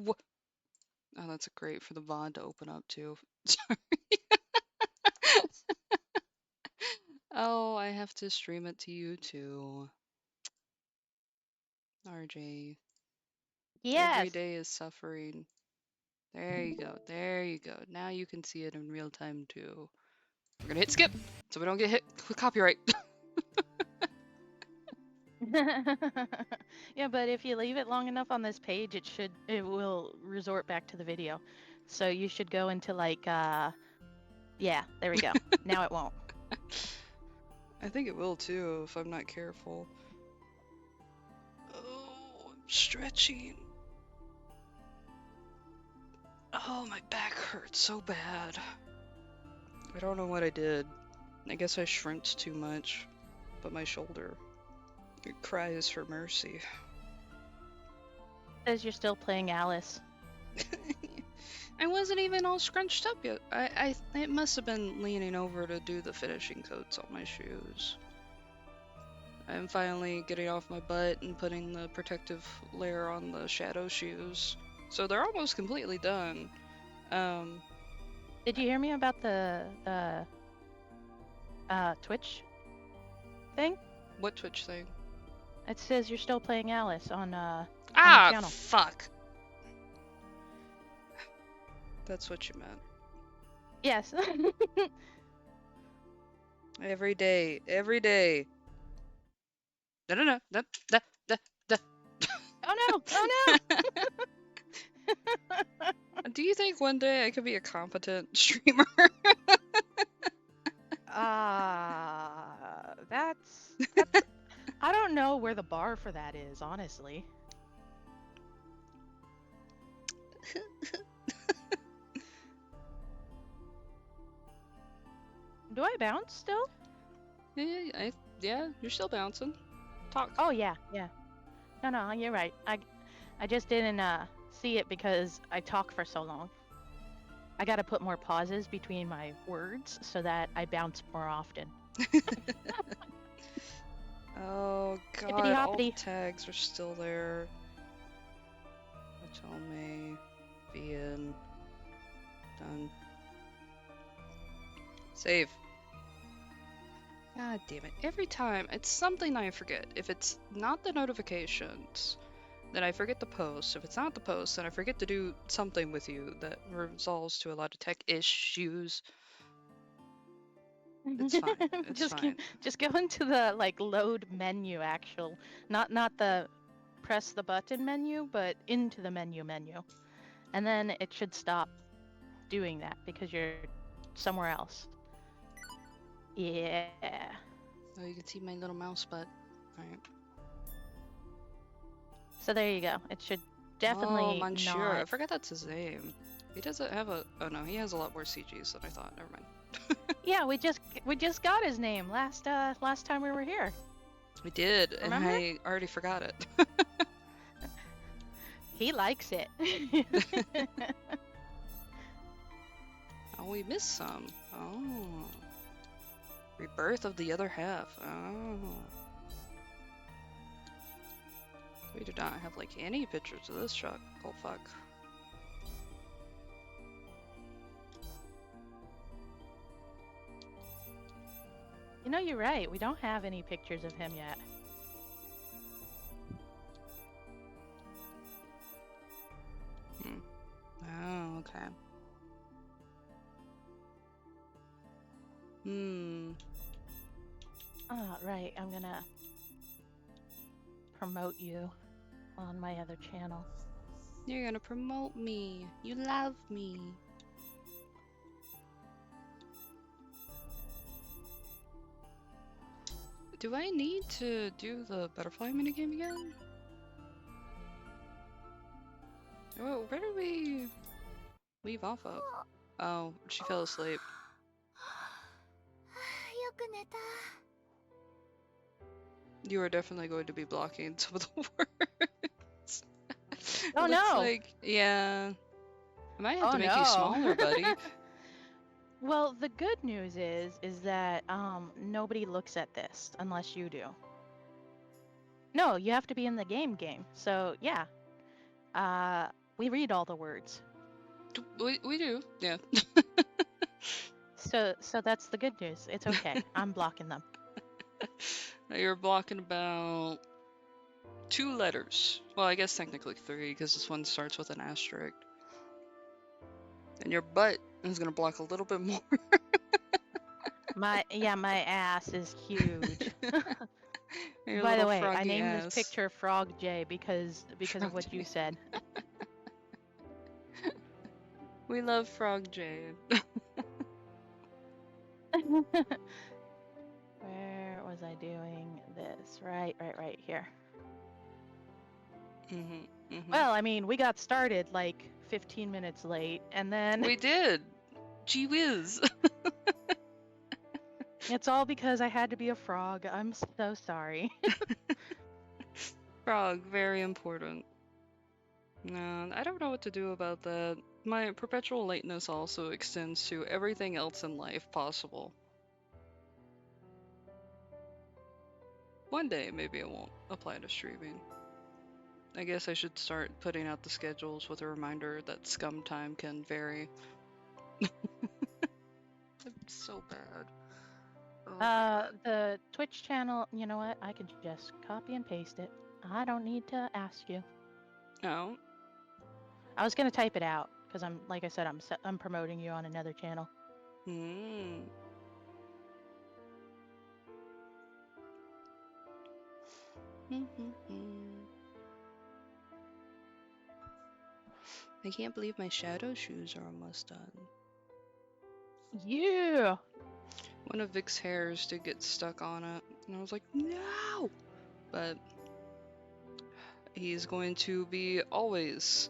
Oh, that's great for the VOD to open up too. Sorry. Oh, I have to stream it to you too. RJ. Every Yes. day is suffering. There you go. There you go. Now you can see it in real time too. We're gonna hit skip so we don't get hit with copyright. Yeah, but if you leave it long enough on this page, it will resort back to the video. So you should go into like yeah, there we go. Now it won't. I think it will too if I'm not careful. Oh, I'm stretching. Oh, my back hurts so bad. I don't know what I did. I guess I shrimped too much, but my shoulder, it cries for mercy. Says you're still playing Alice. I wasn't even all scrunched up yet. It must have been leaning over to do the finishing coats on my shoes. I'm finally getting off my butt and putting the protective layer on the shadow shoes. So they're almost completely done. Did you hear me about the Twitch thing? What Twitch thing? It says you're still playing Alice on the channel. Fuck. That's what you meant. Yes. Every day, every day. No. Oh no! Oh no! Do you think one day I could be a competent streamer? That's I don't know where the bar for that is, honestly. Do I bounce still? Yeah, you're still bouncing. Talk. Oh yeah. No, you're right. I just didn't see it because I talk for so long. I gotta put more pauses between my words so that I bounce more often. Oh god, Hippity all the hoppity. tags are still there. Tell me, Vgen. Done. Save. God damn it. Every time, it's something I forget. If it's not the notifications, then I forget the post. If it's not the post, then I forget to do something with you that resolves to a lot of tech issues. It's fine. It's fine. Just go into the like load menu not the press the button menu, but into the menu. And then it should stop doing that because you're somewhere else. Yeah. Oh, you can see my little mouse butt. Alright. So there you go. It should definitely Oh, Manchur. I not. forgot that's his name. He doesn't have a... Oh no, he has a lot more CGs than I thought. Never mind. Yeah, we just got his name last time we were here. We did, Remember? and I already forgot it. He likes it. Oh, we missed some. Oh. Rebirth of the other half. Oh. We do not have, like, any pictures of this truck. Oh, fuck. You know, you're right. We don't have any pictures of him yet. Oh, okay. Oh, right. I'm gonna promote you on my other channel. You're gonna promote me. You love me. Do I need to do the butterfly minigame again? Oh, where did we leave off of? Oh, she fell asleep. You are definitely going to be blocking some of the words. Oh, It looks no. like, yeah. I might have Oh, to make you no. smaller, buddy. Well, the good news is that nobody looks at this unless you do. No, you have to be in the game. So yeah, We read all the words. We do, yeah. So that's the good news. It's okay. I'm blocking them. You're blocking about 2 letters. Well, I guess technically 3, because this one starts with an asterisk. And your butt is gonna block a little bit more. My ass is huge. Your By the little way, I froggy named ass. this picture Frog J because Frog of what J. you said. We love Frog J. Where was I doing this? Right here. Well, I mean, we got started like 15 minutes late, and then We did. Gee whiz. it's all because I had to be a frog. I'm so sorry. Frog, very important. No, I don't know what to do about that. My perpetual lateness also extends to everything else in life possible. One day, maybe it won't apply to streaming. I guess I should start putting out the schedules with a reminder that scum time can vary. It's so bad. Oh my god. The Twitch channel, you know what? I could just copy and paste it. I don't need to ask you. No. I was gonna type it out because like I said, I'm promoting you on another channel. Hmm. I can't believe my shadow shoes are almost done. Yeah. One of Vic's hairs did get stuck on it, and I was like, no! But he's going to be always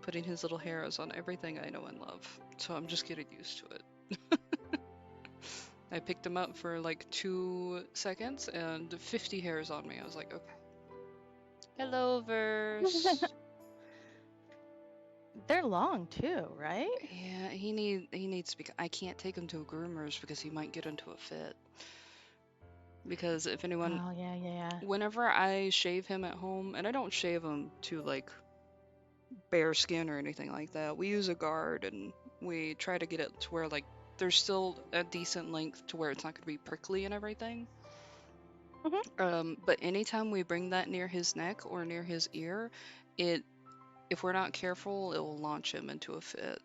putting his little hairs on everything I know and love, so I'm just getting used to it. I picked him up for like 2 seconds and 50 hairs on me. I was like, okay. Hello, Verse. They're long too, right? Yeah, he needs to be. I can't take him to a groomer's because he might get into a fit. Because if anyone, Oh yeah. whenever I shave him at home, and I don't shave him to like bare skin or anything like that, we use a guard and we try to get it to where like there's still a decent length to where it's not going to be prickly and everything. But anytime we bring that near his neck or near his ear, if we're not careful, it will launch him into a fit.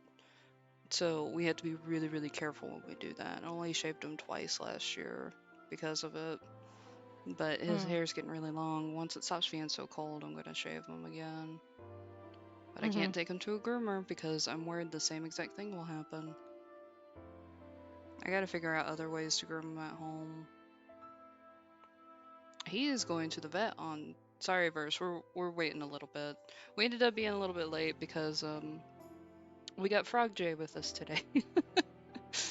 So we had to be really, really careful when we do that. I only shaved him twice last year because of it. But his hair's getting really long. Once it stops being so cold, I'm gonna shave him again. But I can't take him to a groomer because I'm worried the same exact thing will happen. I gotta figure out other ways to groom him at home. He is going to the vet on. Sorry, Verse. We're waiting a little bit. We ended up being a little bit late because we got Frog J with us today.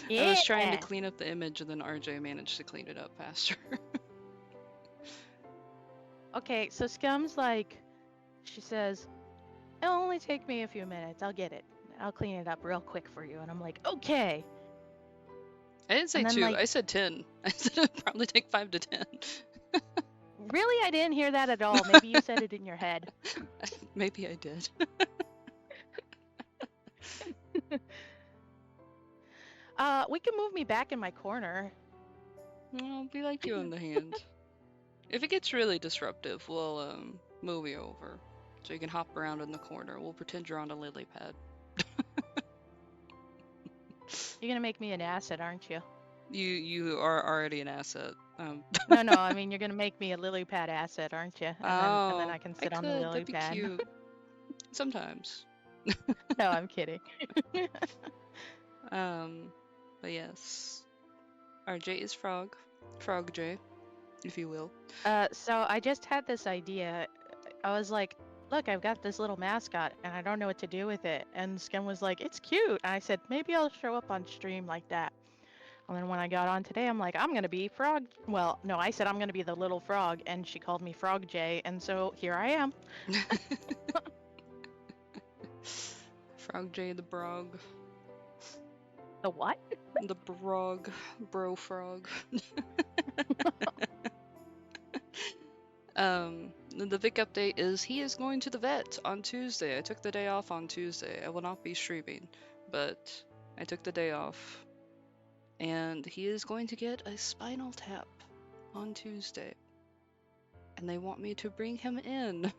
Yeah. I was trying to clean up the image and then RJ managed to clean it up faster. Okay, so Scum's like, she says, it'll only take me a few minutes. I'll get it. I'll clean it up real quick for you. And I'm like, okay. I didn't say 2. I said 10. I said it'd probably take 5 to 10. Really? I didn't hear that at all. Maybe you said it in your head. Maybe I did. We can move me back in my corner. I'll be like you in the hand. If it gets really disruptive, we'll move you over. So you can hop around in the corner. We'll pretend you're on a lily pad. You're gonna make me an asset, aren't you? You are already an asset. No, I mean you're gonna make me a lily pad asset, aren't you? And then I can sit on the lily that'd be pad. cute. Sometimes. No, I'm kidding. But yes. RJ is Frog. Frog J, if you will. So I just had this idea. I was like, look, I've got this little mascot and I don't know what to do with it. And Scum was like, it's cute. And I said, maybe I'll show up on stream like that. And then when I got on today, I'm like, I'm gonna be Frog. Well, no, I said I'm gonna be the little frog, and she called me Frog J, and so here I am. Frog J the Brog. The what? The Brog. Bro Frog. The Vic update is he is going to the vet on Tuesday. I took the day off on Tuesday. I will not be streaming, but I took the day off. And he is going to get a spinal tap on Tuesday. And they want me to bring him in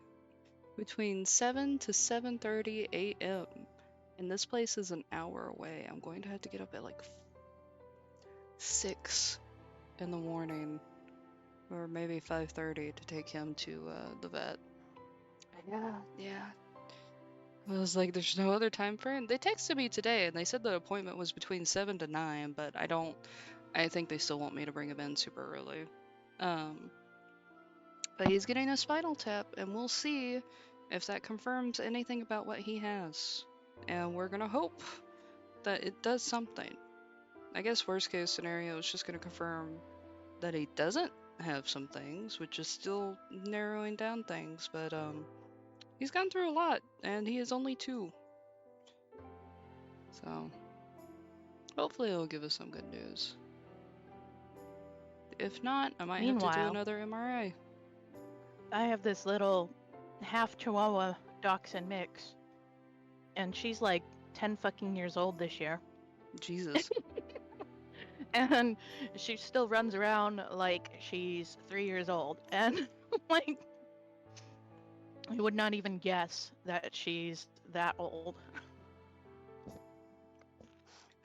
between 7 to 7:30 a.m. And this place is an hour away. I'm going to have to get up at like 6 in the morning, or maybe 5:30 to take him to the vet. Yeah. I was like, there's no other time frame. They texted me today and they said the appointment was between 7 to 9, but I think they still want me to bring him in super early. But he's getting a spinal tap and we'll see if that confirms anything about what he has. And we're gonna hope that it does something. I guess worst case scenario is just gonna confirm that he doesn't have some things, which is still narrowing down things, but he's gone through a lot and he is only 2. So hopefully it'll give us some good news. If not, I might have to do Meanwhile, another MRI. I have this little half Chihuahua dachshund mix, and she's like 10 fucking years old this year. Jesus. And she still runs around like she's 3 years old. And like, you would not even guess that she's that old.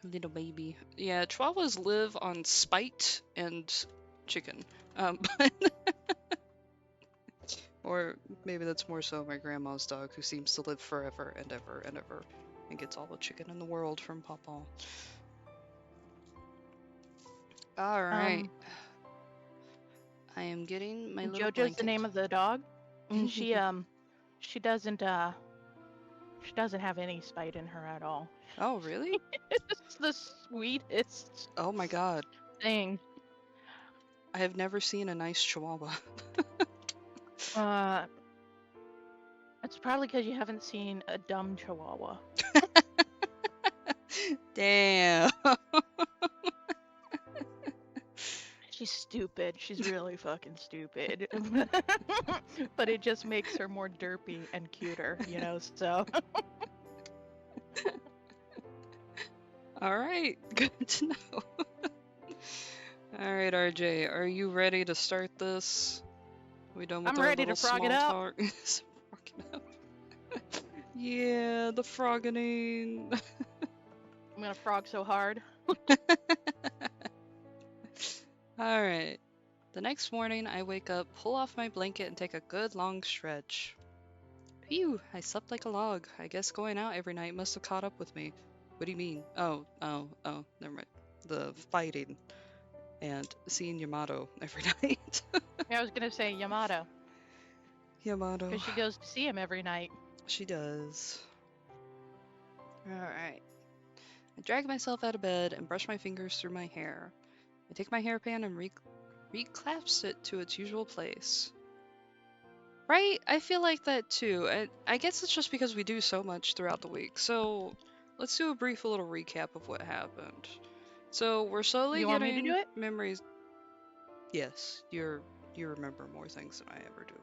Little baby. Yeah, Chihuahuas live on spite and chicken. But or maybe that's more so my grandma's dog, who seems to live forever and ever and ever and gets all the chicken in the world from Papa. Alright. I am getting my little Jojo's blanket. the name of the dog. And she doesn't have any spite in her at all. Oh, really? It's the sweetest Oh my god. thing. I have never seen a nice Chihuahua. It's probably because you haven't seen a dumb Chihuahua. Damn. She's stupid. She's really fucking stupid. But it just makes her more derpy and cuter, you know, so. Alright, good to know. Alright, RJ, are you ready to start this? We done with I'm our ready to little frog it small up. talk? Frogging up. Yeah, the froggening. I'm gonna frog so hard. Alright. The next morning, I wake up, pull off my blanket, and take a good long stretch. Phew, I slept like a log. I guess going out every night must have caught up with me. What do you mean? Oh, never mind. The fighting and seeing Yamato every night. Yeah, I was gonna say Yamato, Yamato. because she goes to see him every night. She does. Alright. I drag myself out of bed and brush my fingers through my hair. I take my hairpan and reclasp it to its usual place. Right? I feel like that too. I guess it's just because we do so much throughout the week. So let's do a brief little recap of what happened. So we're slowly You want me to getting do it? memories. Yes, you remember more things than I ever do.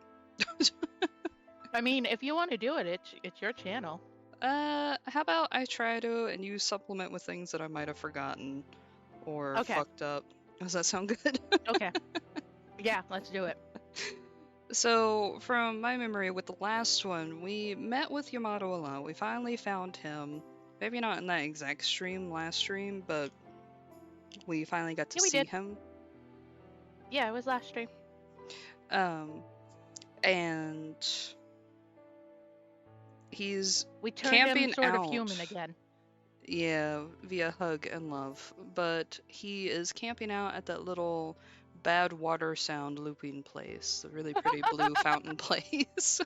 I mean, if you want to do it, it's your channel. How about I try to and you supplement with things that I might have forgotten or Okay. fucked up. Does that sound good? Okay. Yeah, let's do it. So, from my memory with the last one, we met with Yamato a lot. We finally found him. Maybe not in that exact stream, last stream, but we finally got to Yeah, we see did. him. Yeah, it was last stream. And he's We turned camping him sort out. of human again. Yeah, via hug and love. But he is camping out at that little bad water sound looping place, the really pretty blue fountain place.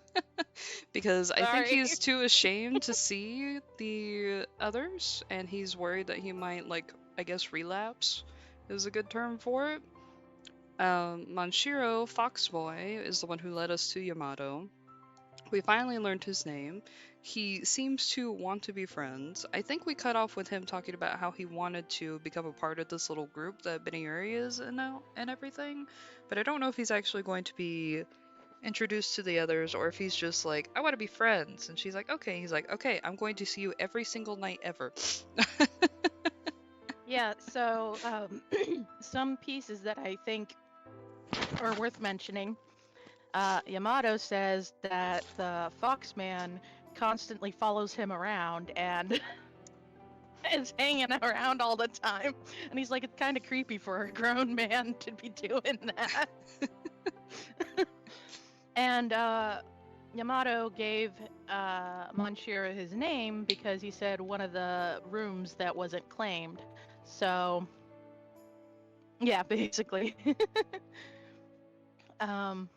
Because I think Sorry. he's too ashamed to see the others, and he's worried that he might, like, I guess relapse is a good term for it. Manshiro Foxboy is the one who led us to Yamato. We finally learned his name. He seems to want to be friends. I think we cut off with him talking about how he wanted to become a part of this little group that BinBin is and everything. But I don't know if he's actually going to be introduced to the others, or if he's just like, I want to be friends, and she's like, okay. He's like, okay, I'm going to see you every single night ever. Yeah, so some pieces that I think are worth mentioning. Yamato says that the Foxman constantly follows him around and is hanging around all the time. And he's like, it's kind of creepy for a grown man to be doing that. And Yamato gave Monshiro his name because he said one of the rooms that wasn't claimed. So, yeah, basically. So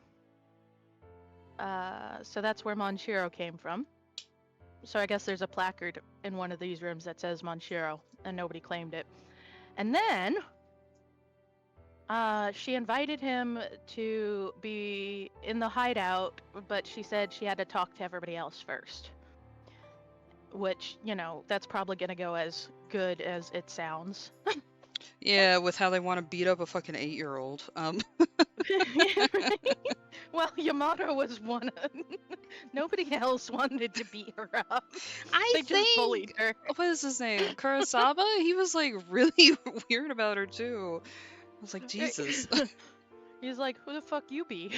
that's where Monshiro came from. So I guess there's a placard in one of these rooms that says Monshiro, and nobody claimed it. And then she invited him to be in the hideout, but she said she had to talk to everybody else first. Which, you know, that's probably gonna go as good as it sounds. Yeah, with how they want to beat up a fucking 8-year-old. Right? Well, Yamato was one of... Nobody else wanted to beat her up. They just bullied her. What is his name? Kurosawa? He was like really weird about her too. I was like, Jesus. He's like, who the fuck you be?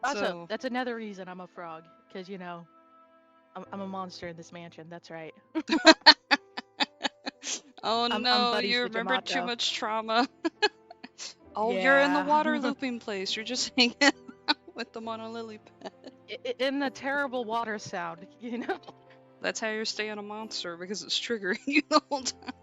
Also, So, that's another reason I'm a frog. Because, you know, I'm a monster in this mansion. That's right. oh I'm no, buddies you with remember too Yamato. much trauma. Oh, you're in the Yeah. water looping place. You're just hanging out with the monolily pet. In the terrible water sound, you know? That's how you're staying a monster, because it's triggering you the whole time.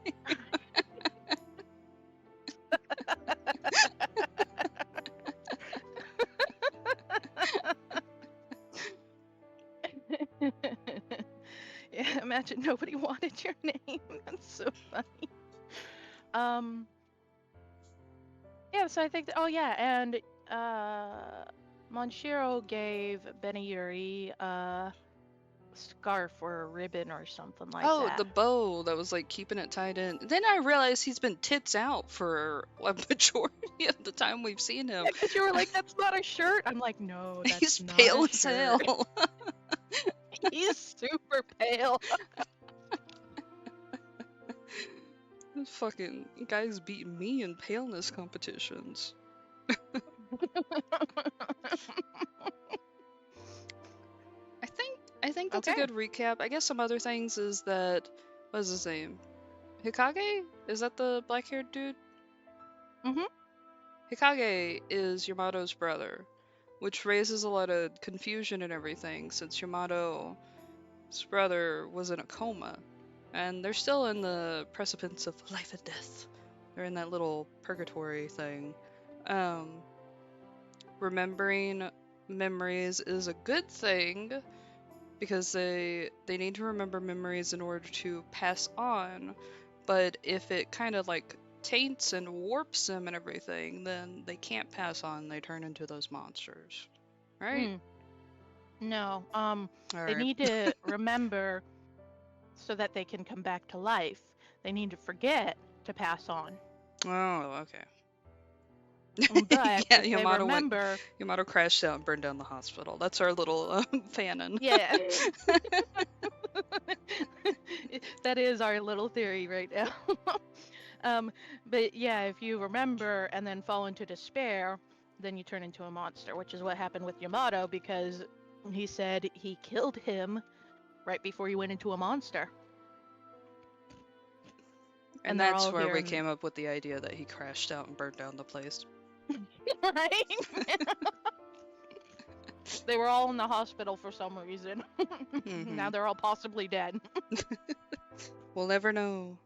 Yeah, imagine nobody wanted your name. That's so funny. Yeah, so I think that, oh yeah, and Monshiro gave Beniyuri a scarf or a ribbon or something like Oh, that. the bow that was like keeping it tied in. Then I realized he's been tits out for a majority of the time we've seen him. Yeah, because you were like, that's not a shirt. I'm like, no, that's He's not pale a as shirt. hell. He's super pale. This fucking guy's beating me in paleness competitions. I think that's a Okay. good recap. I guess some other things is that, what's his name? Hikage? Is that the black-haired dude? Mhm. Hikage is Yamato's brother, which raises a lot of confusion and everything, since Yamato's brother was in a coma, and they're still in the precipice of life and death. They're in that little purgatory thing. Remembering memories is a good thing, because they need to remember memories in order to pass on, but if it kind of like taints and warps them and everything, then they can't pass on. They turn into those monsters, right? No. All They right. need to remember so that they can come back to life. They need to forget to pass on. Oh, okay. But Yeah, if they remember, Yamato crashed out and burned down the hospital. That's our little fanon. yeah. That is our little theory right now. But yeah, if you remember and then fall into despair, then you turn into a monster, which is what happened with Yamato, because he said he killed him right before he went into a monster. And they're that's all where here we in... came up with the idea that he crashed out and burned down the place. Right? They were all in the hospital for some reason. Now they're all possibly dead. We'll never know.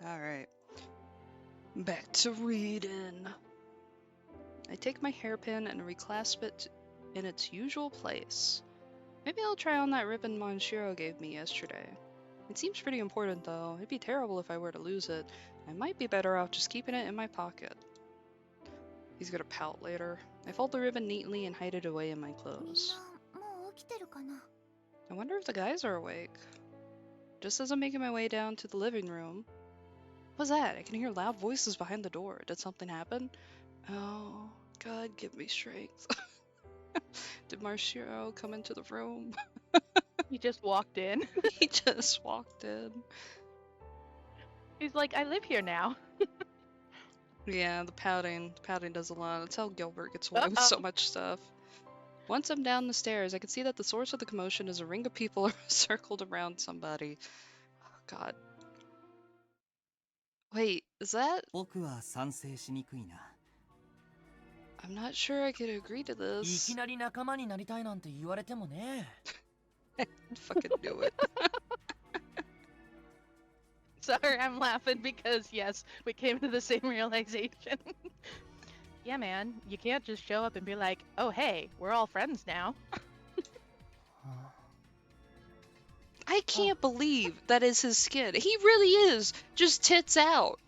Alright. Back to reading. I take my hairpin and reclasp it in its usual place. Maybe I'll try on that ribbon Monshiro gave me yesterday. It seems pretty important though. It'd be terrible if I were to lose it. I might be better off just keeping it in my pocket. He's gonna pout later. I fold the ribbon neatly and hide it away in my clothes. I wonder if the guys are awake. Just as I'm making my way down to the living room. was that? I can hear loud voices behind the door. Did something happen? Oh, God, give me strength. Did Marshiro come into the room? He just walked in. He just walked in. He's like, I live here now. Yeah, the pouting does a lot. That's how Gilbert gets away with so much stuff. Once I'm down the stairs, I can see that the source of the commotion is a ring of people circled around somebody. Oh, God. Wait, is that? 僕は賛成しにくいな。 I'm not sure I could agree to い this. きなり仲間になりたいなんて言われてもね。I fucking knew it. Sorry, I'm laughing because, yes, we came to the same realization. Yeah, man, you can't just show up and be like, oh, hey, we're all friends now. I can't believe that is his skin. He really is just tits out.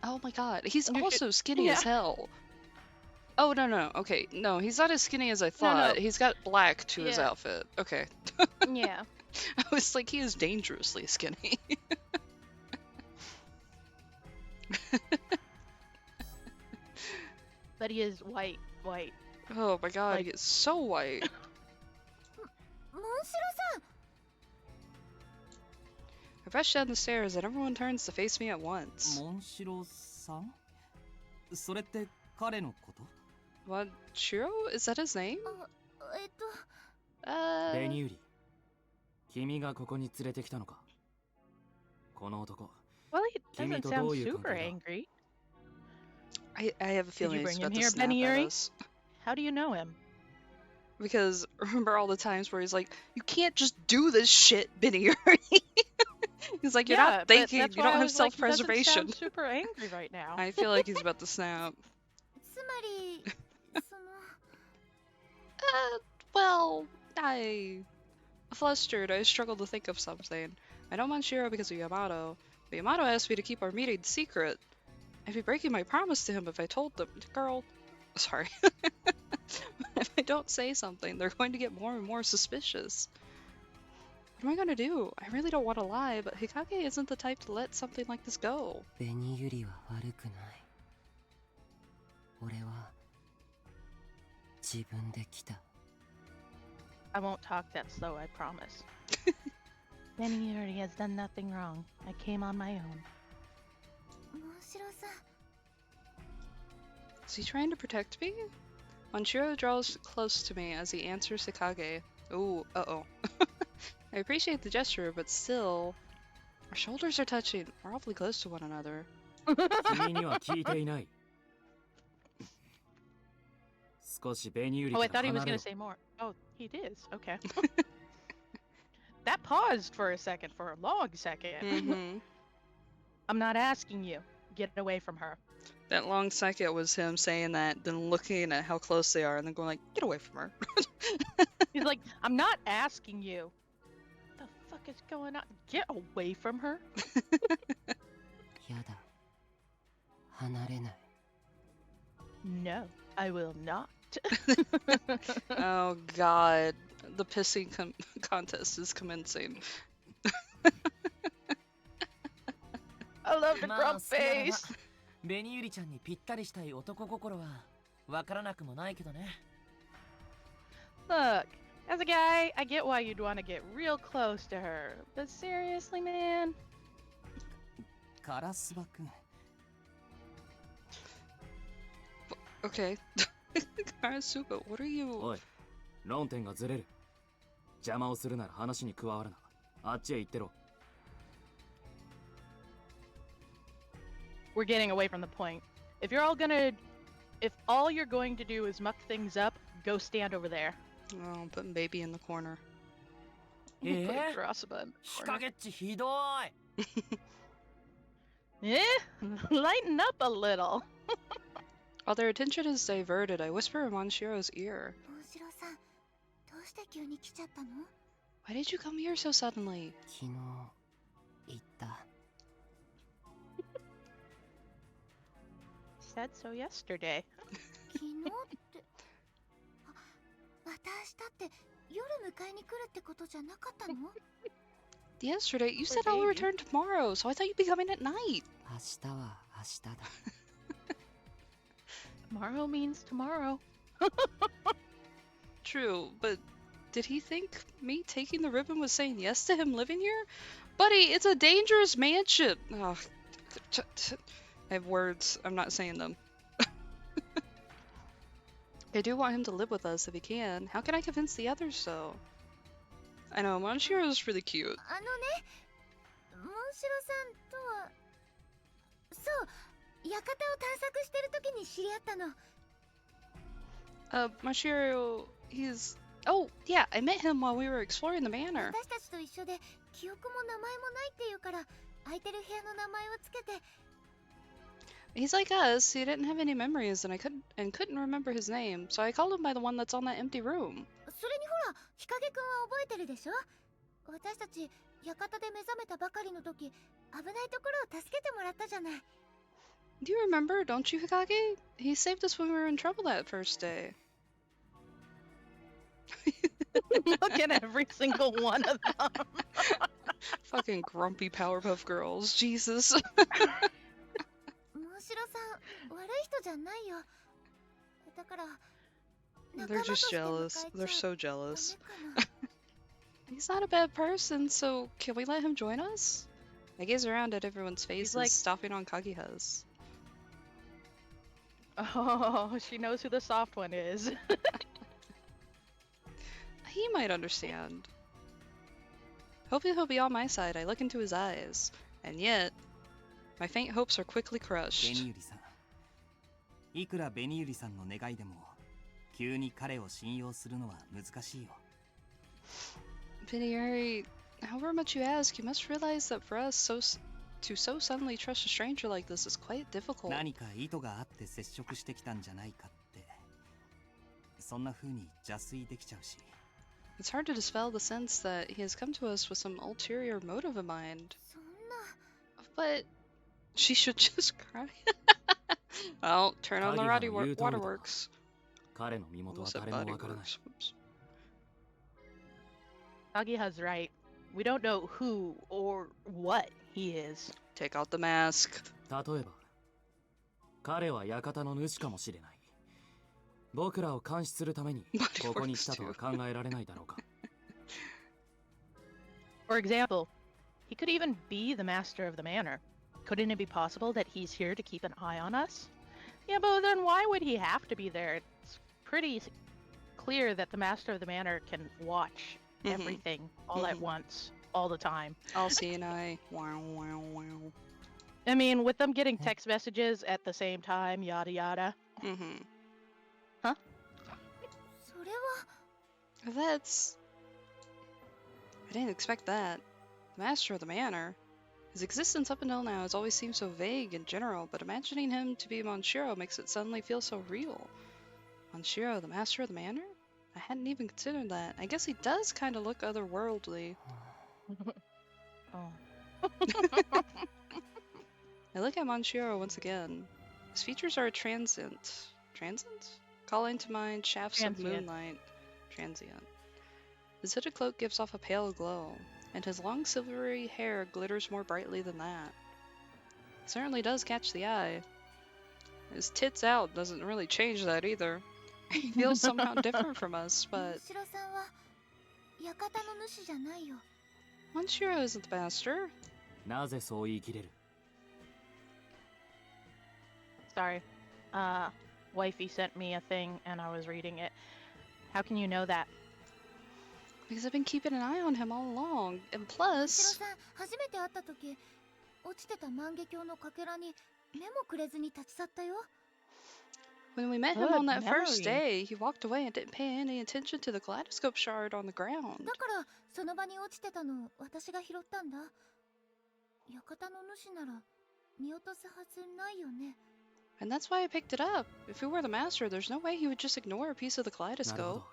Oh my God, he's also skinny as hell. Oh, no. Okay, no, he's not as skinny as I thought. No. He's got black to his outfit. Okay. Yeah. I was like, he is dangerously skinny. But he is white. Oh my God, he is so white. I rush down the stairs and everyone turns to face me at once. モンシロさん？それって彼のこと？ What? Shiro? Is that his name? ベニューリ、君がここに連れてきたのか。この男。 Well, he doesn't Kimi to sound どういう super 関係だ？ angry. I have a feeling you he's bring about him to here, snap at Beniuri? us. How do you know him? Because remember all the times where he's like, you can't just do this shit, Beniuri. He's like, you're not thinking, that's you why don't I have was like, he doesn't self-preservation. sound super angry right now. I feel like he's about to snap. つまりその Well, flustered, I struggled to think of something. I don't mind Shiro because of Yamato, but Yamato asked me to keep our meeting secret. I'd be breaking my promise to him if I told them. Girl, sorry. If I don't say something, they're going to get more and more suspicious. What am I gonna do? I really don't want to lie, but Hikage isn't the type to let something like this go. ベニユリは悪くない。俺は自分で来た。 I won't talk that slow, I promise. Beniuri has done nothing wrong. I came on my own. モンシロさん Is he trying to protect me? Manchiro draws close to me as he answers Hikage. Ooh, uh-oh. I appreciate the gesture, but still... Our shoulders are touching. We're awfully close to one another. 君には聞いていない。少しベニューリ Oh, か I ら thought he was 離れ gonna ろ。 say more. Oh, he is. Okay. That paused for a second, for a long second. Mm-hmm. I'm not asking you. Get away from her. That long second was him saying that, then looking at how close they are, and then going like, get away from her. He's like, I'm not asking you. What the fuck is going on? Get away from her. やだ。離れない。 No, I will not. Oh god. The pissing contest is commencing. I love the まあ grump 好きならば face. ベニューリちゃんにぴったりしたい男心はわからなくもないけどね。 Look, as a guy, I get why you'd want to get real close to her. But seriously, man? カラスバくん。 Okay. Karasuba, what are you... おい、論点がずれる。邪魔をするなら話に加わるな。あっちへ行ってろ。 We're getting away from the point. If all you're going to do is muck things up, go stand over there. Oh, putting baby in the corner. Put Karasuba in the 日 corner. 陰っちひどい。 Eh? Lighten up a little. While their attention is diverted, I whisper in Manshiro's ear. モンシロさんどうして急に来ちゃったの Why did you come here so suddenly? 昨日言った。 Said so yesterday. 昨日って私だって夜迎えに来るってことじゃなかったの yesterday. You Poor said I'll baby. return tomorrow, so I thought you'd be coming at night. 明日は明日だ Tomorrow means tomorrow. True, but did he think me taking the ribbon was saying yes to him living here? Buddy, it's a dangerous mansion. Ugh. I have words. I'm not saying them. I do want him to live with us if he can. How can I convince the others so? I know, Monshiro is really cute. あのね、モンシロさんとはそう館を探索してる時に知り合ったの。 Monshiro, he's... Oh, yeah, I met him while we were exploring the manor. 私たちと一緒で記憶も名前もないっていうから空いてる部屋の名前をつけて He's like us, he didn't have any memories and couldn't remember his name, so I called him by the one that's on that empty room. それにほら日陰くんは覚えてるでしょ。私たち館で目覚めたばかりの時危ないところを助けてもらったじゃない。 Do you remember, don't you, Hikage? He saved us when we were in trouble that first day. Look at every single one of them. Fucking grumpy Powerpuff Girls, Jesus. モンシロさん悪い人じゃないよ。だから They're just jealous. They're so jealous. ダメかな。 He's not a bad person, so can we let him join us? I gaze around at everyone's faces, like- stopping on Kageha's. Oh, she knows who the soft one is. He might understand. Hopefully he'll be on my side. I look into his eyes. And yet, my faint hopes are quickly ベ crushed. ニユリさんいくらベニユリさんの願いでも急に彼を信用するのは難しいよ Piniyuri, however much you ask, you must realize that for us, to so suddenly trust a stranger like this is quite difficult. 何か意図があって接触してきたんじゃないかってそんな風に邪推できちゃうし It's hard to dispel the sense that he has come to us with some ulterior motive in mind. そんな But she should just cry. Well, turn on the Kageha no言う通りだ。 waterworks. 彼の身元は Almost said 誰もわからない bodyworks. Oops. Kageha's right. We don't know who or what he is. Take out the mask. 例えば彼は館の主かもしれない僕らを監視するためにここに来たとは考えられないだろうか For example, he could even be the master of the manor. Couldn't it be possible that he's here to keep an eye on us? Yeah, but then why would he have to be there? It's pretty clear that the master of the manor can watch Mhm. everything all at Mhm. once, all the time. All seeing eye. Wow, wow, wow. I mean, with them getting text messages at the same time, yada yada. Mm-hmm. それは That's... I didn't expect that. The master of the manor. His existence up until now has always seemed so vague and general, but imagining him to be Monshiro makes it suddenly feel so real. Monshiro, the master of the manor? I hadn't even considered that. I guess he does kind of look otherworldly. Oh. I look at Monshiro once again. His features are transient. Transient? Calling to mind shafts of Transient. moonlight. Transient. His hooded cloak gives off a pale glow, and his long silvery hair glitters more brightly than that. He certainly does catch the eye. His tits out doesn't really change that either. He feels somehow different from us, モン but シロさんは館の主じゃないよ。 Monshiro isn't the master. なぜそう言い切れる Sorry. Wifey sent me a thing and I was reading it. How can you know that? Because I've been keeping an eye on him all along. And モンシロ plus, さん初めて会った時落ちてた万華鏡のかけらに目もくれずに立ち去ったよ。 when we met him Good on that first memory. day, he walked away and didn't pay any attention to the kaleidoscope shard on the ground. だからその場に落ちてたのを私が拾ったんだ。館の主なら見落とすはずないよね。 And that's why I picked it up. If he were the master, there's no way he would just ignore a piece of the なるほ kaleidoscope. ど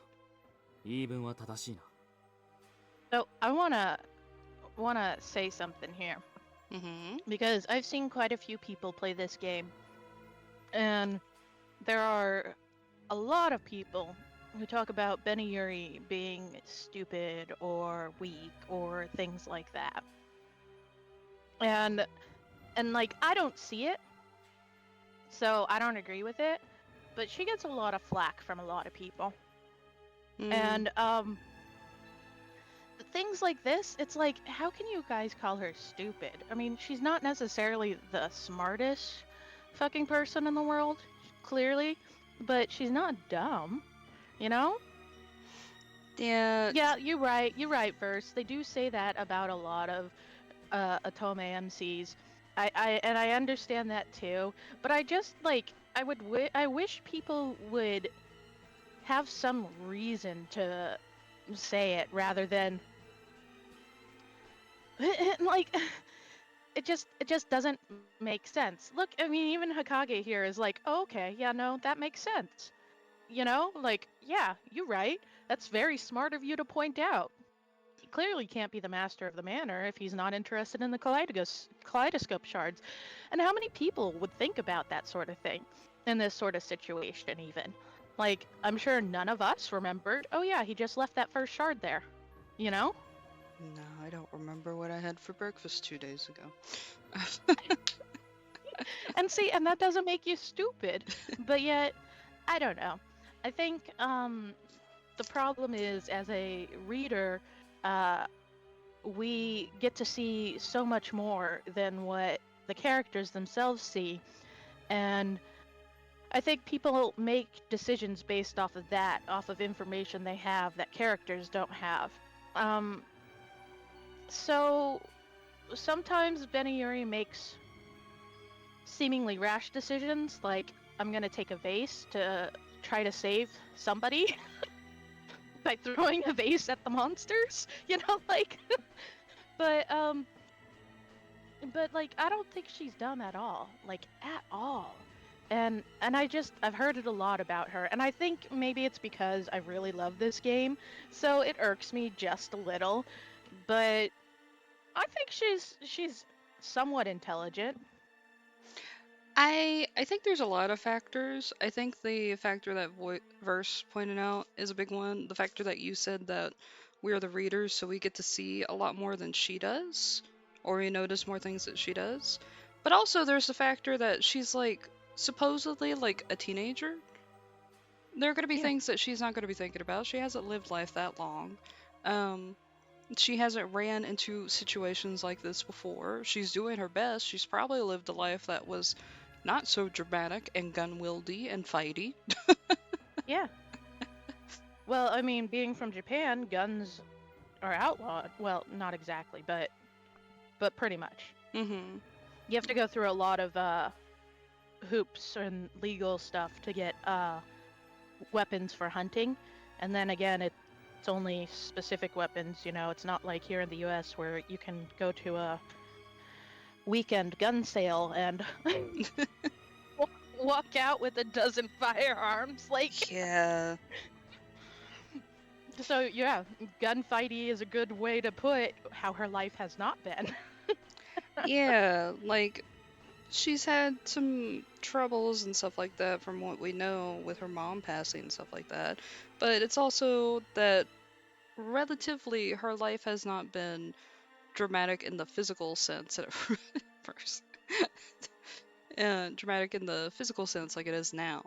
言い分は正しいな So I wanna say something here. Mm-hmm. Because I've seen quite a few people play this game, and there are a lot of people we talk about Yuri being stupid or weak or things like that. And like I don't see it, so I don't agree with it, but she gets a lot of flack from a lot of people. And things like this, it's like, how can you guys call her stupid? I mean, she's not necessarily the smartest fucking person in the world, clearly, but she's not dumb, you know? Yeah. Yeah, you're right, Verse. They do say that about a lot of Otome MCs. And I understand that too, but I just like I wish people would have some reason to say it rather than like it just doesn't make sense. Look, I mean, even Hokage here is like, oh, okay, yeah, no, that makes sense. You know, like, yeah, you're right. That's very smart of you to point out. He clearly can't be the master of the manor if he's not interested in the kaleidoscope shards. And how many people would think about that sort of thing in this sort of situation, even? Like, I'm sure none of us remembered, oh yeah, he just left that first shard there. You know? No, I don't remember what I had for breakfast 2 days ago. And see, and that doesn't make you stupid. But yet, I don't know. I think the problem is, as a reader, we get to see so much more than what the characters themselves see. And I think people make decisions based off of that, off of information they have that characters don't have. So sometimes Yuri makes seemingly rash decisions, like I'm gonna take a vase to try to save somebody by throwing a vase at the monsters, you know, like. but like I don't think she's dumb at all, like at all. And I've heard it a lot about her, and I think maybe it's because I really love this game, so it irks me just a little. But I think she's somewhat intelligent. I think there's a lot of factors. I think the factor that Verse pointed out is a big one. The factor that you said that we're the readers, so we get to see a lot more than she does, or we notice more things that she does. But also, there's the factor that she's like supposedly like a teenager. There are going to be Yeah. things that she's not going to be thinking about. She hasn't lived life that long. She hasn't ran into situations like this before. She's doing her best. She's probably lived a life that was not so dramatic and gun-wieldy and fighty. Yeah. Well, I mean, being from Japan, guns are outlawed. Well, not exactly, but pretty much. Mm-hmm. You have to go through a lot of hoops and legal stuff to get weapons for hunting, and then again, it's only specific weapons. You know, it's not like here in the U.S. where you can go to a weekend gun sale and walk out with a dozen firearms. Like, Yeah. so yeah, gunfighty is a good way to put how her life has not been. Yeah, like she's had some troubles and stuff like that from what we know with her mom passing and stuff like that. But it's also that relatively her life has not been dramatic in the physical sense at first. Dramatic in the physical sense like it is now.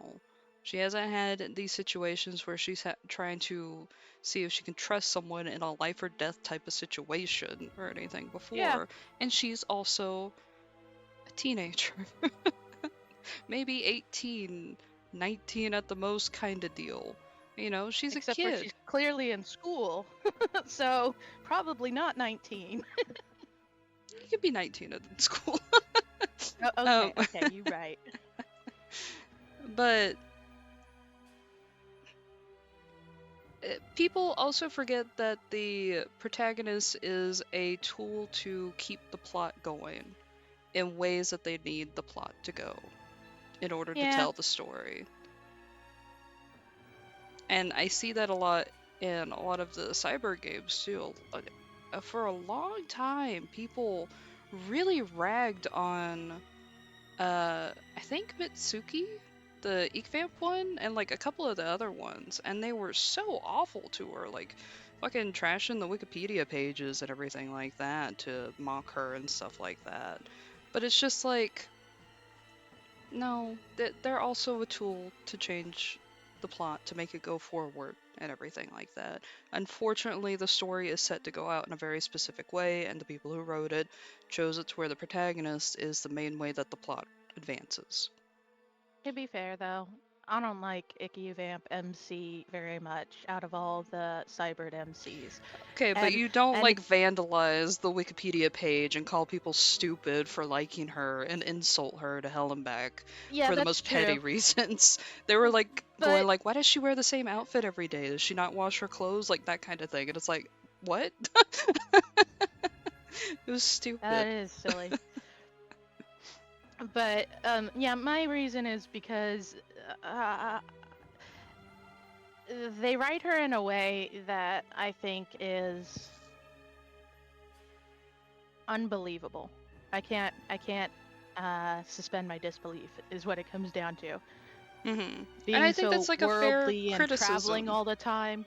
She hasn't had these situations where she's trying to see if she can trust someone in a life or death type of situation or anything before. Yeah. And she's also a teenager. Maybe 18, 19 at the most kind of deal. You know, she's Except a for kid. she's clearly in school, so probably not 19. You could be 19 at school. Oh, okay, you're right. But people also forget that the protagonist is a tool to keep the plot going in ways that they need the plot to go in order to tell the story. And I see that a lot in a lot of the cyber games too. For a long time, people really ragged on, I think Mitsuki the Eekvamp one and like a couple of the other ones, and they were so awful to her, like fucking trashing the Wikipedia pages and everything like that to mock her and stuff like that. But it's just like, no, they're also a tool to change the plot to make it go forward and everything like that. Unfortunately, the story is set to go out in a very specific way, and the people who wrote it chose it to where the protagonist is the main way that the plot advances. To be fair, though, I don't like Vamp MC very much out of all the Cyberd MCs. Okay, but And- you don't and- like vandalize the Wikipedia page and call people stupid for liking her and insult her to hell and back Yeah, for the that's most true. petty reasons. They were like going But- like, why does she wear the same outfit every day? Does she not wash her clothes? Like that kind of thing. And it's like, what? It was stupid. That is silly. But yeah, my reason is because they write her in a way that I think is unbelievable. I can't suspend my disbelief is what it comes down to. Mm-hmm. Being And I think so that's like a fair worldly and criticism. traveling all the time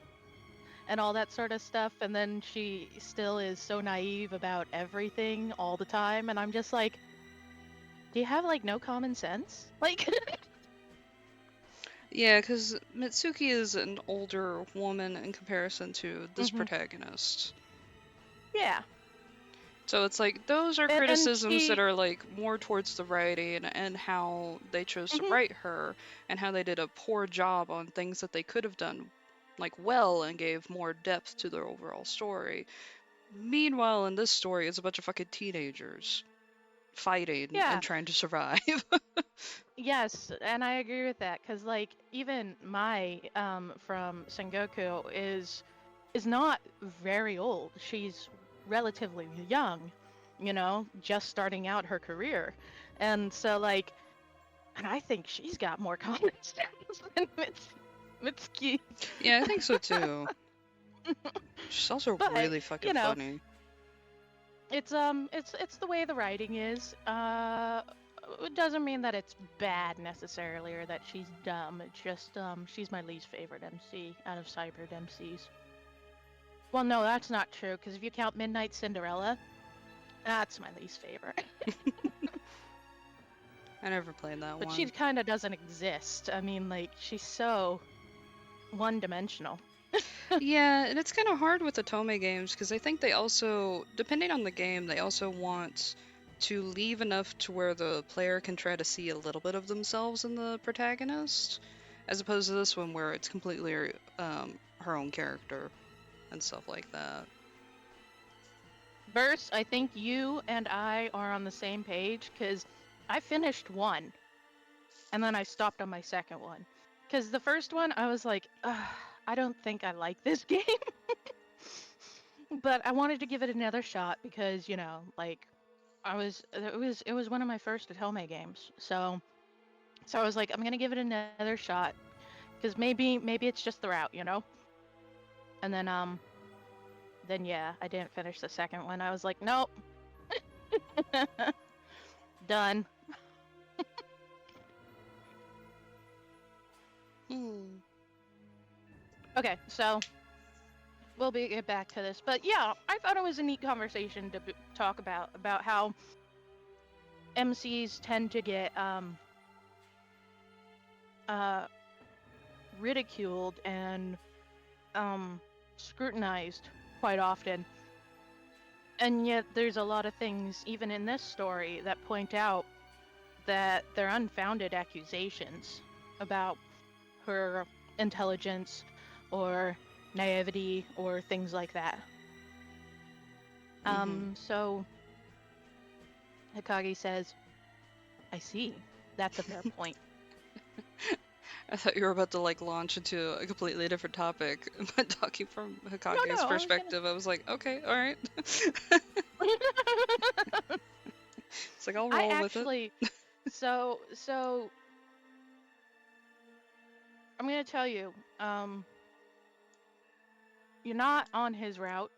and all that sort of stuff, and then she still is so naive about everything all the time, and I'm just like, do you have like no common sense? Like Yeah, because Mitsuki is an older woman in comparison to this Mhm. protagonist. yeah. So it's like those are And criticisms that she- are like more towards the writing and how they chose to Mhm. write her and how they did a poor job on things that they could have done like well and gave more depth to their overall story. Meanwhile, in this story, it's a bunch of fucking teenagers fighting Yeah. and trying to survive. Yes, and I agree with that because like even Mai from Sengoku is not very old. She's relatively young, you know, just starting out her career, and so like, and I think she's got more common sense than Mitsuki. Yeah, I think so too. She's also But, really fucking you know, funny. It's the way the writing is. It doesn't mean that it's bad necessarily or that she's dumb. It's just she's my least favorite MC out of Cyberd MCs. Well, no, that's not true because if you count Midnight Cinderella, that's my least favorite. I never played that But one. she kind of doesn't exist. I mean, like she's so one-dimensional. Yeah, and it's kind of hard with the Tome games because I think they also, depending on the game, they also want to leave enough to where the player can try to see a little bit of themselves in the protagonist, as opposed to this one where it's completely her own character and stuff like that. Verse, I think you and I are on the same page because I finished one and then I stopped on my second one. Because the first one, I was like, I don't think I like this game. But I wanted to give it another shot because, you know, like, it was one of my first Atome games. So I was like, I'm going to give it another shot because maybe it's just the route, you know? And then yeah, I didn't finish the second one. I was like, nope. Done. Okay, so we'll get back to this, but yeah, I thought it was a neat conversation to talk about how MCs tend to get ridiculed and scrutinized quite often, and yet there's a lot of things even in this story that point out that they're unfounded accusations about her intelligence or naivety or things like that. So Hikage says, I see. That's a fair point. I thought you were about to like launch into a completely different topic, but talking from Hikage's I was gonna- perspective, I was like, okay, all right. It's like I'll roll I with it. actually, so I'm gonna tell you, you're not on his route,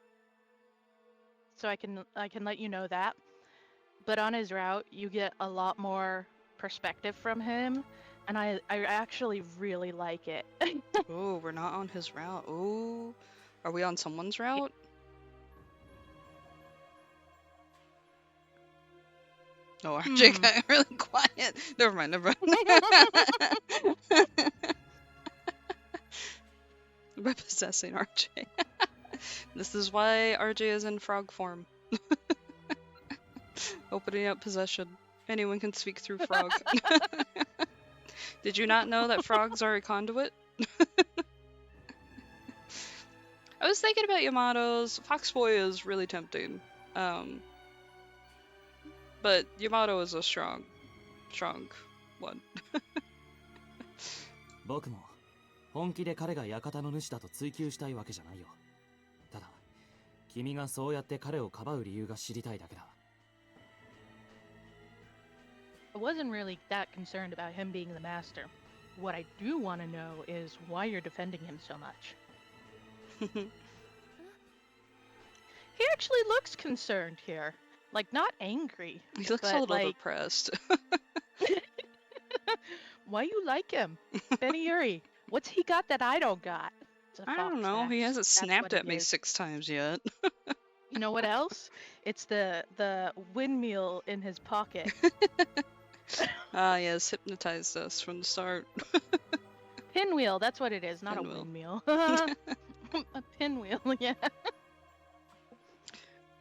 so I can let you know that. But on his route, you get a lot more perspective from him And I actually really like it. Oh, we're not on his route. Oh, are we on someone's route? Oh, RJ got really quiet. Never mind, never mind. Repossessing RJ. This is why RJ is in frog form. Opening up possession. Anyone can speak through frog. Did you not know that frogs are a conduit? I was thinking about Yamato's. Foxboy is really tempting. But Yamato is a strong one. 僕も本気で彼が館の主だと追求したいわけじゃないよ。ただ君がそうやって彼をかばう理由が知りたいだけだ。I wasn't really that concerned about him being the master. What I do want to know is why you're defending him so much. He actually looks concerned here. Like, not angry. He looks but a little like, depressed. why you like him? Beniuri, what's he got that I don't got? It's a I don't fox know. He mask. hasn't That's snapped what at it me is. 6 times yet. You know what else? It's the windmill in his pocket. Ah, yes, hypnotized us from the start. Pinwheel, that's what it is, not Pinwheel. a windmill. A pinwheel, yeah.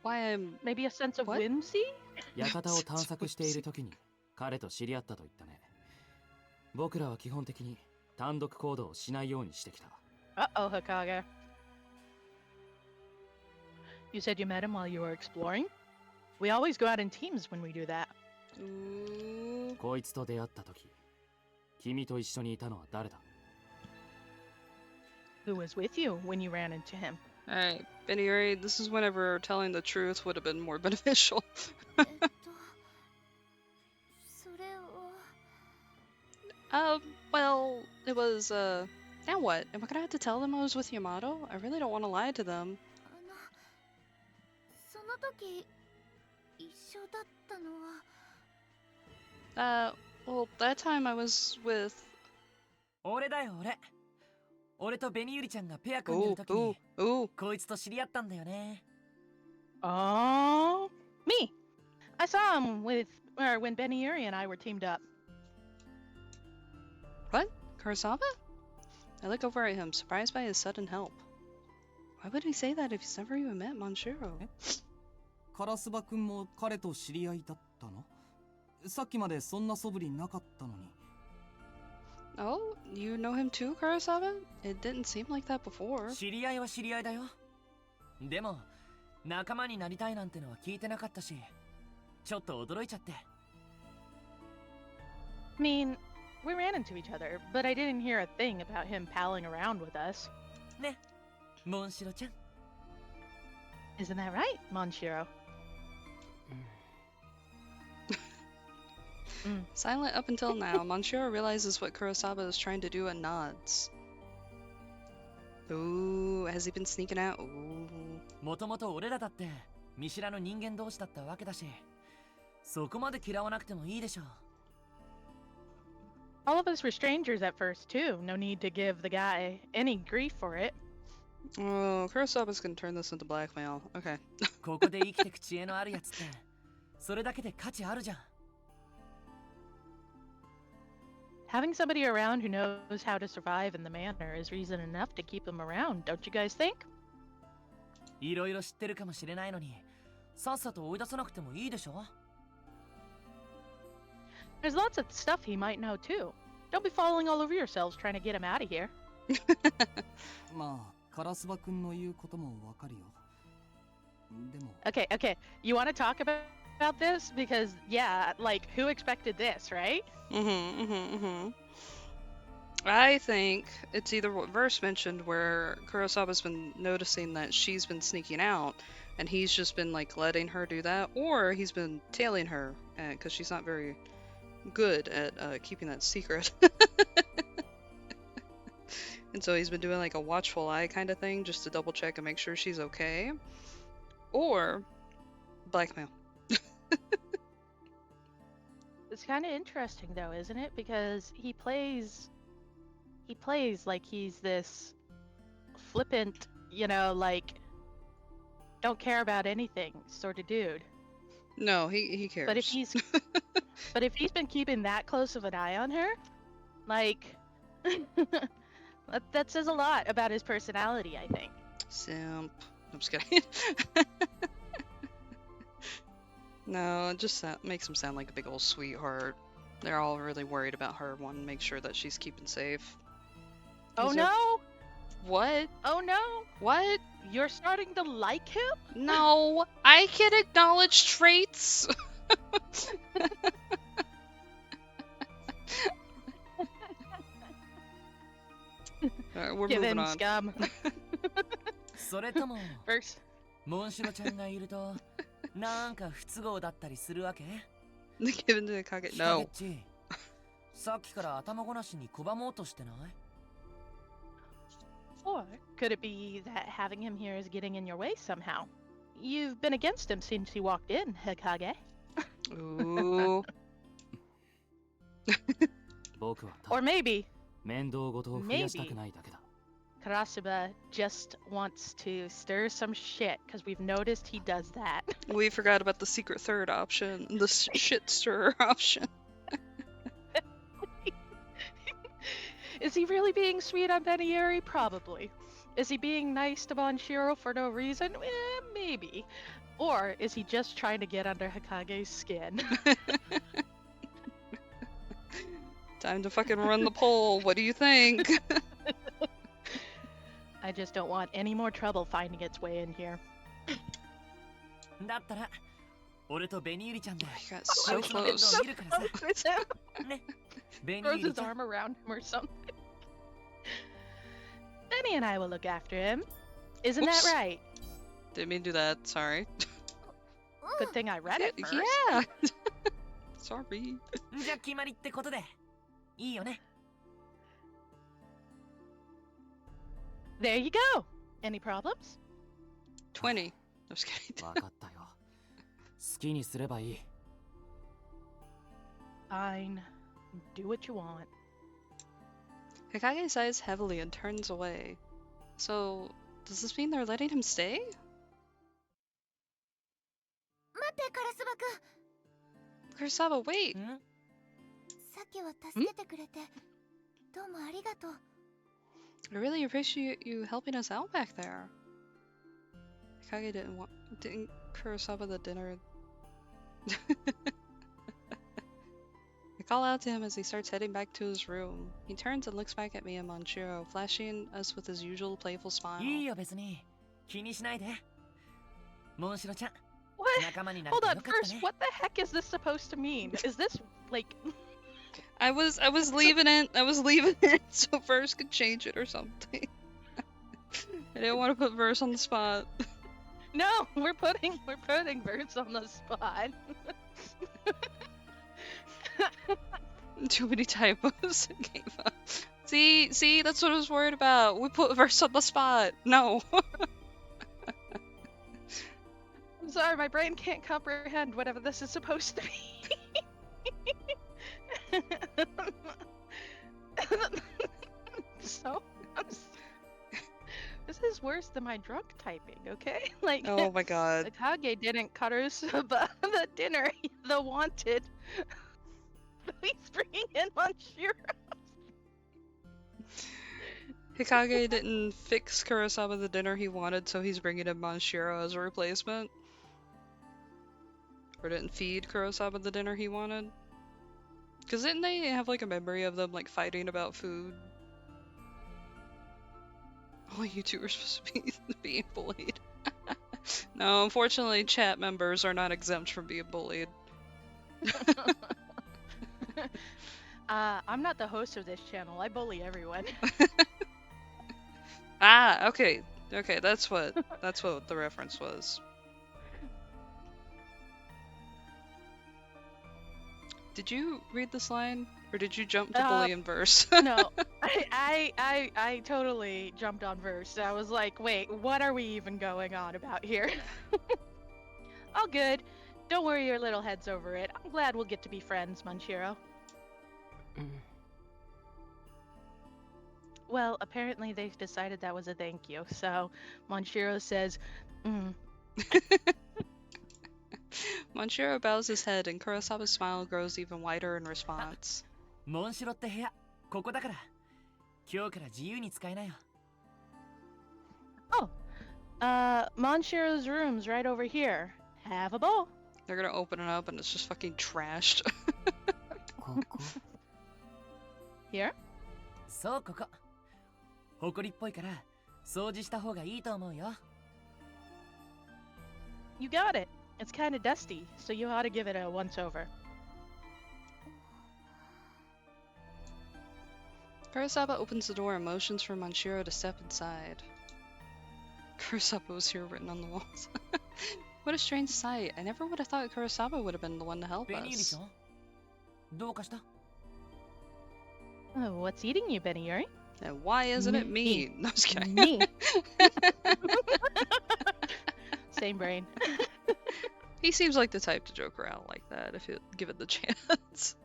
Why I'm... Maybe a sense of What? whimsy? 館を探索している時に彼と知り合ったと言ったね。僕らは基本的に単独行動をしないようにしてきた。Uh-oh, Hokage. You said you met him while you were exploring? We always go out in teams when we do that. Ooh. こいつと出会った時、君と一緒にいたのは誰だ？ Who was with you when you ran into him? Alright, Beniuri, this is whenever telling the truth would have been more beneficial. それを Well, it was, now what? Am I gonna have to tell them I was with Yamato? I really don't want to lie to them. その時一緒だったのは Well, that time I was with... 俺だよ俺。俺とベニユリちゃんがペア組んで Ooh, る時 ooh, に ooh. こいつと知り合ったんだよね。 Oh, me. I saw him when Beniuri and I were teamed up. What? Kurosawa? I look over at him, surprised by his sudden help. Why would he say that if he's never even met Manshiro? カラスバ君も彼と知り合いだったの？さっきまでそんな素振りなかったのに。 Oh, you know him too, Kurosawa? It didn't seem like that before. 知り合いは知り合いだよ。でも仲間になりたいなんてのは聞いてなかったし、ちょっと驚いちゃって。 I mean, we ran into each other, but I didn't hear a thing about him palling around with us. ね、モンシロちゃん。 Isn't that right, Manshiro? Silent up until now, Manshiro realizes what Kurosawa is trying to do and nods. Ooh, has he been sneaking out? Ooh. もともと俺らだって見知らぬ人間同士だったわけだし、そこまで嫌わなくてもいいでしょ。 All of us were strangers at first, too. No need to give the guy any grief for it. Oh, Kurosawa's gonna turn this into blackmail. Okay. ここで生きてく知恵のあるやつって、それだけで価値あるじゃん。 Having somebody around who knows how to survive in the manor is reason enough to keep them around, don't you guys think? いろいろ知ってるかもしれないのに、さっさと追い出さなくてもいいでしょ。 There's lots of stuff he might know, too. Don't be falling all over yourselves trying to get him out of here. まあ、カラスバ君の言うこともわかるよ。でも、 Okay. You want to talk about this? Because, yeah, like, who expected this, right? I think it's either what Verse mentioned, where Kurosawa's been noticing that she's been sneaking out, and he's just been like letting her do that, or he's been tailing her because she's not very good at keeping that secret. And so he's been doing like a watchful eye kind of thing just to double check and make sure she's okay, or blackmail. It's kind of interesting though, isn't it? Because he plays like he's this flippant, like don't care about anything sort of dude. No, he cares. But if he's been keeping that close of an eye on her, like that says a lot about his personality, I think. Simp. I'm just kidding. No, it just makes him sound like a big old sweetheart. They're all really worried about her, wanting to make sure that she's keeping safe. Oh These are- no! What? Oh no! What? You're starting to like him? No, I can acknowledge traits. Alright, we're Give moving in, on. scum. それとも First, モンシロちゃんがいるとなんか不都合だったりするわけ？ Give in to the Kage. ヒカゲ No. ッチさっきから頭ごなしに拒もうとしてない？ or could it be that having him here is getting in your way somehow? You've been against him since he walked in, Hikage. Ooh. 僕はた Or maybe 面倒ごとを増やしたくないだけだ。 Karasuba just wants to stir some shit because we've noticed he does that. We forgot about the secret third option, the shit stirrer option. Is he really being sweet on Benieri? Probably. Is he being nice to Bonshiro for no reason? Maybe. Or is he just trying to get under Hikage's skin? Time to fucking run the poll. What do you think? I just don't want any more trouble finding its way in here. だったら俺とベニーリちゃんで I got so こいつの面 close. 倒見るからさ。ね。ベニー Throws リ his ちゃん arm around him or something. Benny and I will look after him. Isn't Oops. that right? Didn't mean to do that. Sorry. Good thing I read it first. Yeah. Sorry. じゃあ決まりってことでいいよね。 There you go. Any problems? 20. I'm just kidding. わかったよ。好きにすればいい。 Fine. Do what you want. Hikage sighs heavily and turns away. So, does this mean they're letting him stay? 待ってカラスバくん Kurosawa, wait. ん？さっきは助けてくれてどうもありがとう I really appreciate you helping us out back there. Hikage didn't Kurosawa the dinner. I call out to him as he starts heading back to his room. He turns and looks back at me and Monchiro, flashing us with his usual playful smile. いいよ別に気にしないで。モンシロちゃん What? 仲間になれ Hold て on. よかった First, ね。 what the heck is this supposed to mean? Is this like? I was leaving it. I was leaving it so Verse could change it or something. I didn't want to put Verse on the spot. No, we're putting birds on the spot. Too many typos. I gave up. See, that's what I was worried about. We put Verse on the spot. No. I'm sorry, my brain can't comprehend whatever this is supposed to be. So, this is worse than my drunk typing, okay? Like, Oh my god. Kage didn't Karusuba the dinner, the wanted. He's bringing in Monshiro. Hikage didn't fix Kurosawa the dinner he wanted, so he's bringing in Monshiro as a replacement. Or didn't feed Kurosawa the dinner he wanted. Because didn't they have like a memory of them like fighting about food? All YouTubers supposed to be being bullied. No, unfortunately, chat members are not exempt from being bullied. I'm not the host of this channel. I bully everyone. Ah, okay, that's what the reference was. Did you read this line, or did you jump to bully in verse? No, I totally jumped on verse. I was like, wait, what are we even going on about here? All good. Don't worry your little heads over it. I'm glad we'll get to be friends, Manshiro. Well, apparently they've decided that was a thank you, so Manshiro says, Manshiro bows his head and Kurosawa's smile grows even wider in response. モンシロって部屋ここだから今日から自由に使いなよ Monshiro's room's right over here. Have a ball. They're gonna open it up and it's just fucking trashed. ここ Here? そうここ埃っぽいから掃除した方がいいと思うよ You got it. It's kind of dusty, so you ought to give it a once-over. Kurosawa opens the door and motions for Manshiro to step inside. Kurosawa was here written on the walls. What a strange sight. I never would have thought Kurosawa would have been the one to help ベニユリ us. ちゃんどうかした Oh, what's eating you, Beniyuri? And why isn't it me? Me. No, I'm just kidding. Me. Same brain. He seems like the type to joke around like that if you give it the chance.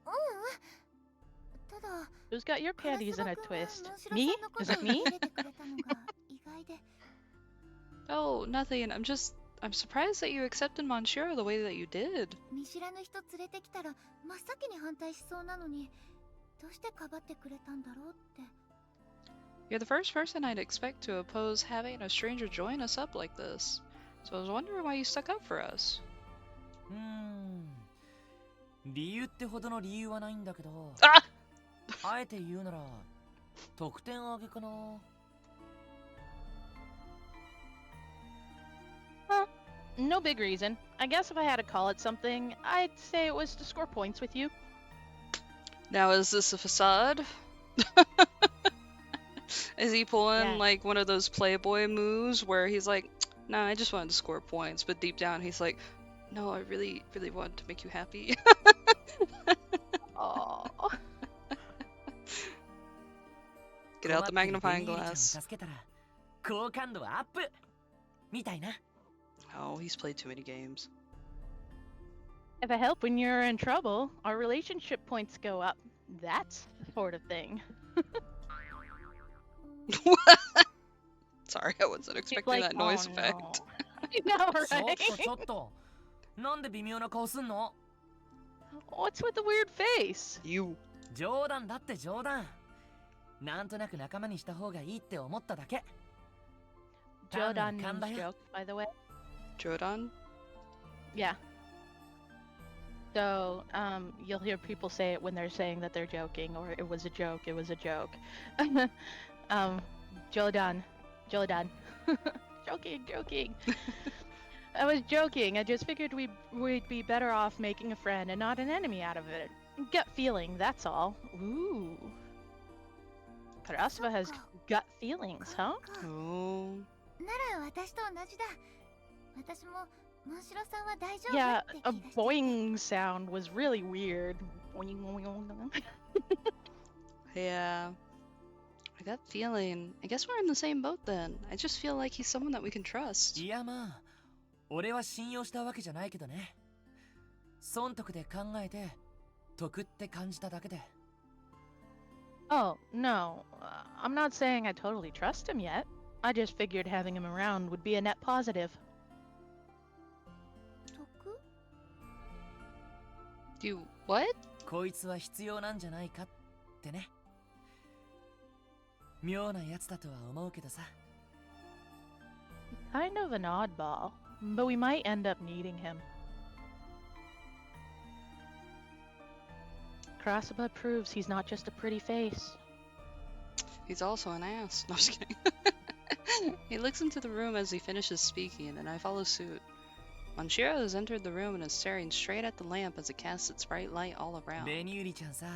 ううん。ただ、 Who's got your panties in a 唐沢 twist? 君が Me? モンシロ Is さ it んの me? ことを入れてくれたのが意外で。Oh, nothing. I'm surprised that you accepted Manshiro the way that you did. 見知らぬ人連れてきたら真っ先に反対しそうなのに、どうしてかばってくれたんだろうって。 You're the first person I'd expect to oppose having a stranger join us up like this. So I was wondering why you stuck up for us. 理由ってほどの理由はないんだけど Ah! あえて言うなら得点上げかな No big reason. I guess if I had to call it something, I'd say it was to score points with you. Now, is this a facade? Is he pulling Yeah. like one of those Playboy moves where he's like, nah, I just wanted to score points, but deep down he's like, no, I really, really wanted to make you happy. Oh. Get out the 困ってる magnifying ベニユリちゃんを glass. 助けたら好感度はアップみたいな Oh, he's played too many games. If I help when you're in trouble, our relationship points go up. That's the sort of thing. Sorry, I wasn't She's expecting like, that noise "Oh, effect. no." I know, ちょっ right? とちょっとなんで微妙な顔すんの What's with the weird face? You. 冗談だって冗談なんとなく仲間にした方がいいって思っただけ Jodan 勘だ means よ joke, by the way. Jodan? Yeah. So, you'll hear people say it when they're saying that they're joking, or it was a joke, it was a joke. Jodan. Jodan. Joking. I was joking. I just figured we'd be better off making a friend and not an enemy out of it. Gut feeling, that's all. Ooh. Kurosawa has gut feelings, huh? か Oh. なら私と同じだ。私もモンシロさんは大丈夫 Yeah, って a 気がして。 boing sound was really weird. Boing, boing, boing. Yeah. I got feeling. I guess we're in the same boat then. I just feel like he's someone that we can trust. いやまあ俺は信用したわけじゃないけどね損得で考えて得って感じただけで Oh, no. I'm not saying I totally trust him yet. I just figured having him around would be a net positive. 得 You what? こいつは必要なんじゃないかってね妙なやつだとは思うけどさ Kind of an oddball, but we might end up needing him. Kurosawa proves he's not just a pretty face. He's also an ass. No, I'm just kidding. He looks into the room as he finishes speaking, and I follow suit. Manshiro has entered the room and is staring straight at the lamp as it casts its bright light all around. ベニユリちゃんさ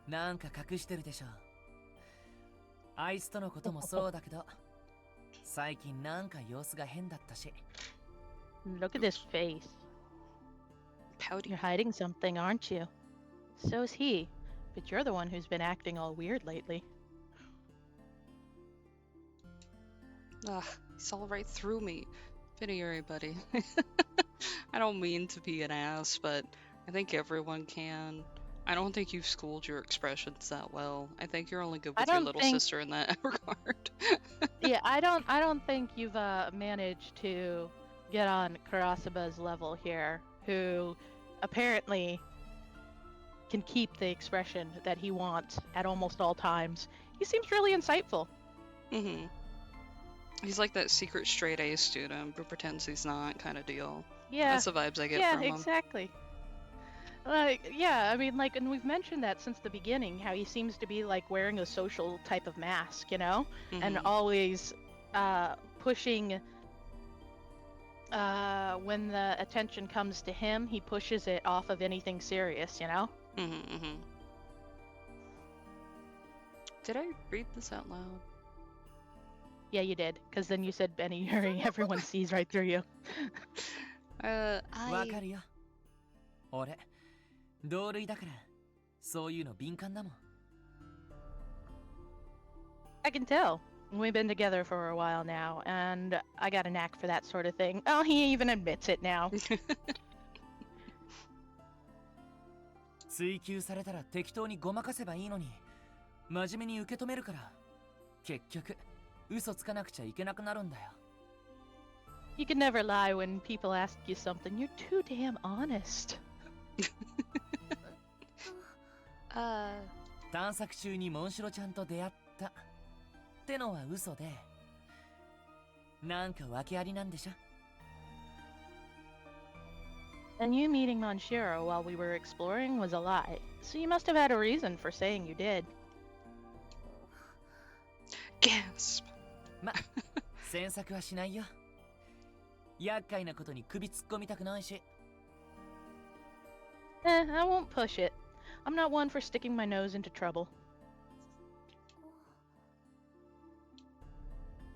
なんか隠してるでしょあいつとのこともそうだけど最近なんか様子が変だったし Look at this face. Pouty. You're hiding something, aren't you? So's he, but you're the one who's been acting all weird lately. Ugh, he saw right through me. If Yuri, buddy. I don't mean to be an ass, but I think everyone can. I don't think you've schooled your expressions that well. I think you're only good I with your don't little think- sister in that regard. Yeah, I don't think you've managed to get on Karasaba's level here, who apparently can keep the expression that he wants at almost all times. He seems really insightful. Mm-hmm. He's like that secret straight A student who pretends he's not kind of deal. Yeah. That's the vibes I get Yeah, from him. exactly. Yeah, I mean, like, and we've mentioned that since the beginning, how he seems to be, like, wearing a social type of mask, you know? And Mhm. always, pushing, when the attention comes to him, he pushes it off of anything serious, you know? Mhm. Did I read this out loud? Yeah, you did, because then you said Benny Yuri, everyone sees right through you. わかるよ。俺、同類だから、そういうの敏感だもん。I can tell. We've been together for a while now, and I got a knack for that sort of thing. Oh, he even admits it now. 追求されたら適当にごまかせばいいのに、真面目に受け止めるから、結局、嘘つかなくちゃいけなくなるんだよ。You can never lie when people ask you something. You're too damn honest. 探索中にモンシロちゃんと出会ったってのは嘘で、なんか訳ありなんでしょ。 And you meeting Monshiro while we were exploring was a lie. So you must have had a reason for saying you did. Gasp. ま、詮索はしないよ。厄介なことに首突っ込みたくないし。I won't push it. I'm not one for sticking my nose into trouble.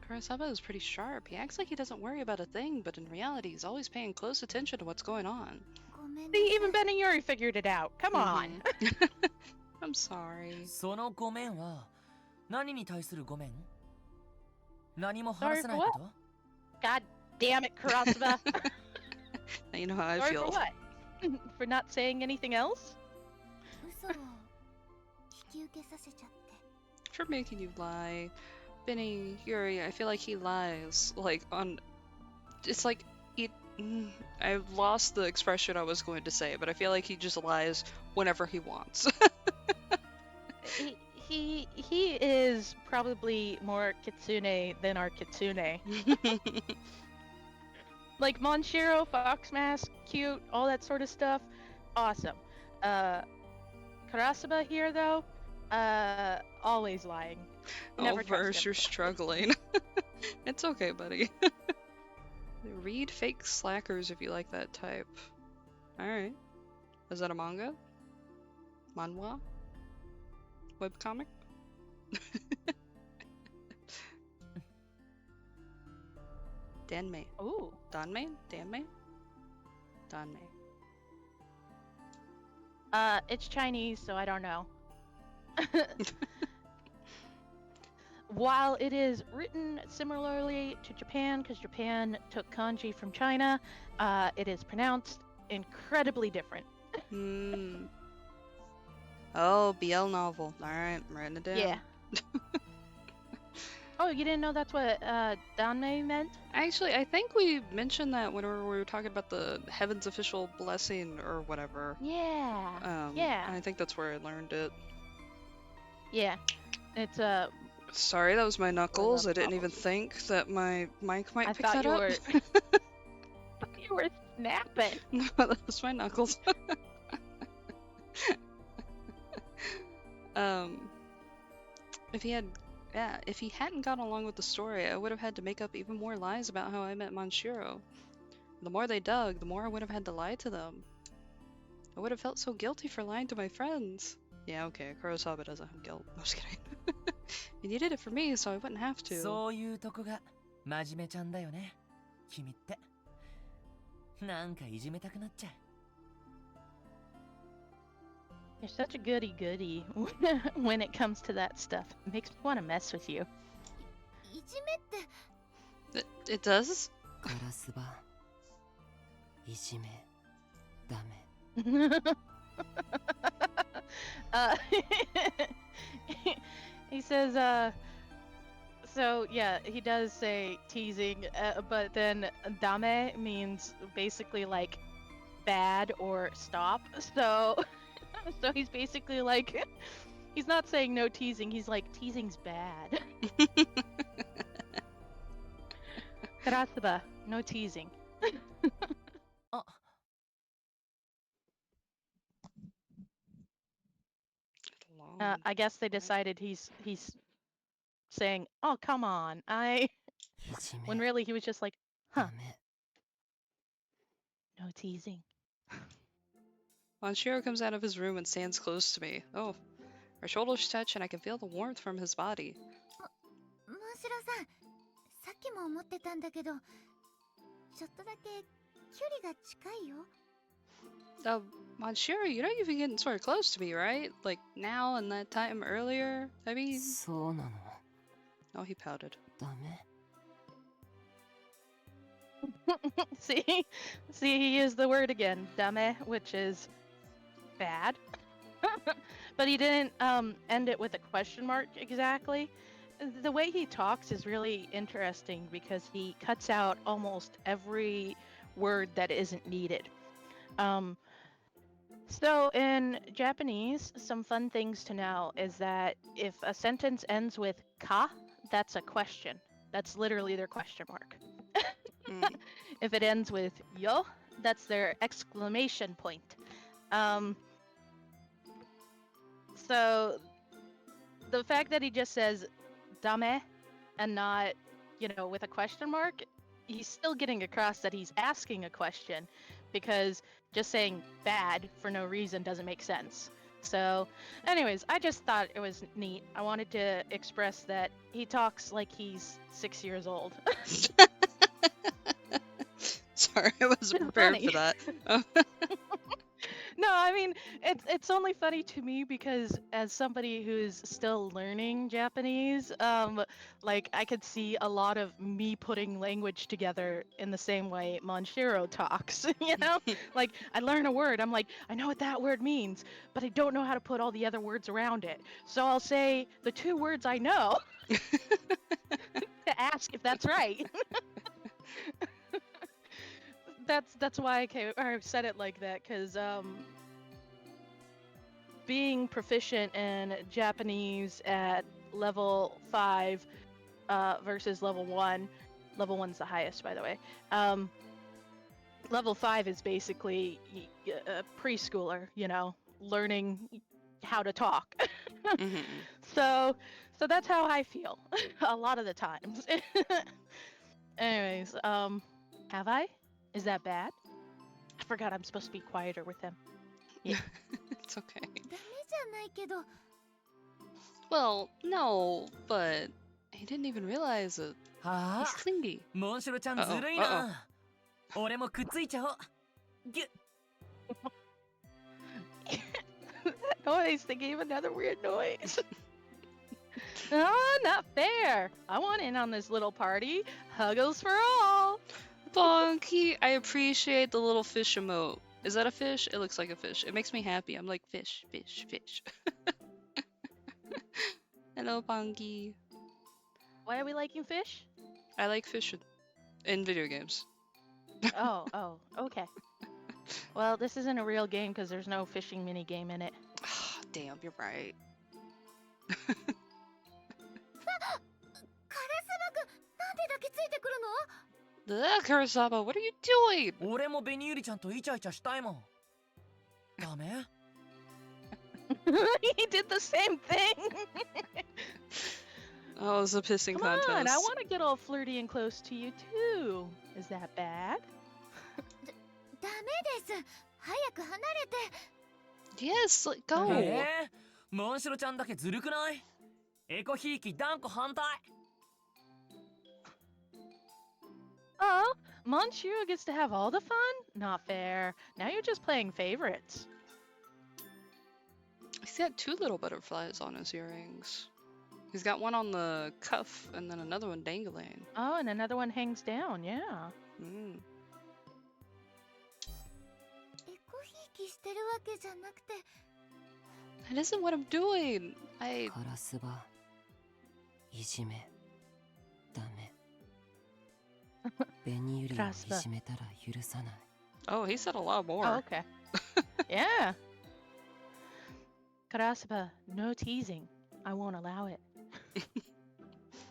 Kurosaba is pretty sharp. He acts like he doesn't worry about a thing, but in reality, he's always paying close attention to what's going on. ごめんなさ See, い even Ben and Yuri figured it out. Come on. Mhm. I'm sorry. そのごめんは何に対するごめん？何も Sorry 話せない for こと？ God damn it, Kurosaba. Now you know how I Sorry feel. for what? For not saying anything else? 嘘を引き受けさせちゃって For making you lie. Benny, Yuri, I feel like he lies. Like, on. It's like. I lost the expression I was going to say, but I feel like he just lies whenever he wants. He is probably more kitsune than our kitsune. Like Monshiro, Fox Mask, cute, all that sort of stuff. Awesome. Kurosaba here though, always lying. Never Oh, trust Verse, him. you're struggling. It's okay, buddy. Read fake slackers if you like that type. Alright. Is that a manga? Manhwa? Webcomic? Danmei. Ooh. Danmei? Danmei? Danmei. It's Chinese, so I don't know. While it is written similarly to Japan, because Japan took kanji from China, it is pronounced incredibly different. Hmm. Oh, BL novel. Alright, I'm writing it down. Yeah. Oh, you didn't know that's what Danmei meant? Actually, I think we mentioned that whenever we were talking about the Heaven's Official Blessing or whatever. Yeah. And Yeah. I think that's where I learned it. Yeah. It's Sorry, that was my knuckles. I didn't problem. even think that my mic might I pick thought that you up. were you were snapping. No, that was my knuckles. If he hadn't gone along with the story, I would have had to make up even more lies about how I met Monshiro. The more they dug, the more I would have had to lie to them. I would have felt so guilty for lying to my friends. Yeah, okay, Kurosawa doesn't have guilt. I'm just kidding. And you did it for me, so I wouldn't have to. そういうとこが真面目ちゃんだよね、君って。なんかいじめたくなっちゃう。 You're such a goody goody when it comes to that stuff. It makes me want to mess with you. いじめって It does? ガラス場いじめダメ uh, he says, so yeah, he does say teasing, but then dame means basically like bad or stop. So, so he's basically like, he's not saying no teasing. He's like, teasing's bad. Karasuba, no teasing. I guess they decided he's saying, "Oh, come on, when really he was just like, huh, no teasing." Monshiro comes out of his room and stands close to me. Oh, our shoulders touch and I can feel the warmth from his body. モンシロさん、さっきも思ってたんだけど、ちょっとだけ距離が近いよ。Monshiro, you know you've been getting sort of close to me, right? Like now and that time earlier? I mean... そうなの Oh, he pouted. ダメ See, he used the word again, dame, which is bad. But he didn't end it with a question mark exactly. The way he talks is really interesting because he cuts out almost every word that isn't needed. So in Japanese, some fun things to know is that if a sentence ends with ka, that's a question. That's literally their question mark. If it ends with yo, that's their exclamation point. So the fact that he just says dame and not, with a question mark, he's still getting across that he's asking a question, because just saying bad for no reason doesn't make sense. So anyways, I just thought it was neat. I wanted to express that he talks like he's 6 years old. Sorry, I wasn't prepared for that. No, I mean, it's only funny to me because as somebody who's still learning Japanese, like I could see a lot of me putting language together in the same way Monshiro talks, Like I learn a word, I'm like, I know what that word means, but I don't know how to put all the other words around it. So I'll say the 2 words I know to ask if that's right. That's why I said it like that, because being proficient in Japanese at level 5 versus level 1, level 1's the highest, by the way. Level 5 is basically a preschooler, learning how to talk. So that's how I feel a lot of the times. Anyways, have I? Is that bad? I forgot I'm supposed to be quieter with him. Yeah. It's okay. ダメじゃないけど。 Well, no, but he didn't even realize it. は He's あ clingy. モンシロちゃんずるいな俺もくっついちゃおうギュッ That noise, they gave another weird noise. Oh, not fair. I want in on this little party. Huggles for all. Bonky, I appreciate the little fish emote. Is that a fish? It looks like a fish. It makes me happy. I'm like, fish, fish, fish. Hello, Bonky. Why are we liking fish? I like fish in video games. Oh, okay. Well, this isn't a real game because there's no fishing mini game in it. Damn, you're right. カラスバくん、なんで抱きついてくるの？ Ugh, Kurosama, what are you doing? 俺もベニユリちゃんとイチャイチャしたいもんダメ He did the same thing. Oh, it's a pissing Come contest. on, I want to get all flirty and close to you too. Is that bad? ダメです。早く離れて。 Yes, let go. モンシロちゃんだけずるくないエコひいき断固反対 Oh, Monshiro gets to have all the fun? Not fair. Now you're just playing favorites. He's got 2 little butterflies on his earrings. He's got one on the cuff and then another one dangling. Oh, and another one hangs down, yeah. Mm. エコひいきしてるわけじゃなくて That isn't what I'm doing. I. カラスバいじめダメ紅ユリをいじめたら許さない Oh, he said a lot more. Oh, okay. Yeah. Karasuba, no teasing. I won't allow it.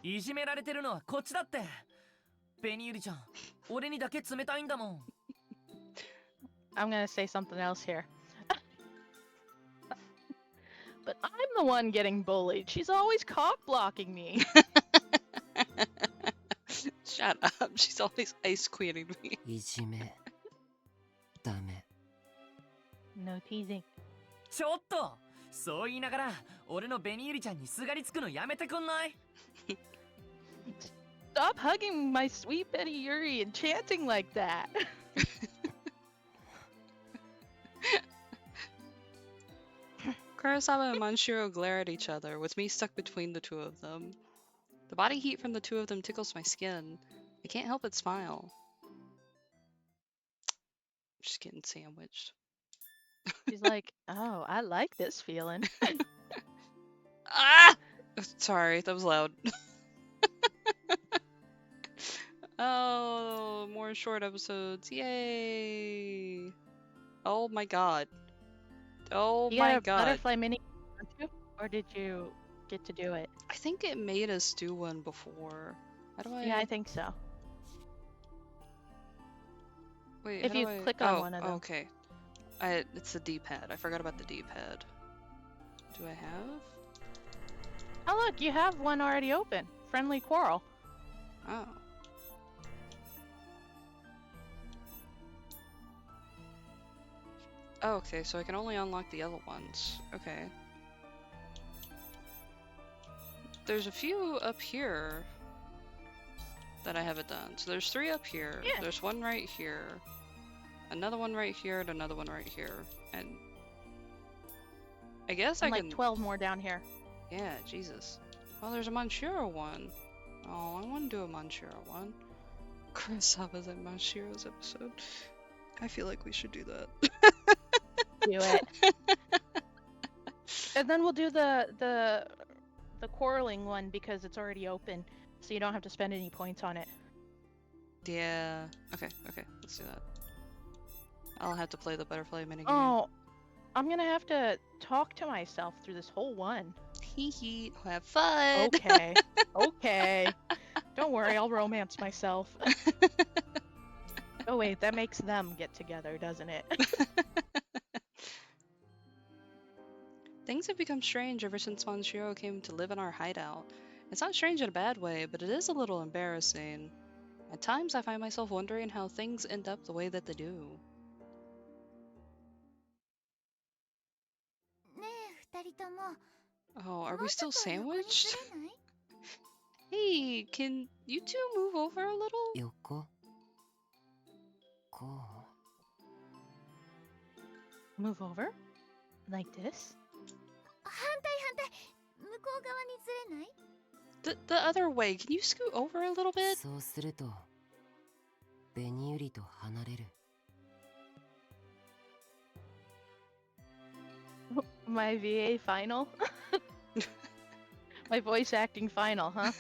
いじめられてるのはこっちだって。紅ユリちゃん、俺にだけ冷たいんだもん。I'm gonna say something else here. But I'm the one getting bullied. She's always cock blocking me. Shut up. She's always ice queening me. いじめダメ No teasing. ちょっとそう言いながら俺の紅ユリちゃんにすがりつくのやめてくんない？ Stop hugging my sweet Betty Yuri and chanting like that. Kurosawa and Manshiro glare at each other, with me stuck between the two of them. The body heat from the two of them tickles my skin. I can't help but smile. Just getting sandwiched. She's like, oh, I like this feeling. Ah! Sorry, that was loud. Oh, more short episodes. Yay! Oh my god. Oh You my got a god. butterfly mini, don't you? Or did you get to do it? I think it made us do one before. How do I... Yeah, I think so. Wait, if how you do I... click on one of them. Okay. It's the D-pad. I forgot about the D-pad. Do I have? Oh, look, you have one already open. Friendly Quarrel. Oh. Oh, okay, so I can only unlock the other ones. Okay. There's a few up here that I haven't done. So there's 3 up here. Yeah. There's one right here. Another one right here and another one right here. And I guess And I like can... 12 more down here. Yeah, Jesus. Oh, there's a Manshiro one. Oh, I want to do a Manshiro one. Kurosawa's and Manshiro's episode. I feel like we should do that. Do it. And then we'll do the quarreling one because it's already open, so you don't have to spend any points on it. Yeah. Okay, let's do that. I'll have to play the butterfly minigame. Oh, I'm gonna have to talk to myself through this whole one. Hee hee. Have fun. Okay. Okay. Don't worry, I'll romance myself. Oh wait, that makes them get together, doesn't it? Things have become strange ever since Manshiro came to live in our hideout. It's not strange in a bad way, but it is a little embarrassing. At times I find myself wondering how things end up the way that they do. ねえ、二人とも Oh, are も we うちょ still っと横に sandwiched? ずれない Hey, can you two move over a little? 横こ Move over? Like this? 反対反対向こう側にずれない The other way. Can you scoot over a little う bit? そうすると紅ユリと離れる My VA final? My voice acting final, huh?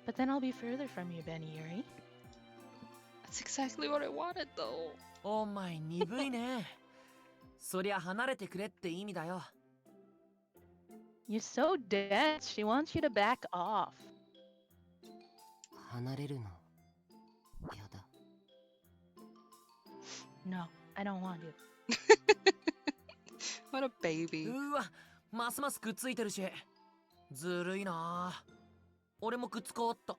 But then I'll be further from you, Benny Yuri. That's exactly what I wanted, though. お前鈍いね。そりゃ離れてくれって意味だよ。You're so dense. She wants you to back off. 離れるのやだ No, I don't want to. What a baby. うわ、ますますくっついてるし。ずるいな。俺もくっつこうっと。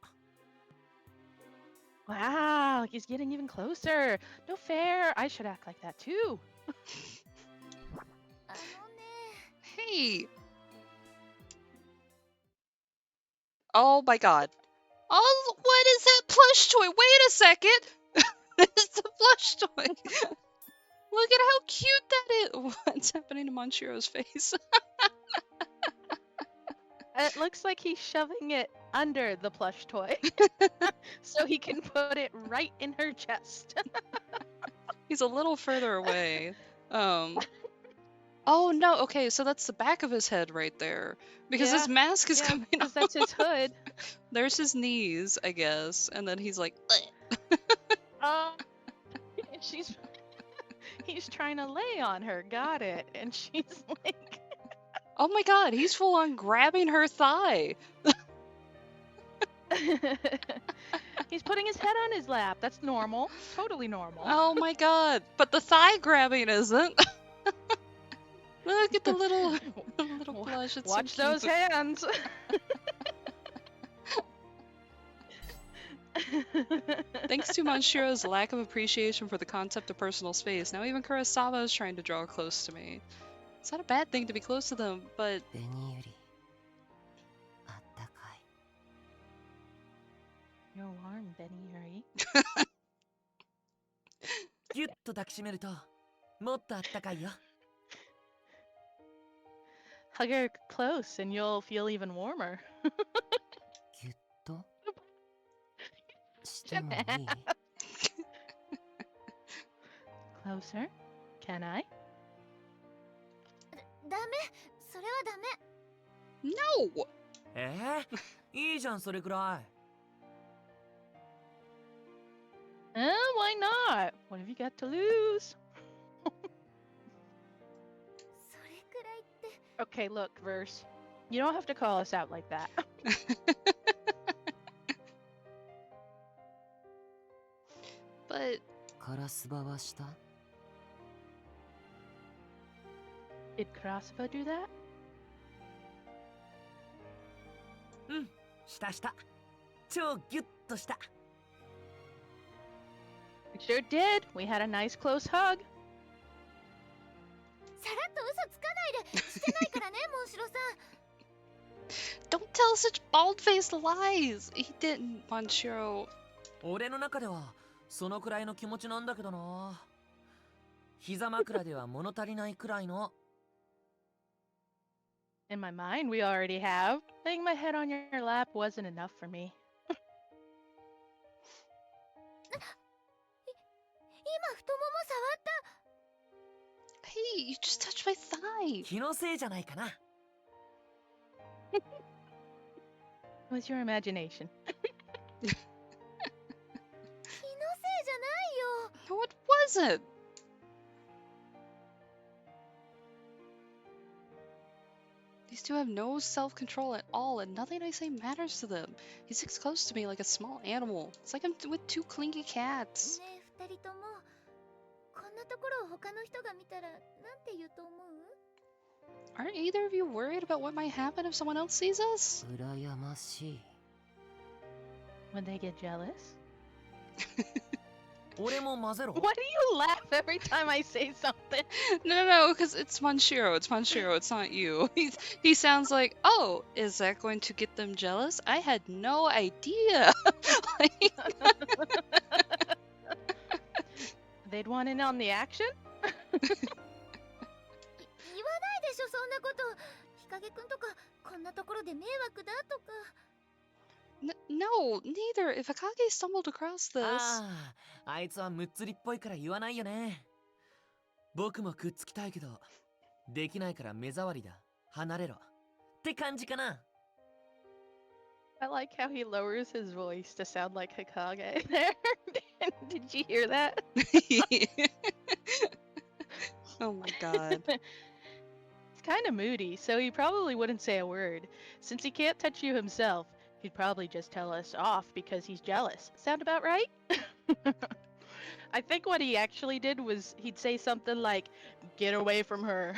Wow, he's getting even closer. No fair. I should act like that too. あのね Hey. Oh my god. Oh, what is that plush toy? Wait a second. It's a plush toy. Look at how cute that is. What's happening to Manshiro's face? It looks like he's shoving it under the plush toy. So he can put it right in her chest. He's a little further away. Oh no, okay, so that's the back of his head right there. Because his Yeah, mask is yeah, coming because off. that's his hood. There's his knees, I guess, and then he's like, She's he's trying to lay on her, got it. And she's like oh my god, he's full on grabbing her thigh. he's putting his head on his lap. That's normal. Totally normal. Oh my god, but the thigh grabbing isn't. Look at the little blush. It's Watch so those cute. hands. Thanks to Monshiro's lack of appreciation for the concept of personal space, now even Kurosawa is trying to draw close to me. It's not a bad thing to be close to them, but 紅よりあったかい You're warm, Benny Yuri. ギュッと抱きしめるともっとあったかいよ。 Hug her close and you'll feel even warmer. ぎゅっとしてもいい Closer. Can I? ダメ、それはダメ。 no! いいじゃんそれくらい。 Why not? What have you got to lose? それくらいって。 Okay, look, Verse. You don't have to call us out like that. But カラスバはした Did Kurasuba do that? うんしたした。超ギュッとした。 It sure did. We had a nice close hug. さらっと嘘つかないで。してないからね、モンシロさん。 don't tell such bald-faced lies! He didn't, Monshiro. 俺の中ではそのくらいの気持ちなんだけどな。膝枕では物足りないくらいの。 In my mind, we already have. Laying my head on your lap wasn't enough for me. 今太もも触った。 Hey, you just touched my thigh! 気のせいじゃないかな。 It was your imagination. 気のせいじゃないよ。 No, it wasn't! These two have no self-control at all, and nothing I say matters to them. He sticks close to me like a small animal. It's like I'm with two clingy cats. ねえ、二人とも。こんなところを他の人が見たら、なんて言うと思う？ Aren't either of you worried about what might happen if someone else sees us? 羨ましい Would they get jealous? 俺も混ぜろ。 Why do you laugh every time I say something? No, because it's Monshiro. It's Monshiro. It's not you. He sounds like, oh, is that going to get them jealous? I had no idea. Like, They'd want in on the action? 言わないでしょ、そんなこと。日陰くんとか、こんなところで迷惑だとか。 no, neither. If Akage stumbled across this. ああ、あいつはむっつりっぽいから言わないよね。僕もくっつきたいけど、できないから目障りだ。離れろ。って感じかな。 I like how he lowers his voice to sound like Hokage there. Did you hear that? Oh my god. He's kind of moody, so he probably wouldn't say a word. Since he can't touch you himself, he'd probably just tell us off because he's jealous. Sound about right? I think what he actually did was he'd say something like, "Get away from her."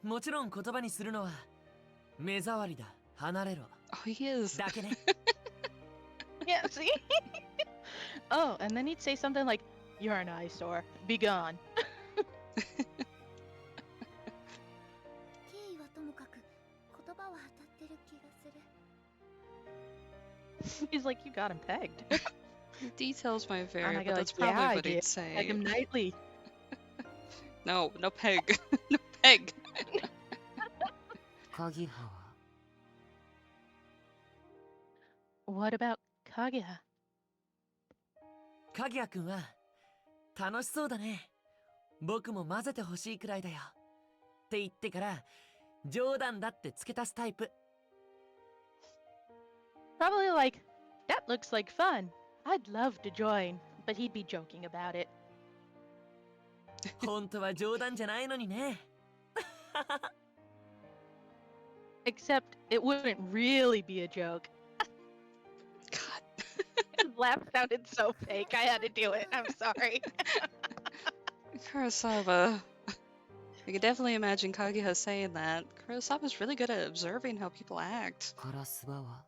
もちろん言葉にするのは目障りだ。離れろ。 Oh, he is. だけね。 Yeah, see? Oh, and then he'd say something like, "You're an eyesore. Be gone." 敬意はともかく、言葉は当たってる気がする。 He's like, "You got him pegged." The details might vary, I but go that's like, probably yeah, I what he'd did. say. Peg him nightly. No, no peg. No peg. 鍵葉は What about Kaguya? かぎやくんは楽しそうだね。僕も混ぜてほしいくらいだよ。って言ってから冗談だって付け足すタイプ。 Probably like, that looks like fun. I'd love to join, but he'd be joking about it. 本当は冗談じゃないのにね。 Except it wouldn't really be a joke. God. His laugh sounded so fake. I had to do it. I'm sorry. Kurosawa. I can definitely imagine Kaguya saying that. Kurosawa's really good at observing how people act. ガラス葉は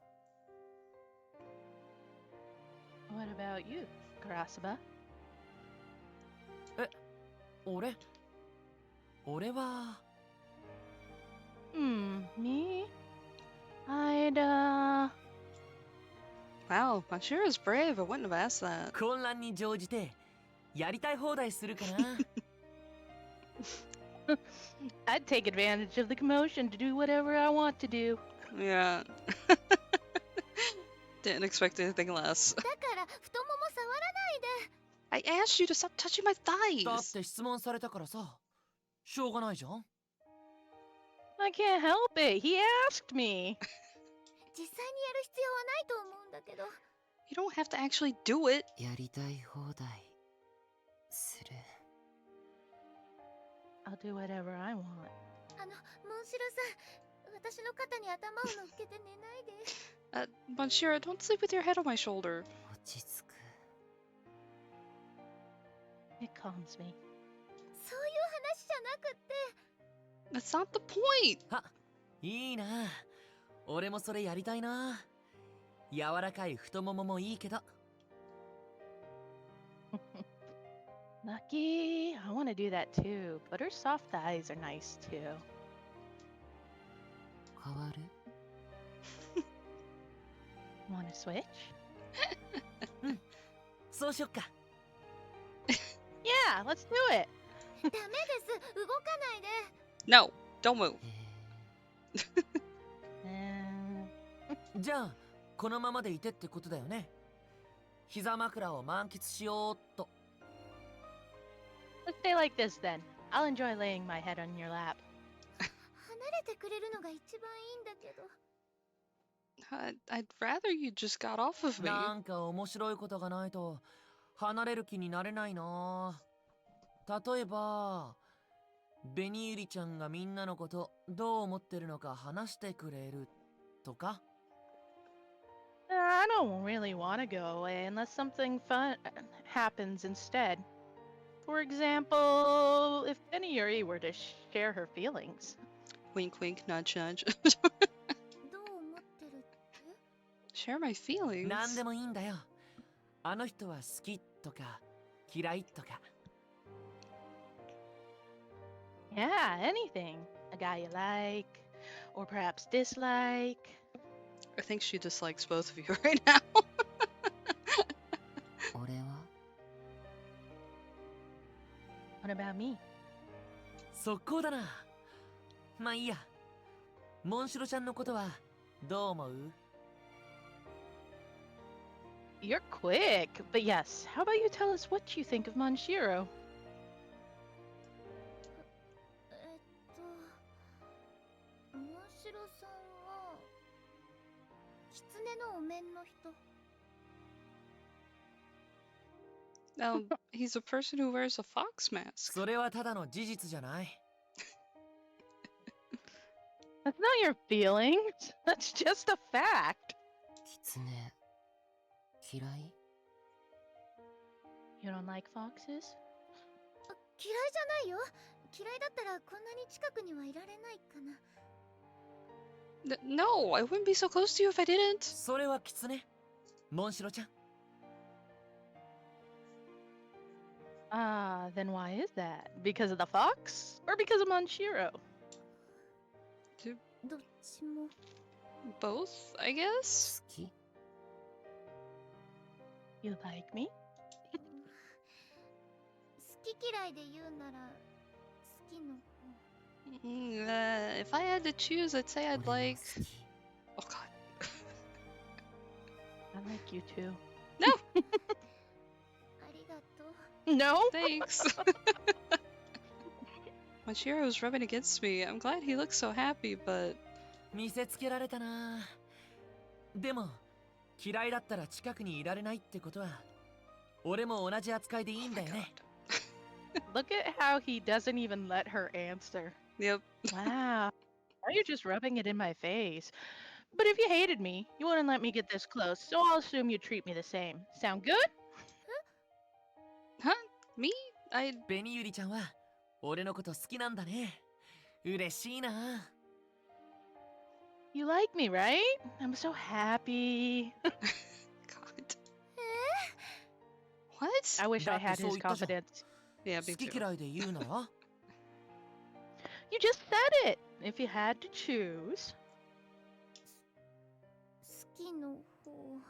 What about you, Karasuba? 俺は Me? I'd, Wow, Mashira's brave. I wouldn't have asked that. 混乱に乗じてやりたい放題するかな。 I'd take advantage of the commotion to do whatever I want to do. Yeah. Didn't expect anything less. だから太もも触らないで。 I asked you to stop touching my だっ thighs. て質問されたからさ。しょうがないじゃん。 I can't help it. He asked me. 実際にやる必要はないと思うんだけど。 You don't have to actually do it. やりたい放題する I'll do whatever I want. モンシロさん、私の肩に頭を乗っけて寝ないで。 Banshira, don't sleep with your head on my shoulder. 落ち着く It calms me. そういう話じゃなくって。 That's not the point. いいな。俺もそれやりたいな。柔らかい太もももいいけど。 Lucky. I want to do that too. But her soft thighs are nice too. 変わる Want to switch? そうしよっか。 Yeah, let's do it. ダメです。動かないで。 No, don't move. じゃあこのままでいてってことだよね。膝枕を満喫しようっと。 Let's stay like this then. I'll enjoy laying my head on your lap. 離れてくれるのが一番いいんだけど。 I'd rather you just got off of me. なんか面白いことがないと離れる気になれないな。例えば紅ゆりちゃんがみんなのことどう思ってるのか話してくれるとか。 I don't really want to go away unless something fun happens instead. For example, if Nembluryou were to share her feelings. Wink, wink, nudge, nudge. どう思ってるって？ Share my feelings. なんでもいいんだよ。あの人は好きとか嫌いとか。 Yeah, anything. A guy you like, or perhaps dislike. I think she dislikes both of you right now. 俺は What about me? 速攻だな。まあいいや。モンシロちゃんのことはどう思う？ You're quick, but yes, how about you tell us what you think of Monshiro? モンシロさんは狐のお面の人。 He's a person who wears a fox mask. それはただの事実じゃない。 That's not your feelings. That's just a fact. 狐嫌い You don't like foxes? 嫌いじゃないよ。嫌いだったらこんなに近くにはいられないかな。 No, I wouldn't be so close to you if I didn't. それはキツネ。モンシロちゃん。 Then why is that? Because of the fox? Or because of Monshiro? どっちも。 Both, I guess. 好き You like me? 好き嫌いで言うなら好きの方。 If I had to choose, I'd say I'd 俺も like. 好き Oh god. I like you too. ありがとう。 No? Thanks. Manchiro's rubbing against me. I'm glad he looks so happy, but 見せつけられたな。でも嫌いだったら近くにいられないってことは俺も同じ扱いでいいんだよね。 Look at how he doesn't even let her answer. yep. Wow. Now you're just rubbing it in my face. But if you hated me, you wouldn't let me get this close, so I'll assume you'd treat me the same. Sound good? Huh? Me? I 紅ゆりちゃんは俺のこと好きなんだね。嬉しいな。 You like me, right? I'm so happy. God. What? I wish I That's had so his it doesn't- confidence. Yeah, 好 me き too. 嫌いで言うなら You just said it. If you had to choose. 好きの方。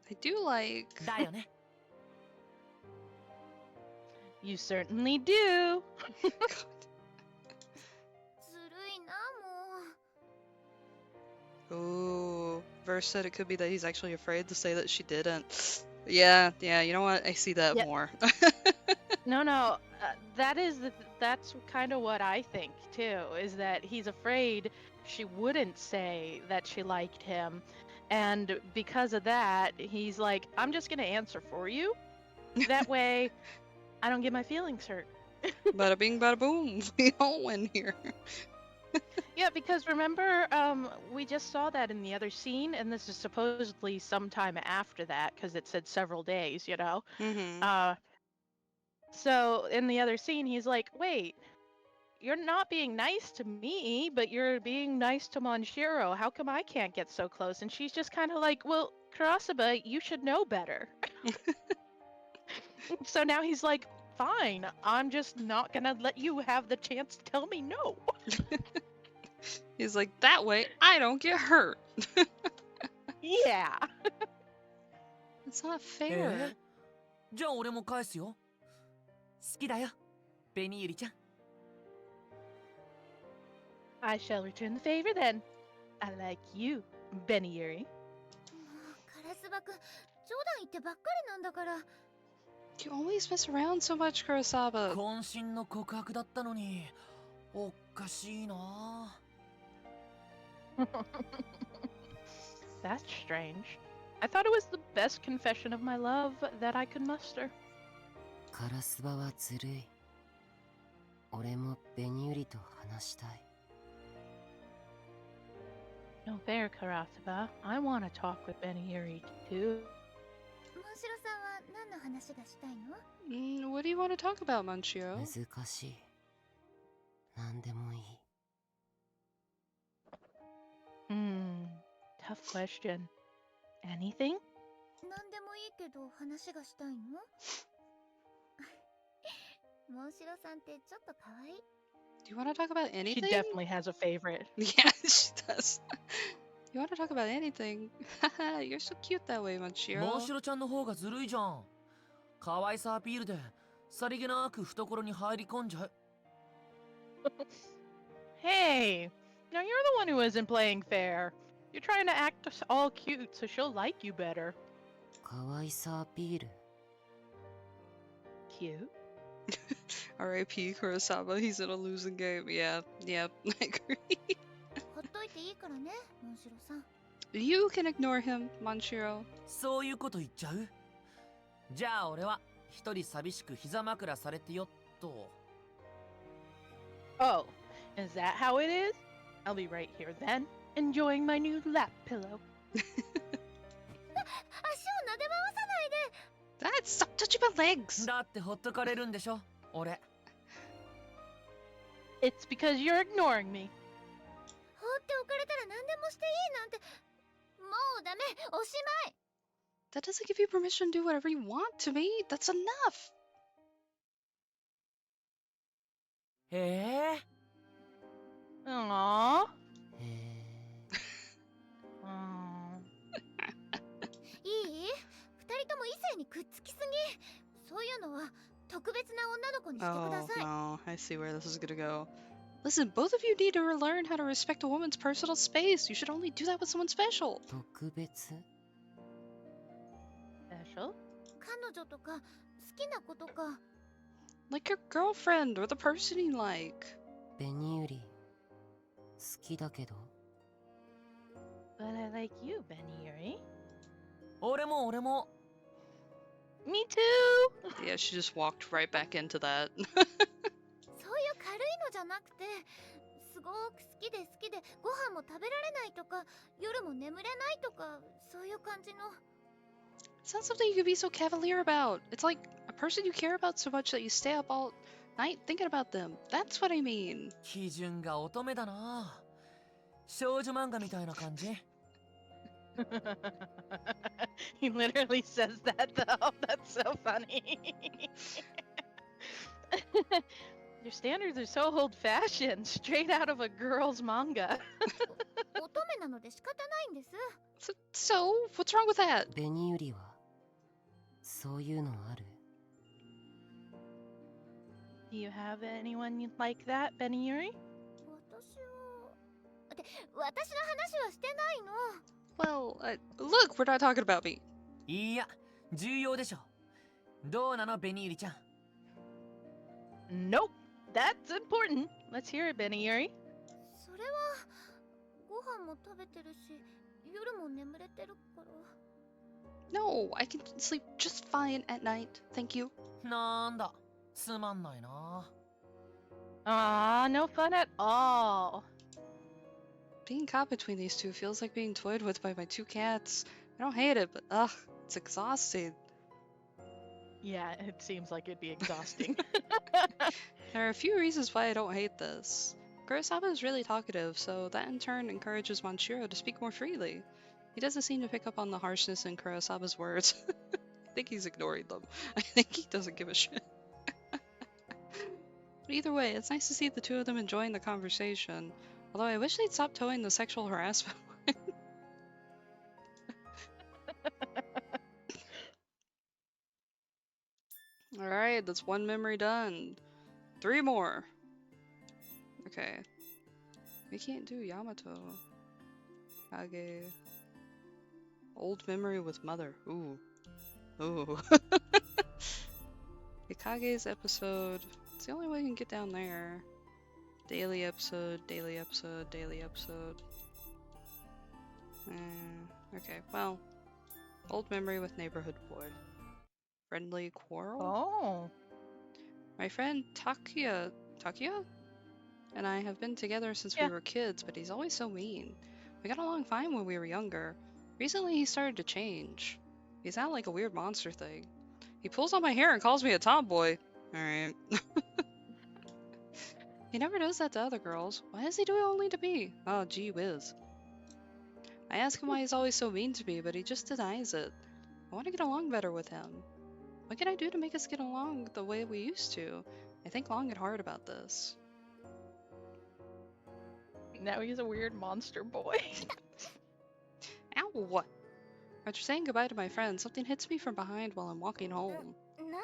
I do like. だよね。 You certainly do. ずるいなもう。 Ooh. Verse said it could be that he's actually afraid to say that she didn't. Yeah, you know what? I see that Yep. more. No. That's kind of what I think too. Is that he's afraid she wouldn't say that she liked him, and because of that, he's like, I'm just gonna answer for you. That way, I don't get my feelings hurt. Bada bing, bada boom. We all win here. Yeah, because remember, we just saw that in the other scene, and this is supposedly sometime after that, because it said several days, you know? Mm-hmm. So in the other scene, he's like, wait, you're not being nice to me, but you're being nice to Monshiro. How come I can't get so close? And she's just kind of like, well, Kurasaba, you should know better. So now he's like, fine, I'm just not gonna let you have the chance to tell me no. He's like, that way I don't get hurt. Yeah. It's not fair. じゃあ俺も返すよ。好きだよ。紅ゆりちゃん。 I shall return the favor then. I like you, Benny Yuri. カラスバくん、冗談言ってばっかりなんだから。 You always mess around so much, Kurosaba. 渾身の告白だったのにおかしいな。 That's strange. I thought it was the best confession of my love that I could muster. カラスバはずるい。俺も紅ゆりと話したい。 No fair, Karasaba. I want to talk with Benny Yuri too. モンシロさんは何の話がしたいの？ What do you want to talk about, Manchio? 難しい。何でもいい。 Tough question. Anything? 何でもいいけど話がしたいの？モンシロさんってちょっと可愛い。 Do you want to talk about She anything? definitely has a favorite. Yeah, she does. You want to talk about anything? Haha, you're so cute that way, モン Manchiro. シロちゃんの方がずるいじゃん。可愛さアピールでさりげなく懐に入り込んじゃう。 Hey, now you're the one who isn't playing fair. You're trying to act all cute so she'll like you better. 可愛さアピール。 Cute? R.I.P. Kurosawa, he's in a losing game. Yeah, I agree. ほっといていいからね、モンシロさん。 You can ignore him, Manchiro. そういうこと言っちゃう？じゃあ俺は一人寂しく膝枕されてよっと。 Oh, is that how it is? I'll be right here then, enjoying my new lap pillow. 足を撫で回さないで。 Dad, stop touching my legs! だってほっとかれるんでしょ俺。 It's because you're ignoring me. 放っておかれたら何でもしていいなんて。もうダメ、おしまい。 That doesn't give you permission to do whatever you want to me. That's enough. へえ。 Aww. へえ。 Aww. いい？二人とも異性にくっつきすぎ。そういうのは特別な女の子にしてくだ Oh さい。 no, I see where this is gonna go. Listen, both of you need to learn how to respect a woman's personal space. You should only do that with someone special. 特別 Special? 彼女とか好きな子とか。 Like your girlfriend or the person you like. 紅百合好きだけど But I like you, Beniuri. 俺も Me too! Yeah, she just walked right back into that. そういう軽いのじゃなくて、すごく好きでご飯も食べられないとか、夜も眠れないとか、そういう感じの。 It's not something you could be so cavalier about. It's like a person you care about so much that you stay up all night thinking about them. That's what I mean. 基準が乙女だな。少女漫画みたいな感じ。He literally says that though. That's so funny. Your standards are so old-fashioned, straight out of a girl's manga. 乙女なので仕方ないんです。 So, what's wrong with that? 紅百合はそういうのある Do you have anyone like that, Beniuri? 私は。って、私の話はしてないの。 Well, look, we're not talking about me. いや重要でしょ。どうなの紅百合ちゃん。 Nope. That's important. Let's hear it, Beniuri. それはご飯も食べてるし、夜も眠れてるから。 No, I can sleep just fine at night. Thank you. なんだつまんないな。 Aw, no fun at all. Being caught between these two feels like being toyed with by my two cats. I don't hate it, but ugh, it's exhausting. Yeah, it seems like it'd be exhausting. There are a few reasons why I don't hate this. Kurosawa is really talkative, so that in turn encourages Manshiro to speak more freely. He doesn't seem to pick up on the harshness in Kurosawa's words. I think he's ignoring them. I think he doesn't give a shit. But either way, it's nice to see the two of them enjoying the conversation. Although I wish they'd stop towing the sexual harassment. Alright, that's one memory done. 3 more. Okay. We can't do Yamato. Kage. Old memory with mother. Ooh. Ooh. Kage's episode. It's the only way you can get down there. Daily episode, daily episode, daily episode. Okay, well. Old memory with neighborhood boy. Friendly quarrel? Oh. My friend Takia and I have been together since we were kids, but he's always so mean. We got along fine when we were younger. Recently he started to change. He's not like a weird monster thing. He pulls on my hair and calls me a tomboy. Alright. He never does that to other girls. Why does he do it only to me? Oh, gee whiz. I ask him why he's always so mean to me, but he just denies it. I want to get along better with him. What can I do to make us get along the way we used to? I think long and hard about this. Now he's a weird monster boy. Ow! After saying goodbye to my friend, something hits me from behind while I'm walking home. 何？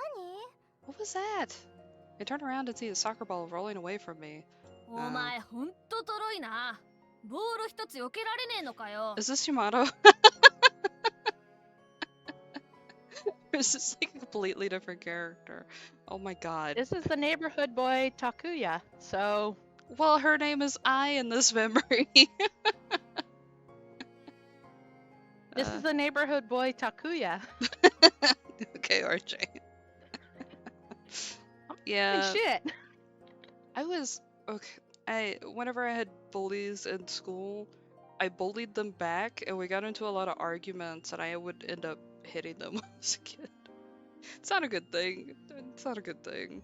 What was that? I turn around and see a soccer ball rolling away from me. お前ほんととろいな。ボール一つ避けられねえのかよ。 Is this Yamato? Or is this like a completely different character? Oh my god. This is the neighborhood boy Takuya, so... Well, her name is I in this memory. This is the neighborhood boy Takuya. Okay, RJ. Yeah. Shit. I was okay. Whenever I had bullies in school, I bullied them back, and we got into a lot of arguments, and I would end up hitting them as a kid. It's not a good thing. It's not a good thing.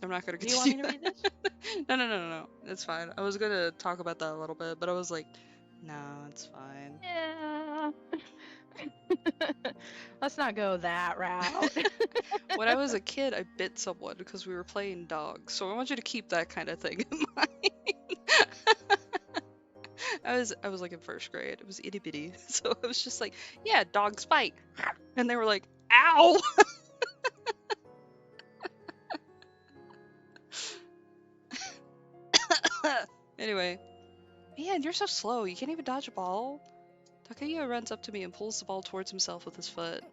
I'm not gonna Do you want continue. me to read this? No. It's fine. I was gonna talk about that a little bit, but I was like, no, it's fine. Yeah. Let's not go that route. When I was a kid, I bit someone because we were playing dogs, so I want you to keep that kind of thing in mind. I was like in first grade. It was itty bitty. So I was just like, yeah, dogs fight. And they were like, ow! Anyway. Man, you're so slow. You can't even dodge a ball. Takaya runs up to me and pulls the ball towards himself with his foot. な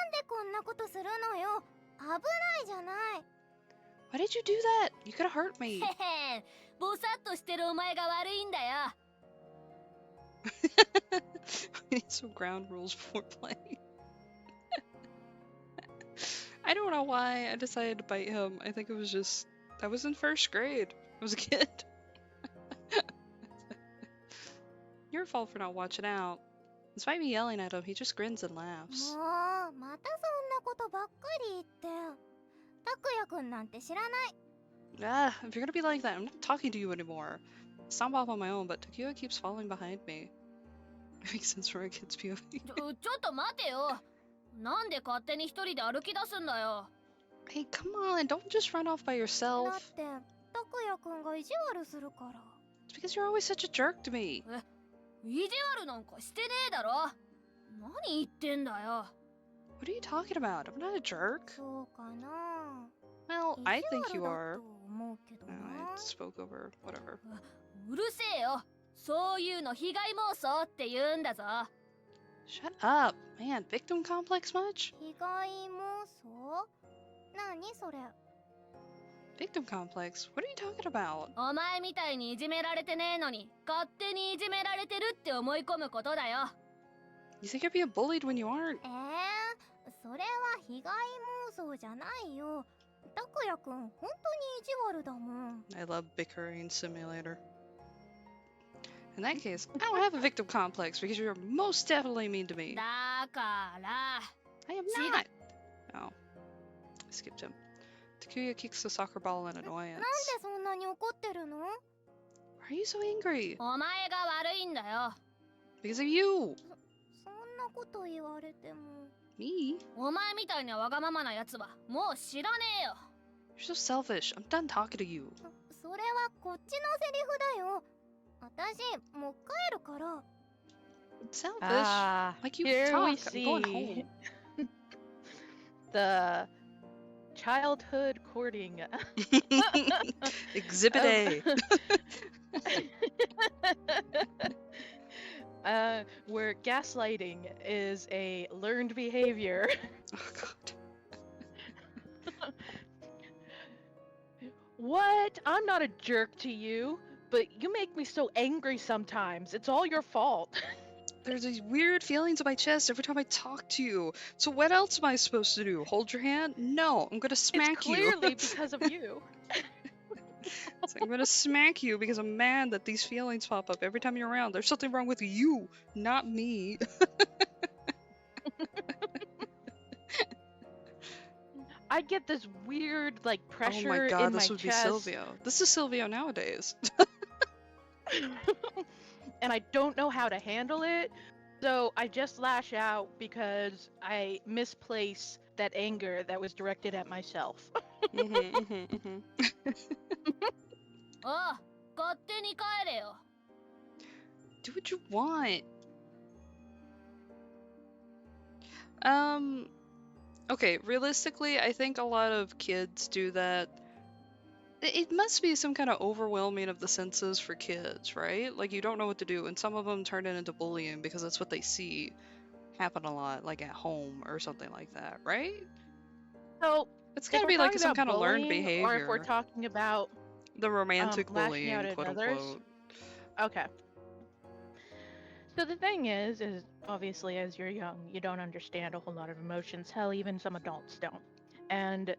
んでこんなことするのよ。危ないじゃない。 Why did you do that? You could have hurt me. へへぼさっとしてるお前が悪いんだよ。 We need some ground rules before playing. I don't know why I decided to bite him. I think it was just... I was in first grade. I was a kid. Your fault for not watching out. Despite me yelling at him, he just grins and laughs. もう、またそんなことばっかり言って。拓也くんなんて知らない。 Ah, if you're gonna be like that, I'm not talking to you anymore. Stomp off on my own, but Takuya keeps falling behind me. It makes sense from a kid's POV. ちょっと待てよ。なんで勝手に一人で歩き出すんだよ。 Hey, come on, don't just run off by だ yourself. って拓也くんが意地悪するから。 It's because you're always such a jerk to me. 意地悪なんかしてねえだろ。何言ってんだよ。 What are you talking about? I'm not a jerk. そうかな。 Well, 意 I 地 think 悪 you だ are. と思うけど I な。 spoke over, whatever. うるせえよ。そういうの被害妄想って言うんだぞ。 Shut up. Man, victim complex much? 被害妄想？何それ？ Victim complex? What are you talking about? お前みたいにいじめられてねえのに勝手にいじめられてるって思い込むことだよ。 You think you're being bullied when you aren't? それは被害妄想じゃないよ。拓也くん、本当に意地悪だもん。 I love bickering simulator. In that case, I don't have a victim complex because you're most definitely mean to me. だから I am See not. Oh, I skipped him. Takuya kicks the soccer ball in なん annoyance. でそんなに怒ってるの？ Why are you so angry? お前が悪いんだよ。 Because of you. そんなこと言われても。 Me? お前みたいなわがままなやつはもう知らねえよ。 You're so selfish. I'm done talking to you. それはこっちのセリフだよ。私、もう帰るから。 Selfish? Ah, Like you here we talk. I'm going see home. the childhood courting. Exhibit A. Where gaslighting is a learned behavior. Oh god. What? I'm not a jerk to you, but you make me so angry sometimes. It's all your fault. There's these weird feelings in my chest every time I talk to you. So what else am I supposed to do? Hold your hand? No, I'm gonna smack It's you. clearly because of you. It's like, I'm gonna smack you because I'm mad that these feelings pop up every time you're around. There's something wrong with you, not me. I get this weird like Oh pressure my god, in this my would chest. be Silvio. This is Silvio nowadays. And I don't know how to handle it. So I just lash out because I misplace that anger that was directed at myself. Mm-hmm. ああ、勝手に帰れよ。 Do what you want. Okay, realistically, I think a lot of kids do that. It must be some kind of overwhelming of the senses for kids, right? Like, you don't know what to do, and some of them turn it into bullying because that's what they see happen a lot, like at home or something like that, right? So It's if gotta we're be like talking some about kind of learned bullying, behavior. or if we're talking about the romantic lashing bullying, out at quote others? unquote. Okay. So the thing is obviously as you're young, you don't understand a whole lot of emotions. Hell, even some adults don't. And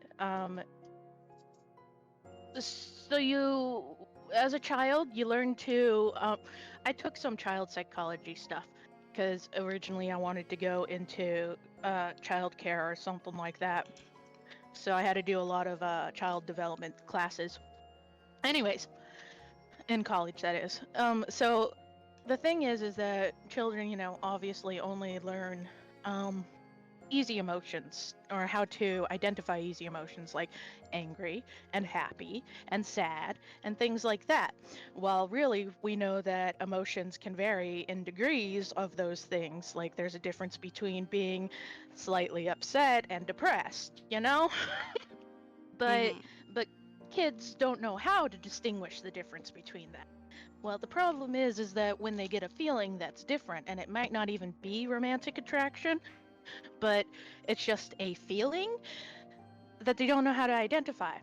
so you, as a child, you learn to. I took some child psychology stuff because originally I wanted to go into childcare or something like that. So I had to do a lot of child development classes. Anyways, in college that is. So the thing is that children, obviously only learn easy emotions, or how to identify easy emotions like angry and happy and sad and things like that. Well, really, we know that emotions can vary in degrees of those things. Like there's a difference between being slightly upset and depressed, you know? but Mhm. but kids don't know how to distinguish the difference between that. Well, the problem is that when they get a feeling that's different, and it might not even be romantic attraction, but it's just a feeling that they don't know how to identify.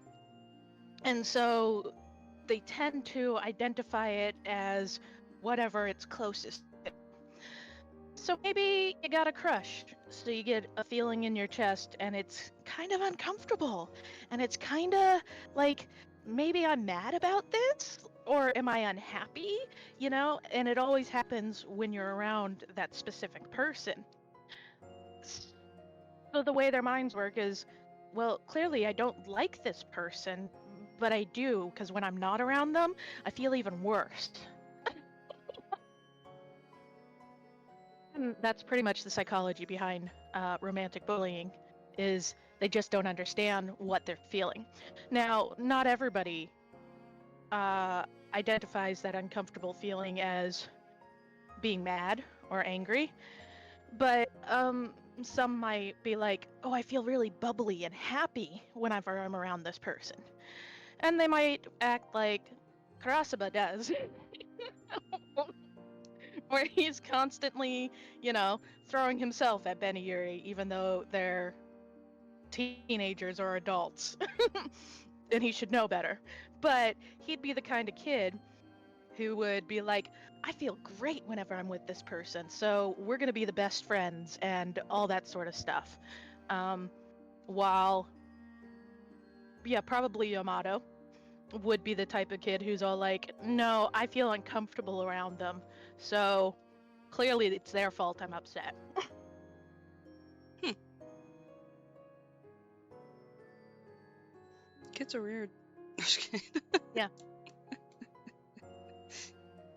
And so they tend to identify it as whatever it's closest to. So maybe you got a crush, so you get a feeling in your chest and it's kind of uncomfortable. And it's kind of like, maybe I'm mad about this, or am I unhappy? You know, and it always happens when you're around that specific person. So the way their minds work is, well, clearly I don't like this person, but I do, because when I'm not around them, I feel even worse. And that's pretty much the psychology behind romantic bullying, is they just don't understand what they're feeling. Now, not everybody identifies that uncomfortable feeling as being mad or angry, but some might be like, oh, I feel really bubbly and happy whenever I'm around this person. And they might act like Karasuba does, where he's constantly, throwing himself at Beniyuri, even though they're teenagers or adults. And he should know better. But he'd be the kind of kid who would be like, I feel great whenever I'm with this person, so we're going to be the best friends and all that sort of stuff. While, yeah, probably Yamato would be the type of kid who's all like, no, I feel uncomfortable around them, so clearly it's their fault I'm upset. Kids are weird. Just kidding. Yeah.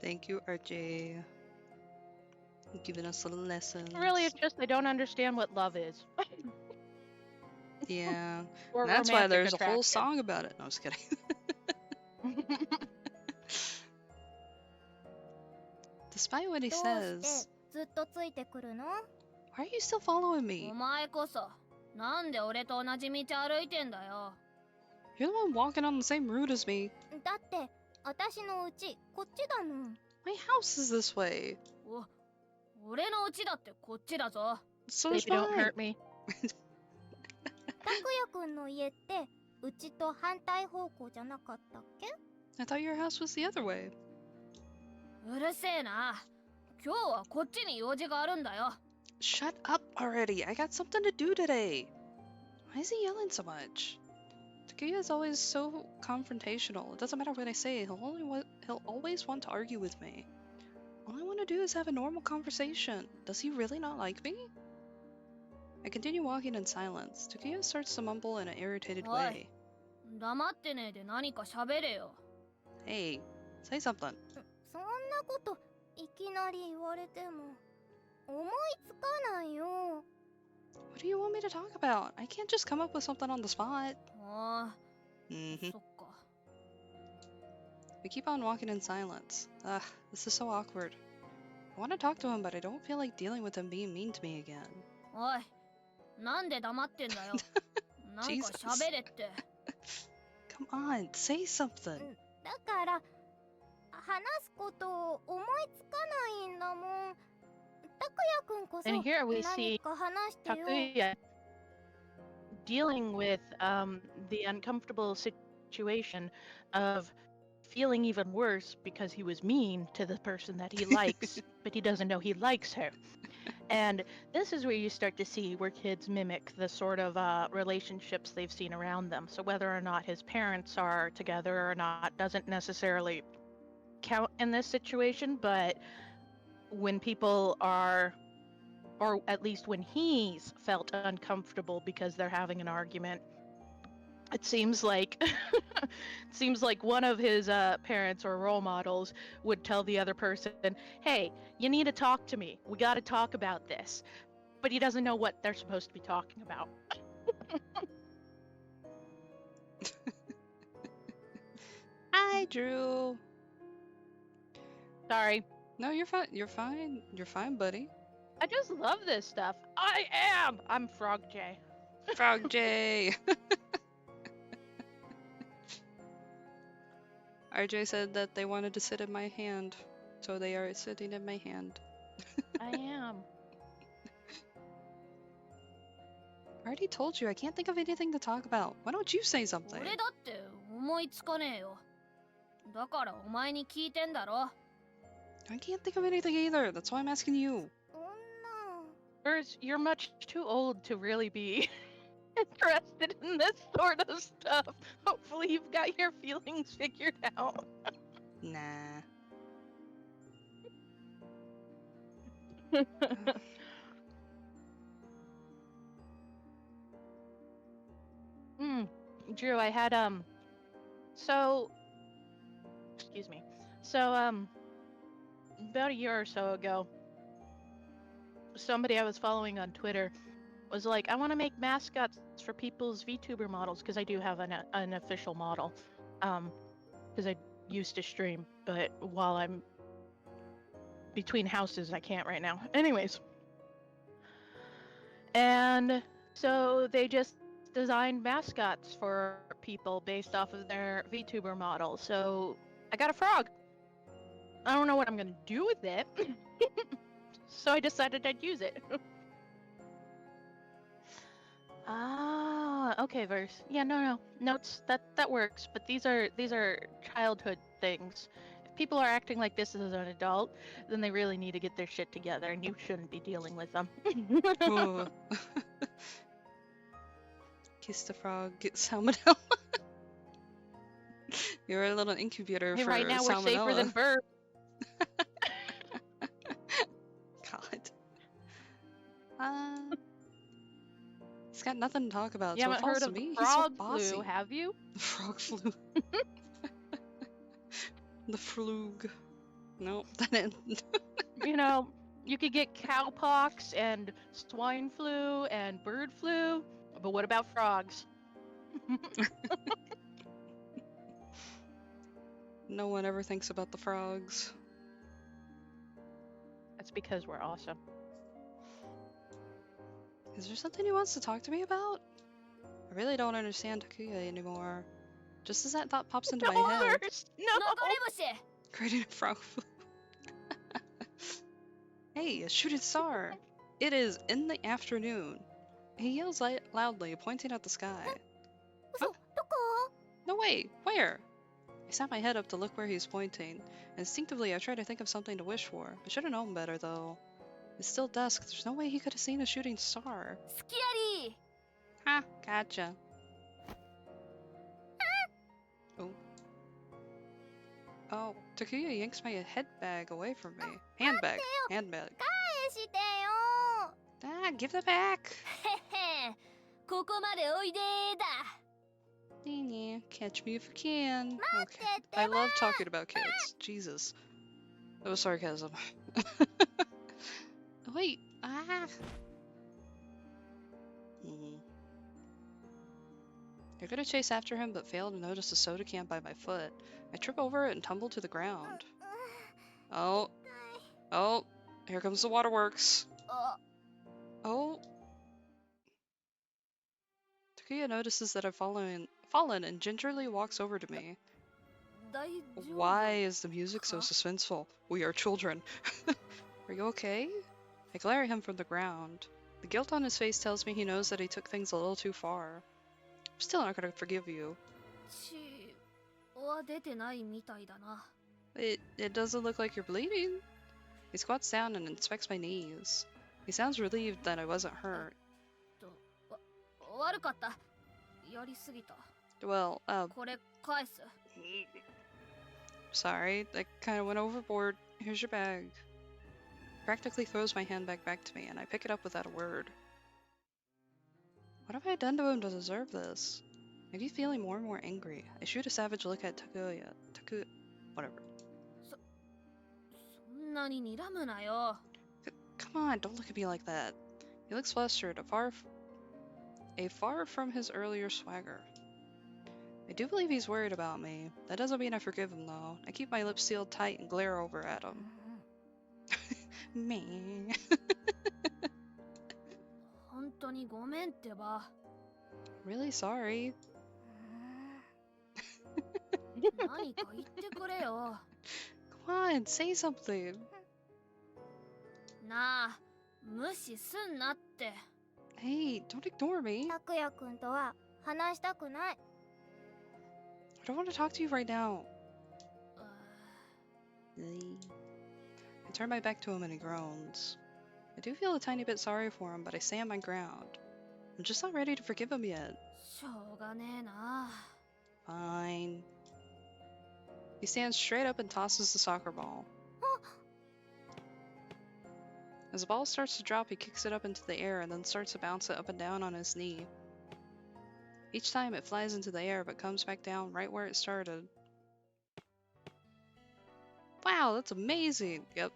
Thank you, RJ. Giving us little lessons. Really, it's just they don't understand what love is. Yeah. Or That's why romantic there's a whole attraction. song about it. No, I was kidding. Despite what he どうして says, ずっとついてくるの？ why are you still following me? お前こそなんで俺と同じ道歩いてんだよ。 You're the one walking on the same route as me. だって私の家こっちだもん。 My house is this way. 俺の家だってこっちだぞ。 So is Baby, don't mine. hurt me. 拓也くんの家ってうちと反対方向じゃなかったっけ？ I thought your house was the other way. うるせえな。今日はこっちに用事があるんだよ。 Shut up already. I got something to do today. Why is he yelling so much? Takuya is always so confrontational. It doesn't matter what I say. He'll always want to argue with me. All I want to do is have a normal conversation. Does he really not like me? I continue walking in silence. Takuya starts to mumble in an irritated way. 黙ってねえで何か喋れよ。 Hey, say something. そんなこといきなり言われても思いつかないよ。 What do you want me to talk about? I can't just come up with something on the spot. ああ、 Mm-hmm. そっか。 We keep on walking in silence. Ugh, this is so awkward. I want to talk to him, but I don't feel like dealing with him being mean to me again. おい、なんで黙ってんだよ。なんか喋れって。 Come on, say something. だから話すことを思いつかないんだもん。拓也くんこそ And here we 何 see か話してよ。 Takuya dealing with the uncomfortable situation of feeling even worse because he was mean to the person that he likes, but he doesn't know he likes her. And this is where you start to see where kids mimic the sort of relationships they've seen around them. So whether or not his parents are together or not doesn't necessarily count in this situation, but when people are, or at least when he's felt uncomfortable because they're having an argument, it seems like one of his parents or role models would tell the other person, hey, you need to talk to me, we got to talk about this. but he doesn't know what they're supposed to be talking about. Hi, Drew. Sorry. No, you're fine. You're fine. You're fine, buddy. I just love this stuff. I'm Frog J. Frog J. RJ said that they wanted to sit in my hand, so they are sitting in my hand. I am. I already told you I can't think of anything to talk about. Why don't you say something? 俺だって思いつかねえよ。だからお前に聞いてんだろ。 I can't think of anything either. That's why I'm asking you. Whereas you're much too old to really be interested in this sort of stuff. Hopefully you've got your feelings figured out. Nah. Drew, I had excuse me. About a year or so ago, somebody I was following on Twitter was like, I want to make mascots for people's VTuber models, because I do have an official model, because I used to stream, but while I'm between houses, I can't right now. Anyways. And so they just designed mascots for people based off of their VTuber model. So I got a frog. I don't know what I'm gonna do with it. So I decided I'd use it. Okay, verse. Yeah, no, that works. But these are childhood things. If people are acting like this as an adult, then they really need to get their shit together, and you shouldn't be dealing with them. Ooh. Kiss the frog, get salmonella. You're a little incubator for right now salmonella. we're safer than birds. God. He's got nothing to talk about. You So haven't it falls heard to of me. the He's so frog bossy. flu, have you? The frog flu. The flug. Nope, that didn't. You know, you could get cowpox and swine flu and bird flu, but what about frogs? No one ever thinks about the frogs. That's because we're awesome. Is there something he wants to talk to me about? I really don't understand Takuya anymore. Just as that thought pops into my head. No! 流れ星 Creating a frog flu. Hey, a shooting star! It is in the afternoon. He yells loudly, pointing at the sky. Doko? No way! Where? I snap my head up to look where he's pointing. Instinctively, I try to think of something to wish for. I should have known better, though. It's still dusk. There's no way he could have seen a shooting star. スキアリー Ha! Gotcha. Oh. Oh, Takuya yanks my head bag away from me. Handbag. Handbag. 返してよ Ah, give that back! へへここまでおいでーだ Catch me if you can. Okay. I love talking about kids. Jesus. That was sarcasm. Wait. Ah. I go to chase after him, but fail to notice a soda can by my foot. I trip over it and tumble to the ground. Oh. Oh. Here comes the waterworks. あ Oh. Takuya notices that I've fallen and gingerly walks over to me. 大丈夫 Why is the music so suspenseful? We are children. Are you okay? I glare at him from the ground. The guilt on his face tells me he knows that he took things a little too far. I'm still not gonna forgive you. 血は出てないみたいだな It doesn't look like you're bleeding. He squats down and inspects my knees. He sounds relieved that I wasn't hurt. と悪かったやりすぎた Well, これ返す sorry, I kind of went overboard. Here's your bag. Practically throws my handbag back to me, and I pick it up without a word. What have I done to him to deserve this? I keep feeling more and more angry. I shoot a savage look at Takuya. Whatever. そんなに睨むなよ Come on, don't look at me like that. He looks flustered, far from his earlier swagger. I do believe he's worried about me. That doesn't mean I forgive him, though. I keep my lips sealed tight and glare over at him. Me. 本当にごめんってば。 Really sorry. 何か言ってくれよ。 Come on, say something. なあ、無視すんなって。 Hey, don't ignore me. 拓也くんとは話したくない。 I don't want to talk to you right now. I turn my back to him and he groans. I do feel a tiny bit sorry for him, but I stand my ground. I'm just not ready to forgive him yet. しょうがねえな。 Fine. He stands straight up and tosses the soccer ball. As the ball starts to drop, he kicks it up into the air and then starts to bounce it up and down on his knee. Each time it flies into the air but comes back down right where it started. Wow, that's amazing! Yep,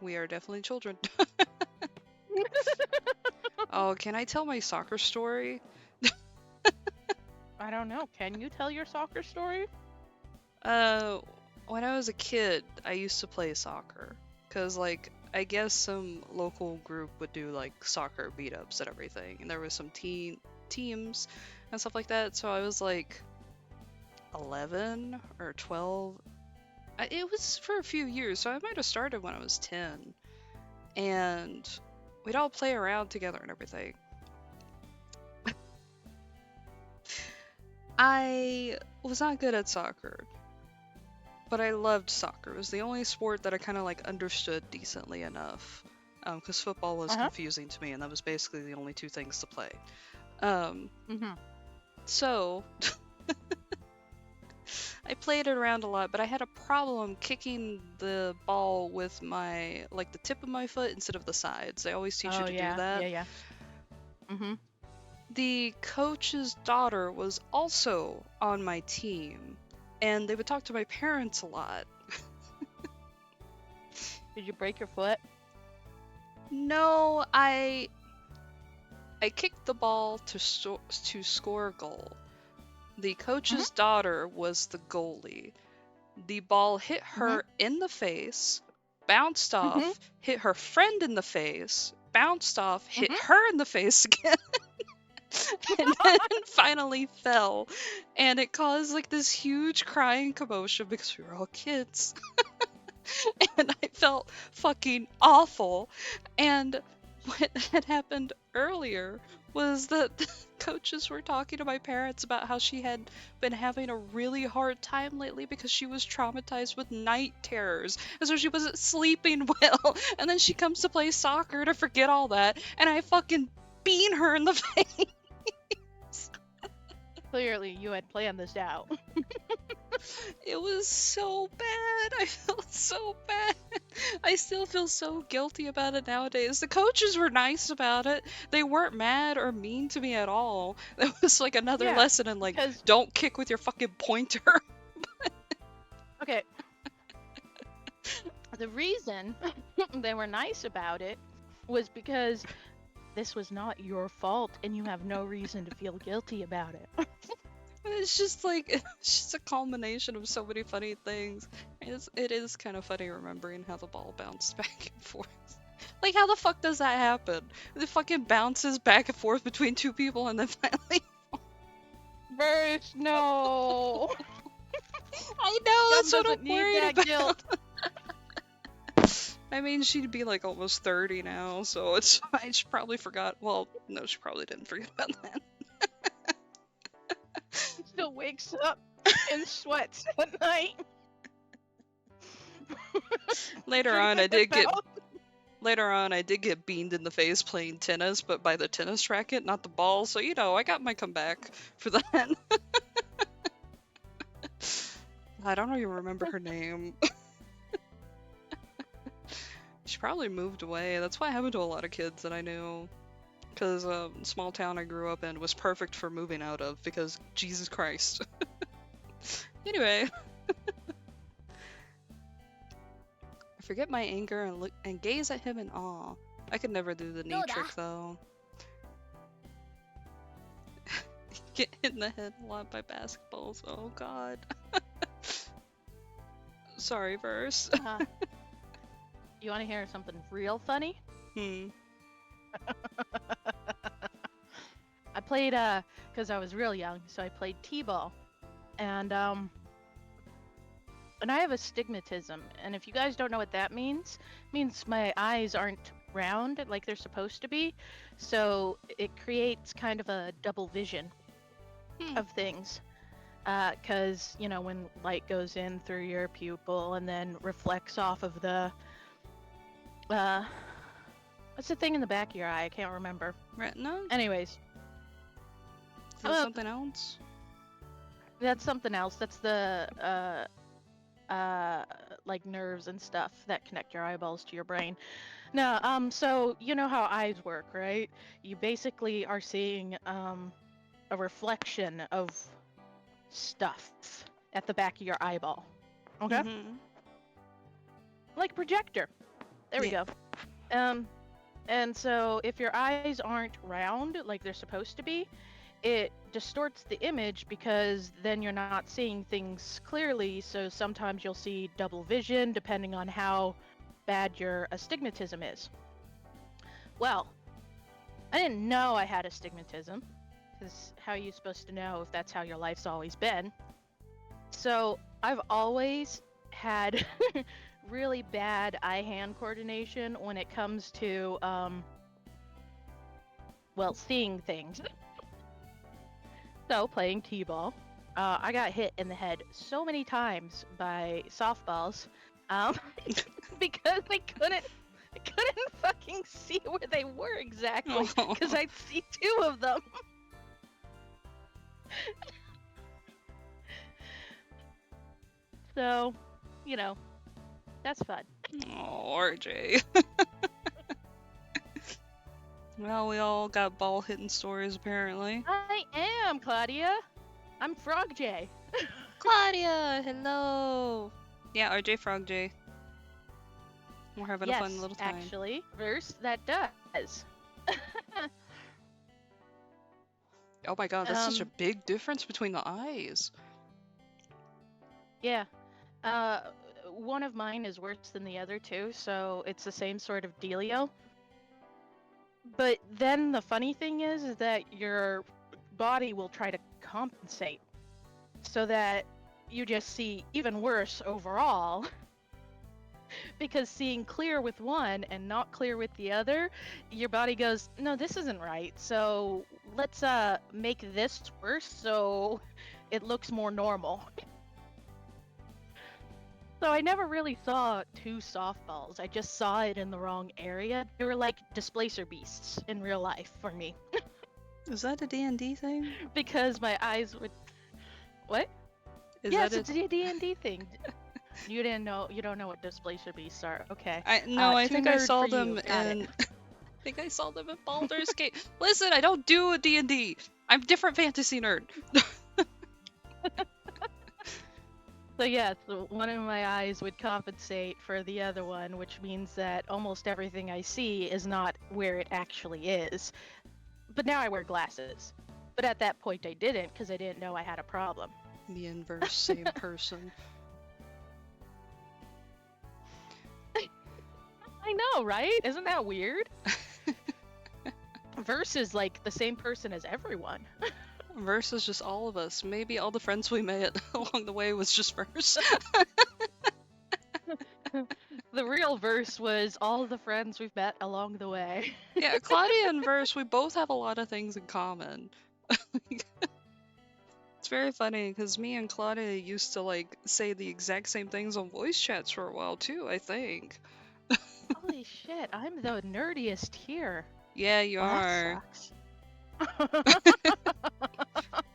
we are definitely children. Oh, can I tell my soccer story? I don't know. Can you tell your soccer story? When I was a kid, I used to play soccer. Cause, like, I guess some local group would do, like, soccer beat-ups and everything. And there was some teams and stuff like that. So I was, like, 11 or 12. It was for a few years, so I might have started when I was 10. And we'd all play around together and everything. I was not good at soccer, but I loved soccer. It was the only sport that I kind of like understood decently enough, because football was confusing to me, and that was basically the only two things to play. So I played it around a lot, but I had a problem kicking the ball with my, like, the tip of my foot instead of the sides. They always teach you to do that. Yeah. The coach's daughter was also on my team, and they would talk to my parents a lot. Did you break your foot? No, I kicked the ball to score a goal. The coach's daughter was the goalie. The ball hit her in the face, bounced off, hit her friend in the face, bounced off, hit her in the face again, and then finally fell. And it caused like this huge crying commotion because we were all kids. And I felt fucking awful. And what had happened earlier was that the coaches were talking to my parents about how she had been having a really hard time lately because she was traumatized with night terrors, and so she wasn't sleeping well, and then she comes to play soccer to forget all that, and I fucking beat her in the face. Clearly, you had planned this out. It was so bad. I felt so bad. I still feel so guilty about it nowadays. The coaches were nice about it. They weren't mad or mean to me at all. That was like another lesson in like, don't kick with your fucking pointer. Okay. The reason they were nice about it was because this was not your fault and you have no reason to feel guilty about it. It's just like, it's just a culmination of so many funny things. It is kind of funny remembering how the ball bounced back and forth. Like, how the fuck does that happen? It fucking bounces back and forth between two people and then finally... Verse, no! I know, that's what I'm need worried that about. Guilt. I mean, she'd be like almost 30 now, so it's fine. She probably forgot. Well, no, she probably didn't forget about that. Still wakes up in sweats at night. Later on, I did get beamed in the face playing tennis, but by the tennis racket, not the ball. So, you know, I got my comeback for that. I don't even remember her name. She probably moved away. That's what happened to a lot of kids that I knew. Because the small town I grew up in was perfect for moving out of, because Jesus Christ. Anyway. I forget my anger and look and gaze at him in awe. I could never do the knee trick though. get hit in the head a lot by basketballs. Oh god. Sorry, verse. You want to hear something real funny? Hmm. I played because I was real young, so I played t-ball, and I have astigmatism, and if you guys don't know what that means, it means my eyes aren't round like they're supposed to be, so it creates kind of a double vision of things. Because you know, when light goes in through your pupil and then reflects off of the what's the thing in the back of your eye? I can't remember. Retina? Anyways, Is that something else? that's something else. That's the like nerves and stuff that connect your eyeballs to your brain. No, so you know how eyes work, right? You basically are seeing a reflection of stuff at the back of your eyeball. Okay? Mhm. Like projector. There we Yeah. go. And so if your eyes aren't round like they're supposed to be, it distorts the image because then you're not seeing things clearly, so sometimes you'll see double vision depending on how bad your astigmatism is. Well, I didn't know I had astigmatism, because how are you supposed to know if that's how your life's always been? So I've always had really bad eye-hand coordination when it comes to, well, seeing things. So, playing t-ball, I got hit in the head so many times by softballs, because I couldn't fucking see where they were exactly, because I'd see two of them. So, you know, that's fun. Oh, RJ. Well, we all got ball hitting stories apparently. I am, Claudia. I'm Frog J. Claudia, hello. Yeah, RJ Frog J. We're having a fun little time. Actually, verse that does. Oh my god, that's such a big difference between the eyes. Yeah. One of mine is worse than the other two, so it's the same sort of dealio. But then the funny thing is that your body will try to compensate so that you just see even worse overall. Because seeing clear with one and not clear with the other, your body goes, no, this isn't right. So let's make this worse so it looks more normal. So I never really saw two softballs. I just saw it in the wrong area. They were like displacer beasts in real life for me. Is that a D&D thing? Because my eyes would... What? Yes, it's a D&D thing. You didn't know. You don't know what displacer beasts are. Okay. I think I saw them in... I think I saw them in Baldur's Gate. Listen, I don't do a D&D. I'm a different fantasy nerd. So yes, one of my eyes would compensate for the other one, which means that almost everything I see is not where it actually is. But now I wear glasses. But at that point I didn't, because I didn't know I had a problem. The inverse, same person. I know, right? Isn't that weird? Verse is like the same person as everyone. Versus just all of us. Maybe all the friends we met along the way was just Verse. The real Verse was all the friends we've met along the way. Yeah, Claudia and Verse, we both have a lot of things in common. It's very funny because me and Claudia used to like say the exact same things on voice chats for a while too, I think. Holy shit, I'm the nerdiest here. Yeah, you Well, are. that sucks.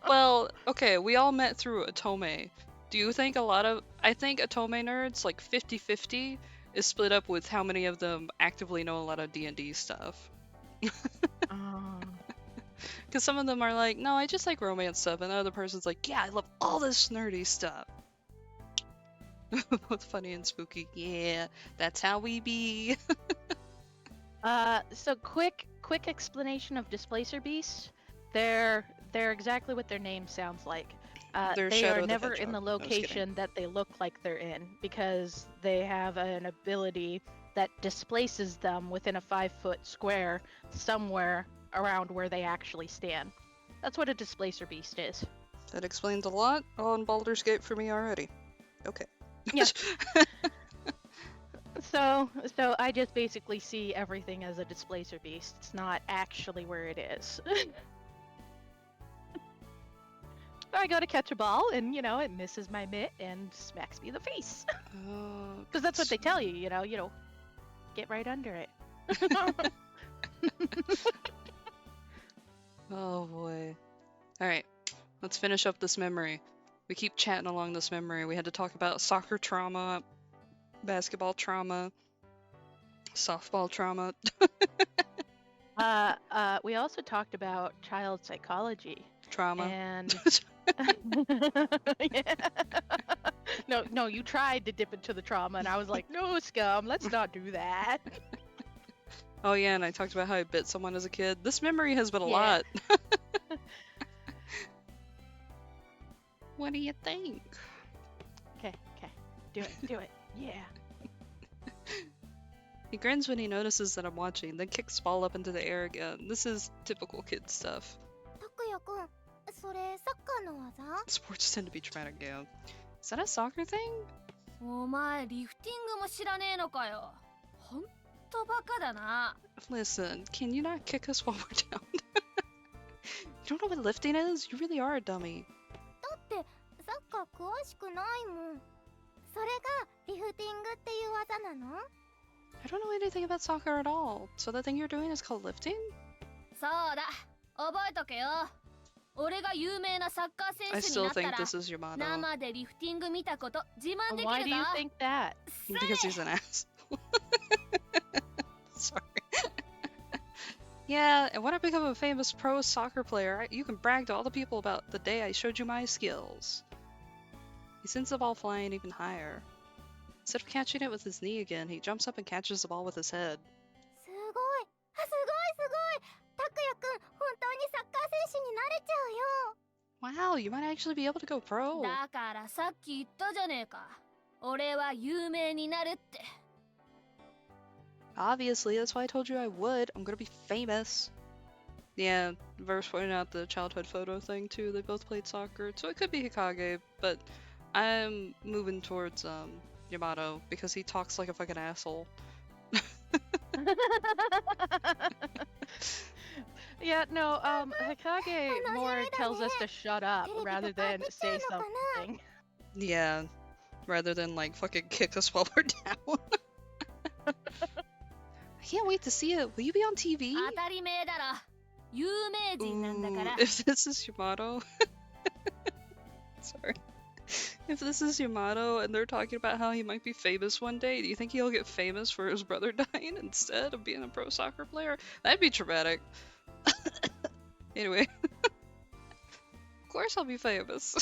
Well, okay, we all met through Atome. Do you think I think Atome nerds, like 50-50, is split up with how many of them actively know a lot of D&D stuff? Because some of them are like, no, I just like romance stuff, and the other person's like, yeah, I love all this nerdy stuff. Both funny and spooky. Yeah, that's how we be. So quick explanation of displacer beasts. They're they're exactly what their name sounds like. They're They Shadow are the never in the Hedgehog. No, I was kidding. location that they look like they're in because they have an ability that displaces them within a 5-foot square somewhere around where they actually stand. That's what a displacer beast is. That explains a lot on Baldur's Gate for me already. Okay. Yeah. So I just basically see everything as a displacer beast. It's not actually where it is. I go to catch a ball and, it misses my mitt and smacks me in the face. Because that's what they tell you, get right under it. Oh boy. Alright, let's finish up this memory. We keep chatting along this memory. We had to talk about soccer trauma, basketball trauma, softball trauma. We also talked about child psychology. Trauma. And yeah. No, you tried to dip into the trauma, and I was like, no, scum, let's not do that. Oh yeah, and I talked about how I bit someone as a kid. This memory has been a Yeah. lot. What do you think? Okay, do it, yeah. He grins when he notices that I'm watching, then kicks the ball up into the air again. This is typical kid stuff. 拓也くん、それサッカーの技？ Sports tend to be traumatic, yeah. Is that a soccer thing? お前リフティングも知らねえのかよ。ほんとバカだな。 Listen, can you not kick us while we're down? You don't know what lifting is? You really are a dummy. だってサッカー詳しくないもん。それがリフティングっていう技なの？ I don't know anything about soccer at all. So the thing you're doing is called lifting? そうだ、覚えとけよ。俺が有名なサッカー I 選手に still なった think ら this is your motto. 生でリフティング見たこと自慢でき Why る do ぞ。 you think that? Because he's an ass. Sorry. Yeah, and when I become a famous pro soccer player, you can brag to all the people about the day I showed you my skills. He sends the ball flying even higher. Instead of catching it with his knee again, he jumps up and catches the ball with his head. すごい。あ、すごい。拓也くん、本当にサッカー選手になれちゃうよ。 Wow, you might actually be able to go pro. だからさっき言ったじゃねえか。俺は有名になるって。 Obviously, that's why I told you I would. I'm gonna be famous. Yeah, Verse pointed out the childhood photo thing too. They both played soccer, so it could be Hikage, but I'm moving towards Yamato because he talks like a fucking asshole. Yeah, no, Hikage more tells us to shut up rather than say something. Yeah, rather than like fucking kick us while we're down. I can't wait to see it. Will you be on TV? 当たり前だろ。有名人なんだから Ooh, if this is Yamato. Sorry. If this is Yamato and they're talking about how he might be famous one day, do you think he'll get famous for his brother dying instead of being a pro soccer player? That'd be traumatic. Anyway. Of course I'll be famous.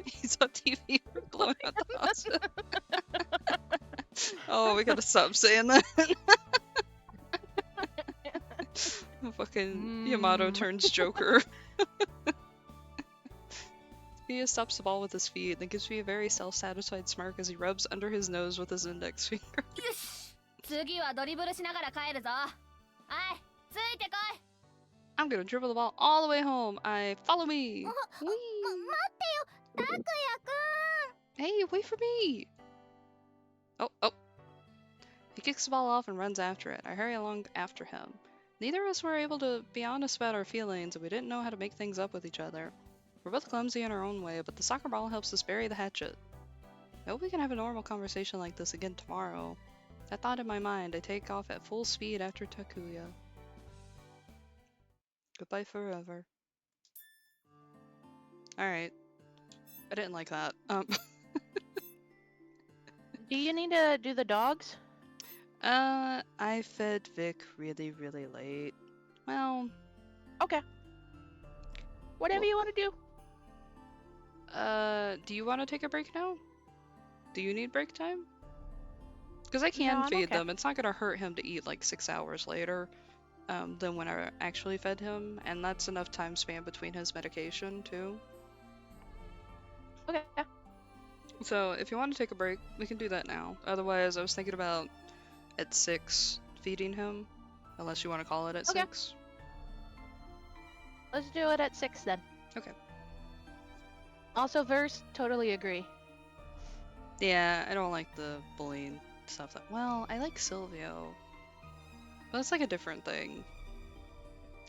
He's on TV for blowing out the hospital. Oh, we gotta stop saying that. Fucking Yamato turns Joker. He stops the ball with his feet, then gives me a very self-satisfied smirk as he rubs under his nose with his index finger. よし次はドリブルしながら帰るぞ。はいついてこい。 I'm gonna dribble the ball all the way home. Follow me. Whee! 待ってよ、拓也くん。 Hey, wait for me. Oh. He kicks the ball off and runs after it. I hurry along after him. Neither of us were able to be honest about our feelings, and we didn't know how to make things up with each other. We're both clumsy in our own way, but the soccer ball helps us bury the hatchet. I hope we can have a normal conversation like this again tomorrow. That thought in my mind, I take off at full speed after Takuya. Goodbye forever. Alright. I didn't like that. Do you need to do the dogs? I fed Vic really, really late. Well... Okay. Whatever you want to do. Do you want to take a break now? Do you need break time? Because I can No, I'm feed okay. them. It's not gonna hurt him to eat like 6 hours later. than when I actually fed him, and that's enough time span between his medication too. Okay. So if you want to take a break, we can do that now. Otherwise, I was thinking about at 6 feeding him, unless you want to call it at Okay. 6. Let's do it at 6 then. Okay. Also, Verse, totally agree. Yeah, I don't like the bullying stuff. Well, I like Silvio. But that's like a different thing,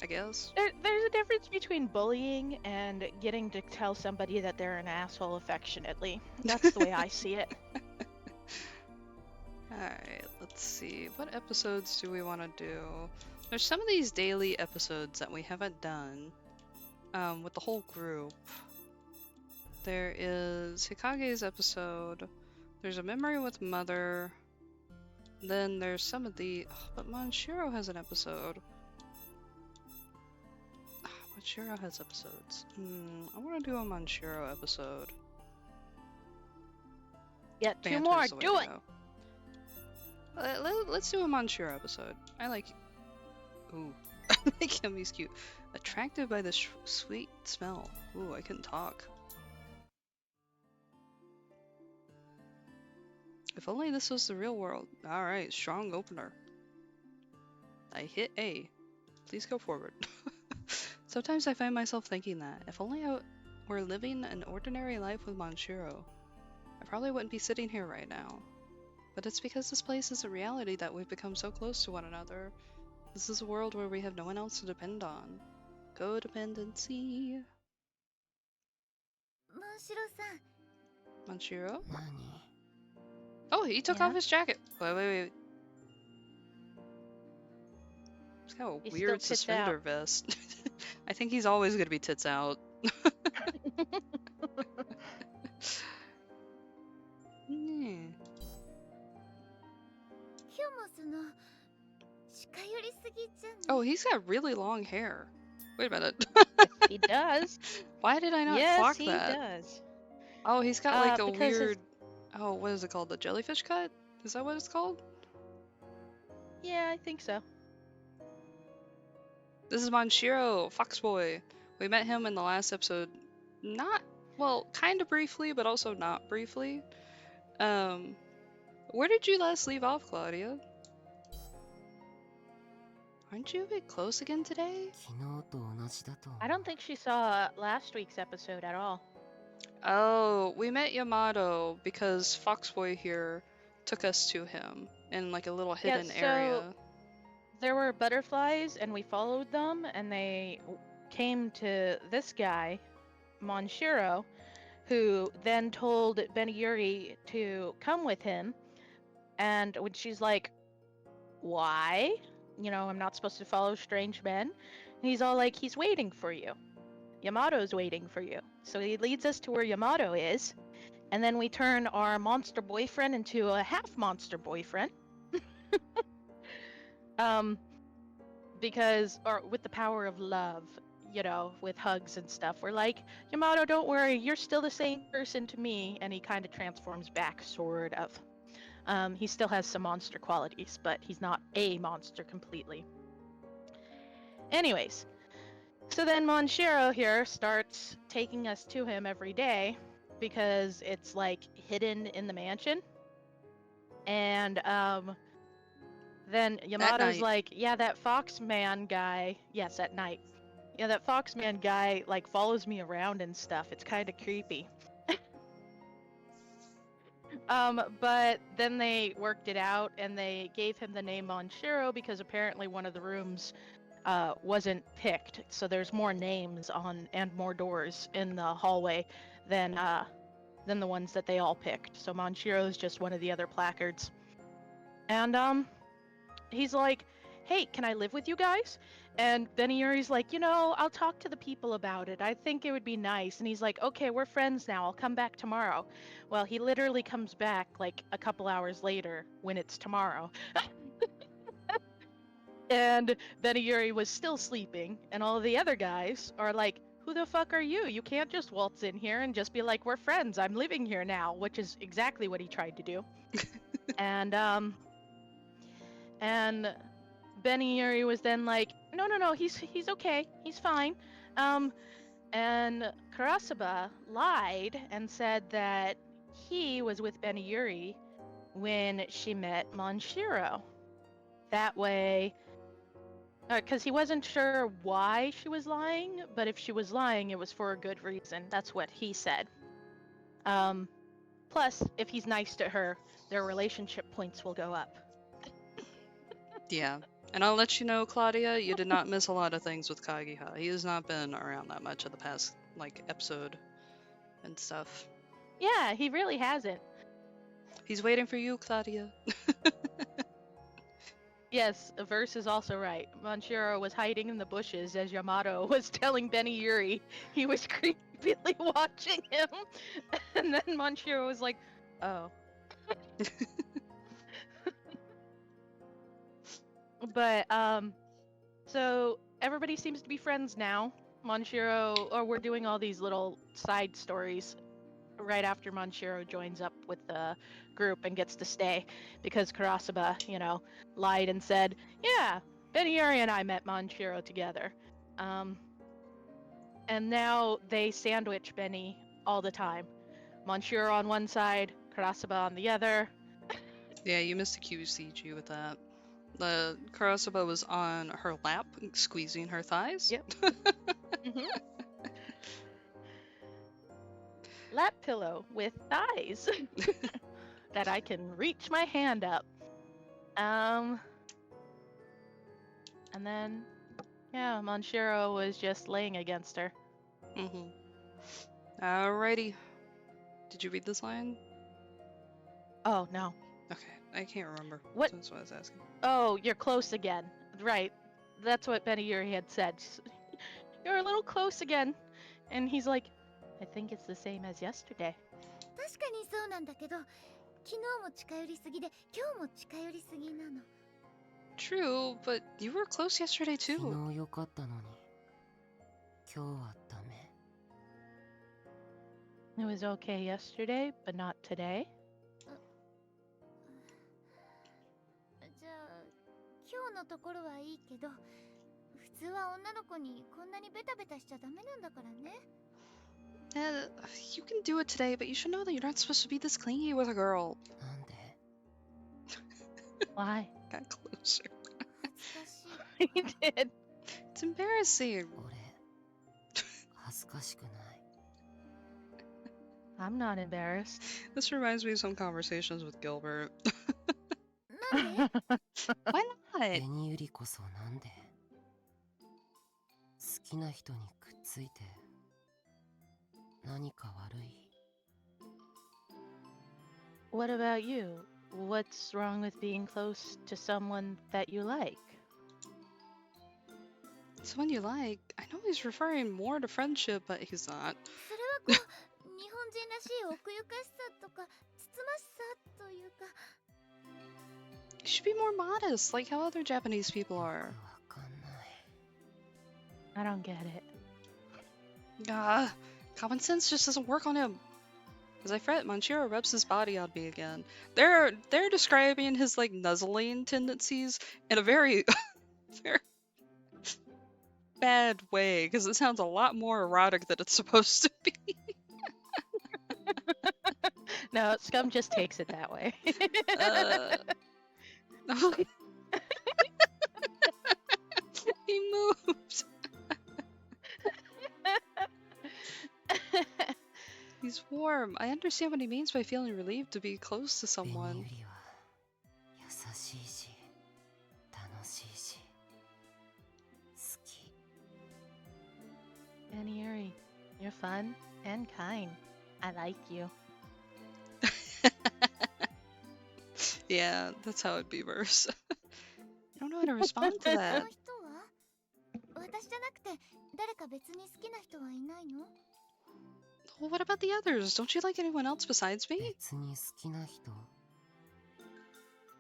I guess. There's a difference between bullying and getting to tell somebody that they're an asshole affectionately. That's the way I see it. Alright, let's see. What episodes do we want to do? There's some of these daily episodes that we haven't done with the whole group. There is Hikage's episode. There's a memory with Mother. Then there's some of the... Oh, but Manshiro has an episode. Manshiro has episodes. I want to do a Manshiro episode. Yeah, 2 Banter's more, the way do to it! go. Let's do a Manshiro episode. I like... Ooh. I like him, he's cute. Attracted by the sweet smell. Ooh, I couldn't talk. If only this was the real world. Alright, strong opener. I hit A. Please go forward. Sometimes I find myself thinking that. If only I were living an ordinary life with Manshiro, I probably wouldn't be sitting here right now. But it's because this place is a reality that we've become so close to one another. This is a world where we have no one else to depend on. Codependency. Manshiro? 何 Oh, he took Yeah? off his jacket. Wait. He's got a He's still weird tits suspender out. vest. I think he's always gonna be tits out. Hmm. Oh, he's got really long hair. Wait a minute. He does. Why did I not Yes, clock he that? does. Oh, he's got like a because his- weird... Oh, what is it called? The jellyfish cut? Is that what it's called? Yeah, I think so. This is Manshiro, Foxboy. We met him in the last episode. Not... Well, kind of briefly, but also not briefly. Where did you last leave off, Claudia? Aren't you a bit close again today? 昨日と同じだと I don't think she saw last week's episode at all. Oh, we met Yamato because Foxboy here took us to him in like a little hidden so- area. There were butterflies, and we followed them, and they came to this guy, Manshiro, who then told Beniyuri to come with him. And when she's like, why? You know, I'm not supposed to follow strange men. And he's all like, he's waiting for you. Yamato's waiting for you. So he leads us to where Yamato is. And then we turn our monster boyfriend into a half monster boyfriend. Because, or with the power of love, you know, with hugs and stuff. We're like, Yamato, don't worry, you're still the same person to me. And he kind of transforms back, sort of. He still has some monster qualities, but he's not a monster completely. Anyways, so then Manshiro here starts taking us to him every day because it's like hidden in the mansion. And then Yamato's night. like, yeah, that Foxman guy, yes, at night. Yeah, that Foxman guy like follows me around and stuff. It's kind of creepy. But then they worked it out and they gave him the name Manshiro because apparently one of the rooms wasn't picked. So there's more names on and more doors in the hallway than the ones that they all picked. So Manshiro is just one of the other placards. And he's like, hey, can I live with you guys? And Beniyuri's like, you know, I'll talk to the people about it. I think it would be nice. And he's like, okay, we're friends now. I'll come back tomorrow. Well, he literally comes back like a couple hours later when it's tomorrow. And Beniyuri was still sleeping. And all of the other guys are like, who the fuck are you? You can't just waltz in here and just be like, we're friends. I'm living here now, which is exactly what he tried to do. And Beniuri was then like, no, he's okay, he's fine. And Karasuba lied and said that he was with Beniuri when she met Monshiro. That way, because he wasn't sure why she was lying, but if she was lying, it was for a good reason. That's what he said. Plus, if he's nice to her, their relationship points will go up. Yeah. And I'll let you know, Claudia, you did not miss a lot of things with Kagiha. He has not been around that much in the past, like, episode and stuff. Yeah, he really hasn't. He's waiting for you, Claudia. Yes, a verse is also right. Monshiro was hiding in the bushes as Yamato was telling Beniuri he was creepily watching him. And then Monshiro was like, oh. But, so everybody seems to be friends now. Monshiro, or we're doing all these little side stories right after Monshiro joins up with the group and gets to stay because Karasuba, lied and said, yeah, Beniuri and I met Monshiro together. And now they sandwich Benny all the time. Monshiro on one side, Karasuba on the other. Yeah, you missed a QCG with that. The Karasuba was on her lap, squeezing her thighs. Yep. Mm-hmm. Lap pillow with thighs that I can reach my hand up. And then, yeah, Monshiro was just laying against her. Mm-hmm. Alrighty. Did you read this line? Oh, no. Okay, I can't remember. What? That's what I was asking. Oh, you're close again. Right. That's what Beniuri had said. You're a little close again. And he's like, I think it's the same as yesterday. 確かにそうなんだけど、昨日も近寄りすぎで、今日も近寄りすぎなの。True, but you were close yesterday 昨 too. 日良かったのに今日はダメ It was okay yesterday, but not today. じゃあ、今日のところはいいけど、普通は女の子にこんなにベタベタしちゃダメなんだからね。You can do it today, but you should know that you're not supposed to be this clingy with a girl. なんで Why? Got closer. 恥ずかしい。 He did. It's embarrassing. 俺恥ずかしくない I'm not embarrassed. This reminds me of some conversations with Gilbert. なんで？ Why ベ not? ニユリこそなんで好きな人にくっついて何か悪い What about you? What's wrong with being close to someone that you like? Someone you like. I know he's referring more to friendship, but he's not. それはこう、日本人らしい奥ゆかしさとか、つつましさというか。 You should be more modest, like how other Japanese people よ are. くわかんない I don't get it. Common sense just doesn't work on him. As I fret, Monshiro rubs his body on me again. They're describing his like nuzzling tendencies in a very, very bad way because it sounds a lot more erotic than it's supposed to be. No, Scum just takes it that way. He moves. He's warm. I understand what he means by feeling relieved to be close to ベニユ someone. リは優しいし楽しいし好き Beniuri, you're fun and kind. I like you. Yeah, that's how it'd be verse. I don't know how to respond to そ that. の人は？私じゃなくて、誰か別に好きな人はいないの？ Well, what about the others? Don't you like anyone else besides me? 別に好きな人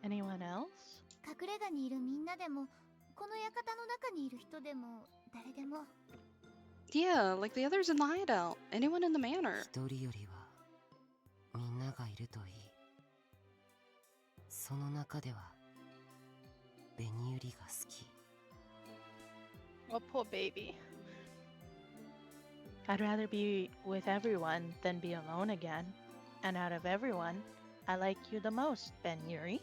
Anyone else? 隠れ家にいるみんなでも、この館の中にいる人でも、誰でも。 Yeah, like the others in the hideout. Anyone in the manor. 一人よりはみんながいるといいその中ではベ紅百合が好き。 Oh, poor baby. I'd rather be with everyone than be alone again. And out of everyone, I like you the most, Ben Yuri.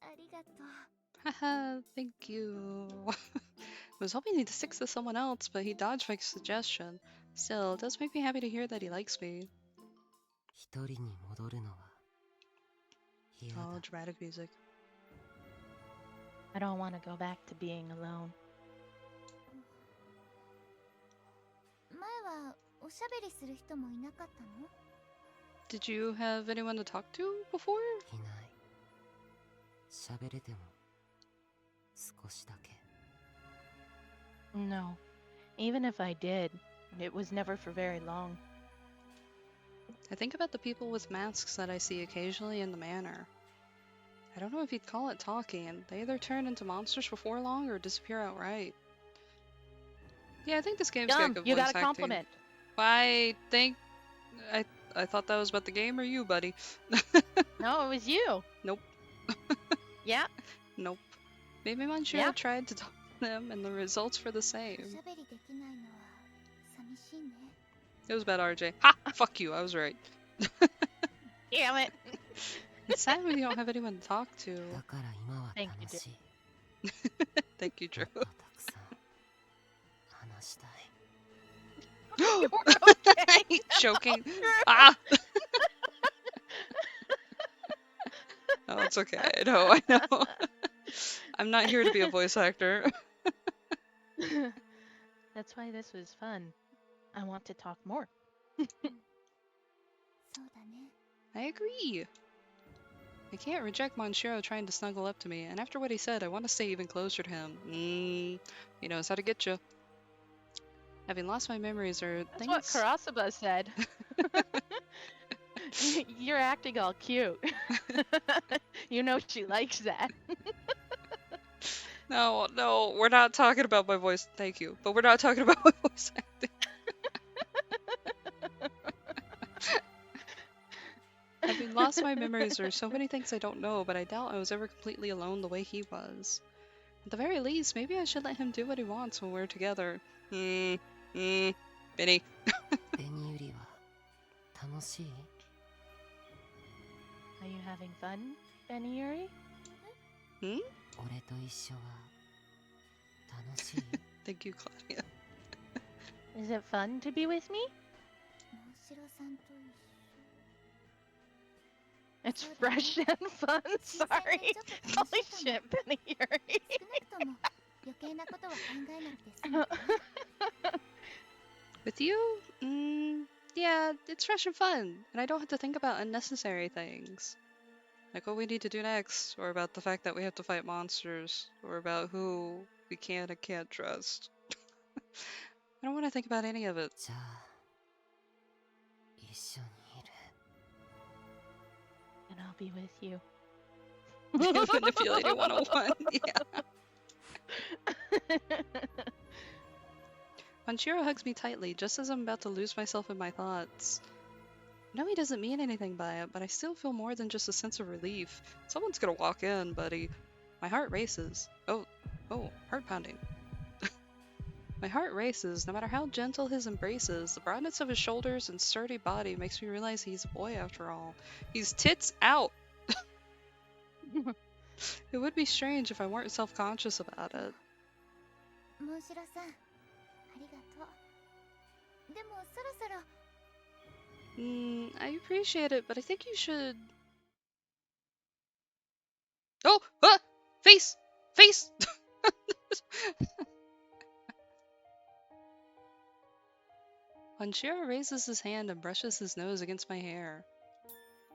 ありがとう。 Haha, thank you. I was hoping he'd stick to someone else, but he dodged my suggestion. Still, it does make me happy to hear that he likes me. 一人に戻るのは嫌だ。 Oh, dramatic music. I don't want to go back to being alone. 前はおしゃべりする人もいなかったの？ Did you have anyone to talk to before? いない。喋れても少しだけ。 No. Even if I did, it was never for very long. I think about the people with masks that I see occasionally in the manor. I don't know if you'd call it talking. They either turn into monsters before long or disappear outright. Yeah, I think this game's got good You voice got a acting. compliment. I think... I thought that was about the game or you, buddy. No, it was you. Nope. Yeah. Nope. Maybe Manchiro Yeah. tried to talk to them and the results were the おし same. ゃべりできないのは寂しいね。 It was about RJ. Ha! Fuck you, I was right. Damn it. It's sad when you don't have anyone to talk to. だから今は Thank you, 楽しい。 Thank you, Drew. もっとたくさん話したい。 Choking. Ah! Oh, it's okay. I know. I'm not here to be a voice actor. That's why this was fun. I want to talk more. そうだね。 I agree. I can't reject Manchiro trying to snuggle up to me, and after what he said, I want to stay even closer to him. He knows how to get you. Having lost my memories or That's things... what Karasuba said. You're acting all cute. You know she likes that. No, we're not talking about my voice. Thank you. But we're not talking about my voice acting. Having lost my memories, there are so many things I don't know, but I doubt I was ever completely alone the way he was. At the very least, maybe I should let him do what he wants when we're together. Benny. 紅百合は楽しい？ Are you having fun, Benny Yuri? 俺と一緒は楽しい？ Thank you, Claudia. Is it fun to be with me? 大城さんと一緒。 It's fresh and fun. Sorry. Holy shit, Benny Yuri. 少なくとも余計なことは考えなくて済むかな。 With you? Yeah, it's fresh and fun, and I don't have to think about unnecessary things. Like what we need to do next, or about the fact that we have to fight monsters, or about who we can and can't trust. I don't want to think about any of it. じゃあ一緒にいる。 And I'll be with you. Manipulating 101, yeah. Manchiro hugs me tightly, just as I'm about to lose myself in my thoughts. I know he doesn't mean anything by it, but I still feel more than just a sense of relief. Someone's gonna walk in, buddy. My heart races. Oh, heart pounding. My heart races, no matter how gentle his embrace is. The broadness of his shoulders and sturdy body makes me realize he's a boy after all. He's tits out! It would be strange if I weren't self-conscious about it. モンシロさん、ありがとう。でもそろそろ。 I appreciate it, but I think you should... Oh! Ah! Face! Face! Manchiro raises his hand and brushes his nose against my hair.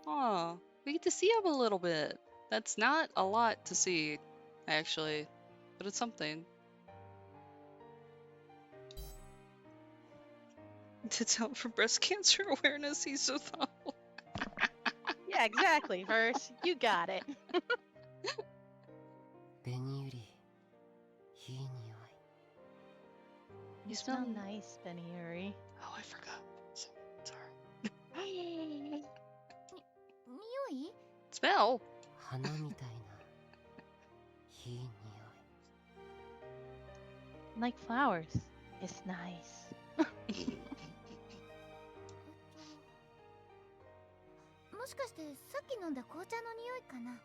Aw, we get to see him a little bit. That's not a lot to see, actually, but it's something. Tits out for breast cancer awareness, he's so thoughtful. Yeah, exactly, Verse. You got it. 紅百合いい匂い。 You smell nice, Benny Yuri. Oh, I forgot. Sorry. 匂い？ Smell? 花みたいな、いい匂い。 Like flowers. It's nice. もしかしてさっき飲んだ紅茶の匂いかな。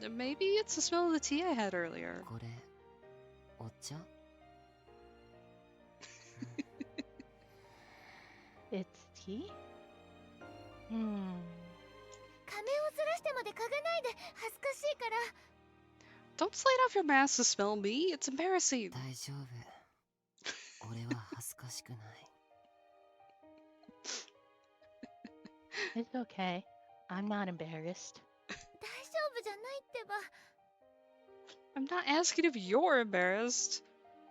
Maybe it's the smell of the tea I had earlier. これ、お茶？ It's tea? 仮面をずらしてまで嗅がないで、恥ずかしいから。 Don't slide off your mask to smell me. It's embarrassing. 大丈夫。俺は恥ずかしくない。 It's okay. I'm not embarrassed. 大丈夫じゃないってば。 I'm not asking if you're embarrassed.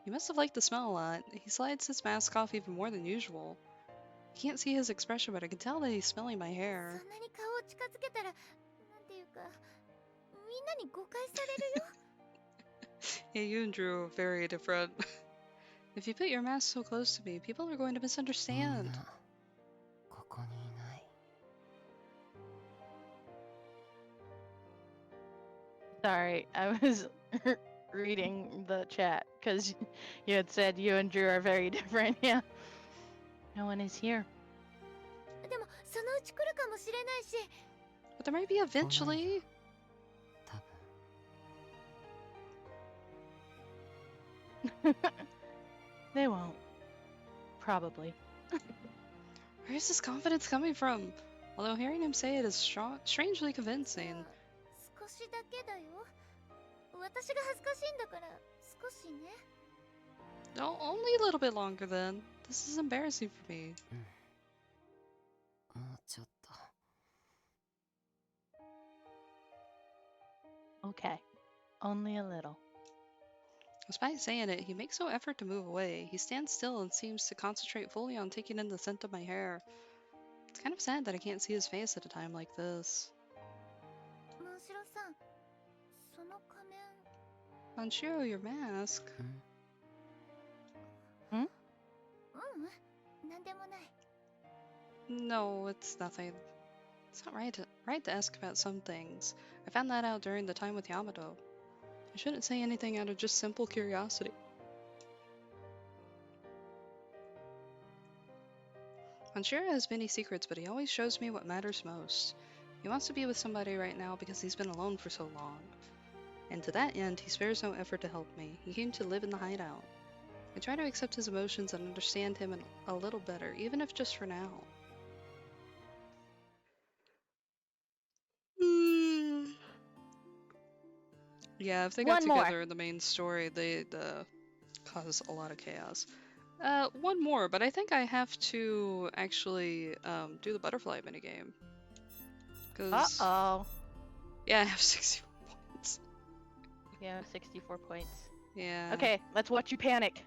You must have liked the smell a lot. He slides his mask off even more than usual. I can't see his expression, but I can tell that he's smelling my そ hair. んなに顔を近づけたら、なんていうか、みんなに誤解されるよ。 Yeah, you and Drew are very different. If you put your mask so close to me, people are going to みん misunderstand. な、ここにいない。 Sorry, I was reading the chat because you had said you and Drew are very different. Yeah. No one is here. でも、そのうち来るかもしれないし。 But there might be eventually. 多分。 They won't. Probably. Where is this confidence coming from? Although hearing him say it is strangely convincing. 少しだけだよ。私が恥ずかしいんだから、少しね。 No, only a little bit longer then. This is embarrassing for me. もうちょっと。 Okay. Only a little. Despite saying it, he makes no effort to move away. He stands still and seems to concentrate fully on taking in the scent of my hair. It's kind of sad that I can't see his face at a time like this. 万代さん、その仮面。 Manshiro, your mask. ううん、なんでもない。 No, it's nothing. It's not right to ask about some things. I found that out during the time with Yamato. I shouldn't say anything out of just simple curiosity. Manshiro has many secrets, but he always shows me what matters most. He wants to be with somebody right now because he's been alone for so long. And to that end, he spares no effort to help me. He came to live in the hideout. I try to accept his emotions and understand him a little better, even if just for now. Yeah, if they got One more. together in the main story, they'd cause a lot of chaos. One more, but I think I have to actually do the butterfly minigame. Cause Uh-oh. yeah, I have 61 points. Yeah, 64 points. Yeah. Okay, let's watch you panic.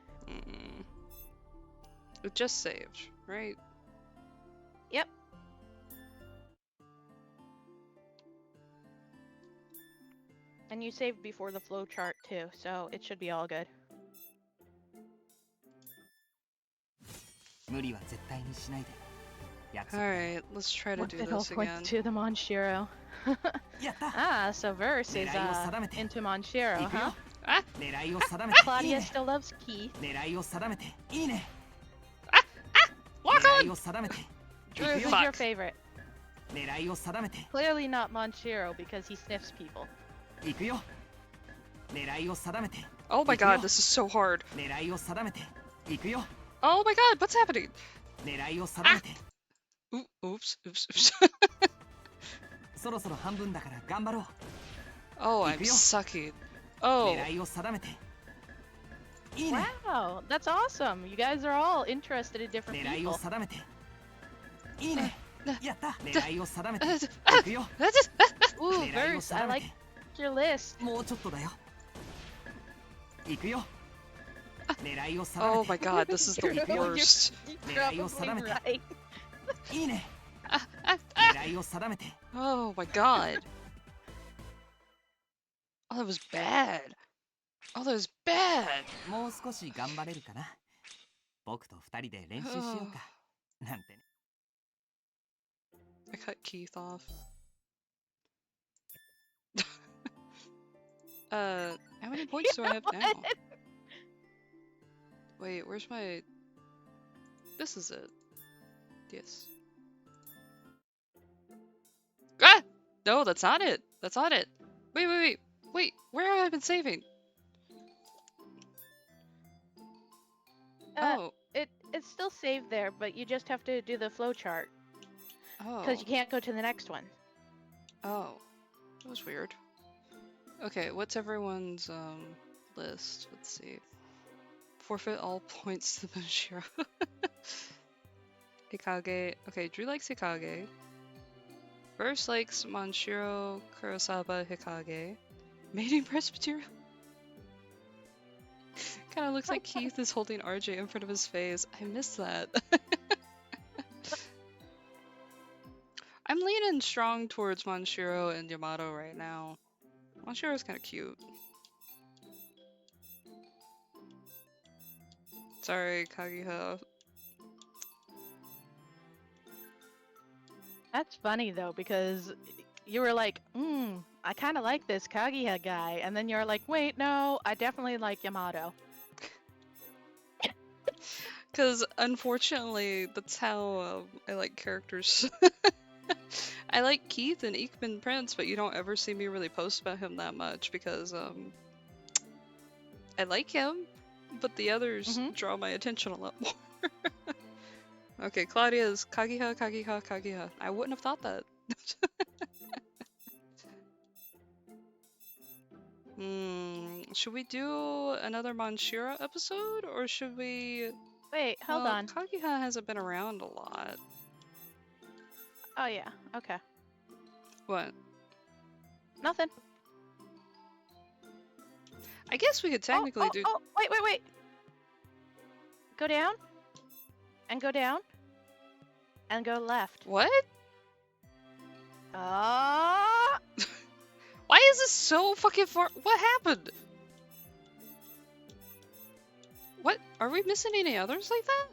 It just saved, right? Yep. And you saved before the flow chart too, so it should be all good. 無理は絶対にしないで。約束。 Alright, let's try to One do fiddle this point again. to the Monshiro. やった。 Ah, so Verse is 狙いを定めて。 into Monshiro, 行くよ huh?。狙いを定めて。いい Claudia ね。 still loves Key. 狙いを定めて。いいね。 Lock 狙い on! を定めて。 Drew, 行く who's よ。 Fuck. your favorite? 狙いを定めて。 Clearly not Monshiro because he sniffs people. 行くよ。狙いを定めて。 Oh my god, this is so hard. 狙いを定めて。行くよ。 Oh my god, what's happening? 狙いを定めて。 Oops, oops, oops. そろそろ半分だから頑張ろう。 Oh, I'm 行くよ。 sucking. Oh. 狙いを定めて。いいね。 Wow, that's awesome. You guys are all interested in different 狙いを people. 定めて。いいね。やった。狙いを定めて。 Ah, 行くよ。 Ooh, 狙いを Verse, I 定め like て。 your list. もうちょっとだよ。行くよ。狙いを定 Oh め my て。 god, this is the You're- worst. You're狙いを probably 定めて。 right. いいね。狙いを定めて。 Oh my god. Oh, that was bad. Oh, that was bad. もう少し頑張れるかな。僕と二人で練習しようか。なんてね。 I cut Keith off. How many points do I have now? Wait, where's my... This is it. Yes. Ah! No, that's not it. That's not it. Wait, wait, wait. Wait, where have I been saving? Oh. It's still saved there, but you just have to do the flowchart. Oh. Because you can't go to the next one. Oh. That was weird. Okay, what's everyone's list? Let's see. Forfeit all points to Benshiro. Hikage. Okay, Drew likes Hikage. Verse likes Manshiro, Kurosaba, Hikage. Mating Presbyterian. Kind of looks like Keith is holding RJ in front of his face. I miss that. I'm leaning strong towards Manshiro and Yamato right now. Manshiro's kind of cute. Sorry, Kageha. That's funny though, because you were like, I kind of like this Kaguya guy, and then you're like, wait, no, I definitely like Yamato. Because unfortunately, that's how I like characters. I like Keith and Eekman Prince, but you don't ever see me really post about him that much because I like him, but the others draw my attention a lot more. Okay, Claudia's Kageha, Kageha, Kageha. I wouldn't have thought that. Should we do another Manshiro episode, or should we... Wait, hold on. Kageha hasn't been around a lot. Oh yeah, okay. What? Nothing. I guess we could technically do... Oh, wait. Go down. And go down. And go left. What? Ah! Why is this so fucking far? What happened? What? Are we missing any others like that?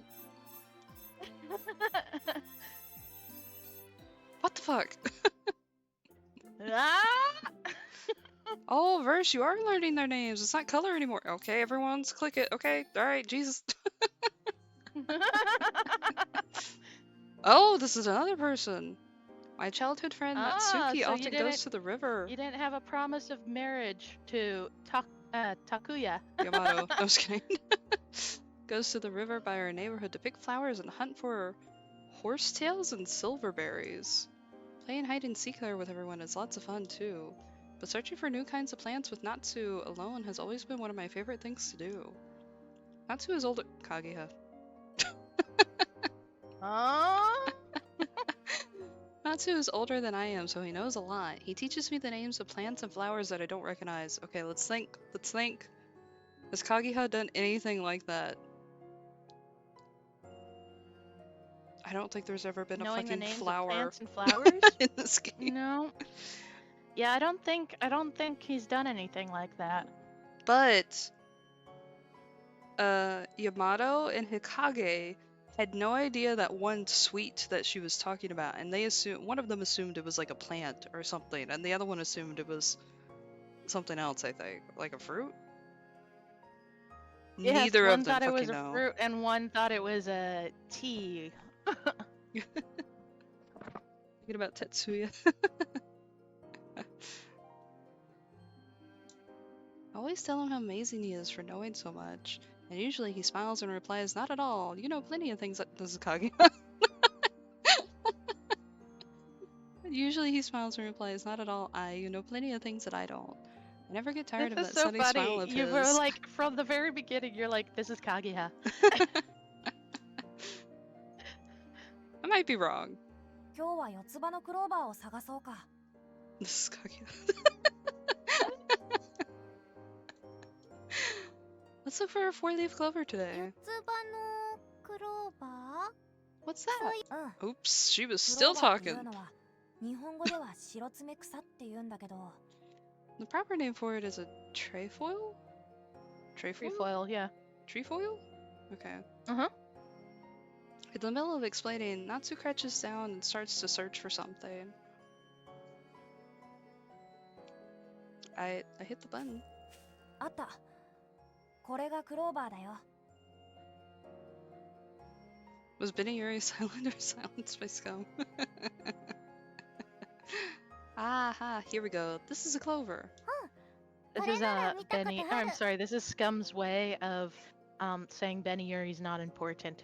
What the fuck? Ah! Oh, Verse, you are learning their names. It's not color anymore. Okay, everyone's click it. Okay, alright, Jesus. Oh, this is another person. My childhood friend Natsuki so often goes to the river. You didn't have a promise of marriage to Takuya. Yamato. No, I was kidding. Goes to the river by our neighborhood to pick flowers and hunt for horsetails and silverberries. Playing hide and seek there with everyone is lots of fun too. But searching for new kinds of plants with Natsu alone has always been one of my favorite things to do. Natsu is older. Kageha. Natsu is older than I am, so he knows a lot. He teaches me the names of plants and flowers that I don't recognize. Okay, let's think. Let's think. Has Kageha done anything like that? I don't think there's ever been Knowing a fucking the names flower of plants and flowers? in this game. No. Yeah, I don't think he's done anything like that. But Yamato and Hikage had no idea that one sweet that she was talking about, and one of them assumed it was like a plant or something, and the other one assumed it was something else, I think, like a fruit. Yes, Neither one of them thought it was fucking a know. fruit, and one thought it was a tea. Thinking about Tetsuya. I always tell him how amazing he is for knowing so much, and usually he smiles and replies, "Not at all. You know plenty of things that..." This is Kage. Usually he smiles and replies, "Not at all. You know plenty of things that I don't." I never get tired of This that is so sunny smile funny. of You his. were like, from the very beginning, you're like, this is Kageha. I might be wrong. 今日は四つ葉のクローバーを探そうか。 This is Kage. Let's look for a 4-leaf clover today. 四つ葉のクローバー What's that? うん。 Oops, she was ク still ローバーってい talking. うのは日本語では白爪草って言うんだけど、 The proper name for it is a trefoil? Trefoil, yeah. Trefoil? Okay. Uh-huh. In the middle of explaining, Natsu crouches down and starts to search for something. I hit the button. あった。これがクローバーだよ。 Was Binayuri silent or silenced by Scum? Aha, here we go. This is a clover. This is Benny. Oh, I'm sorry. This is Scum's way of saying Benny Yuri's not important.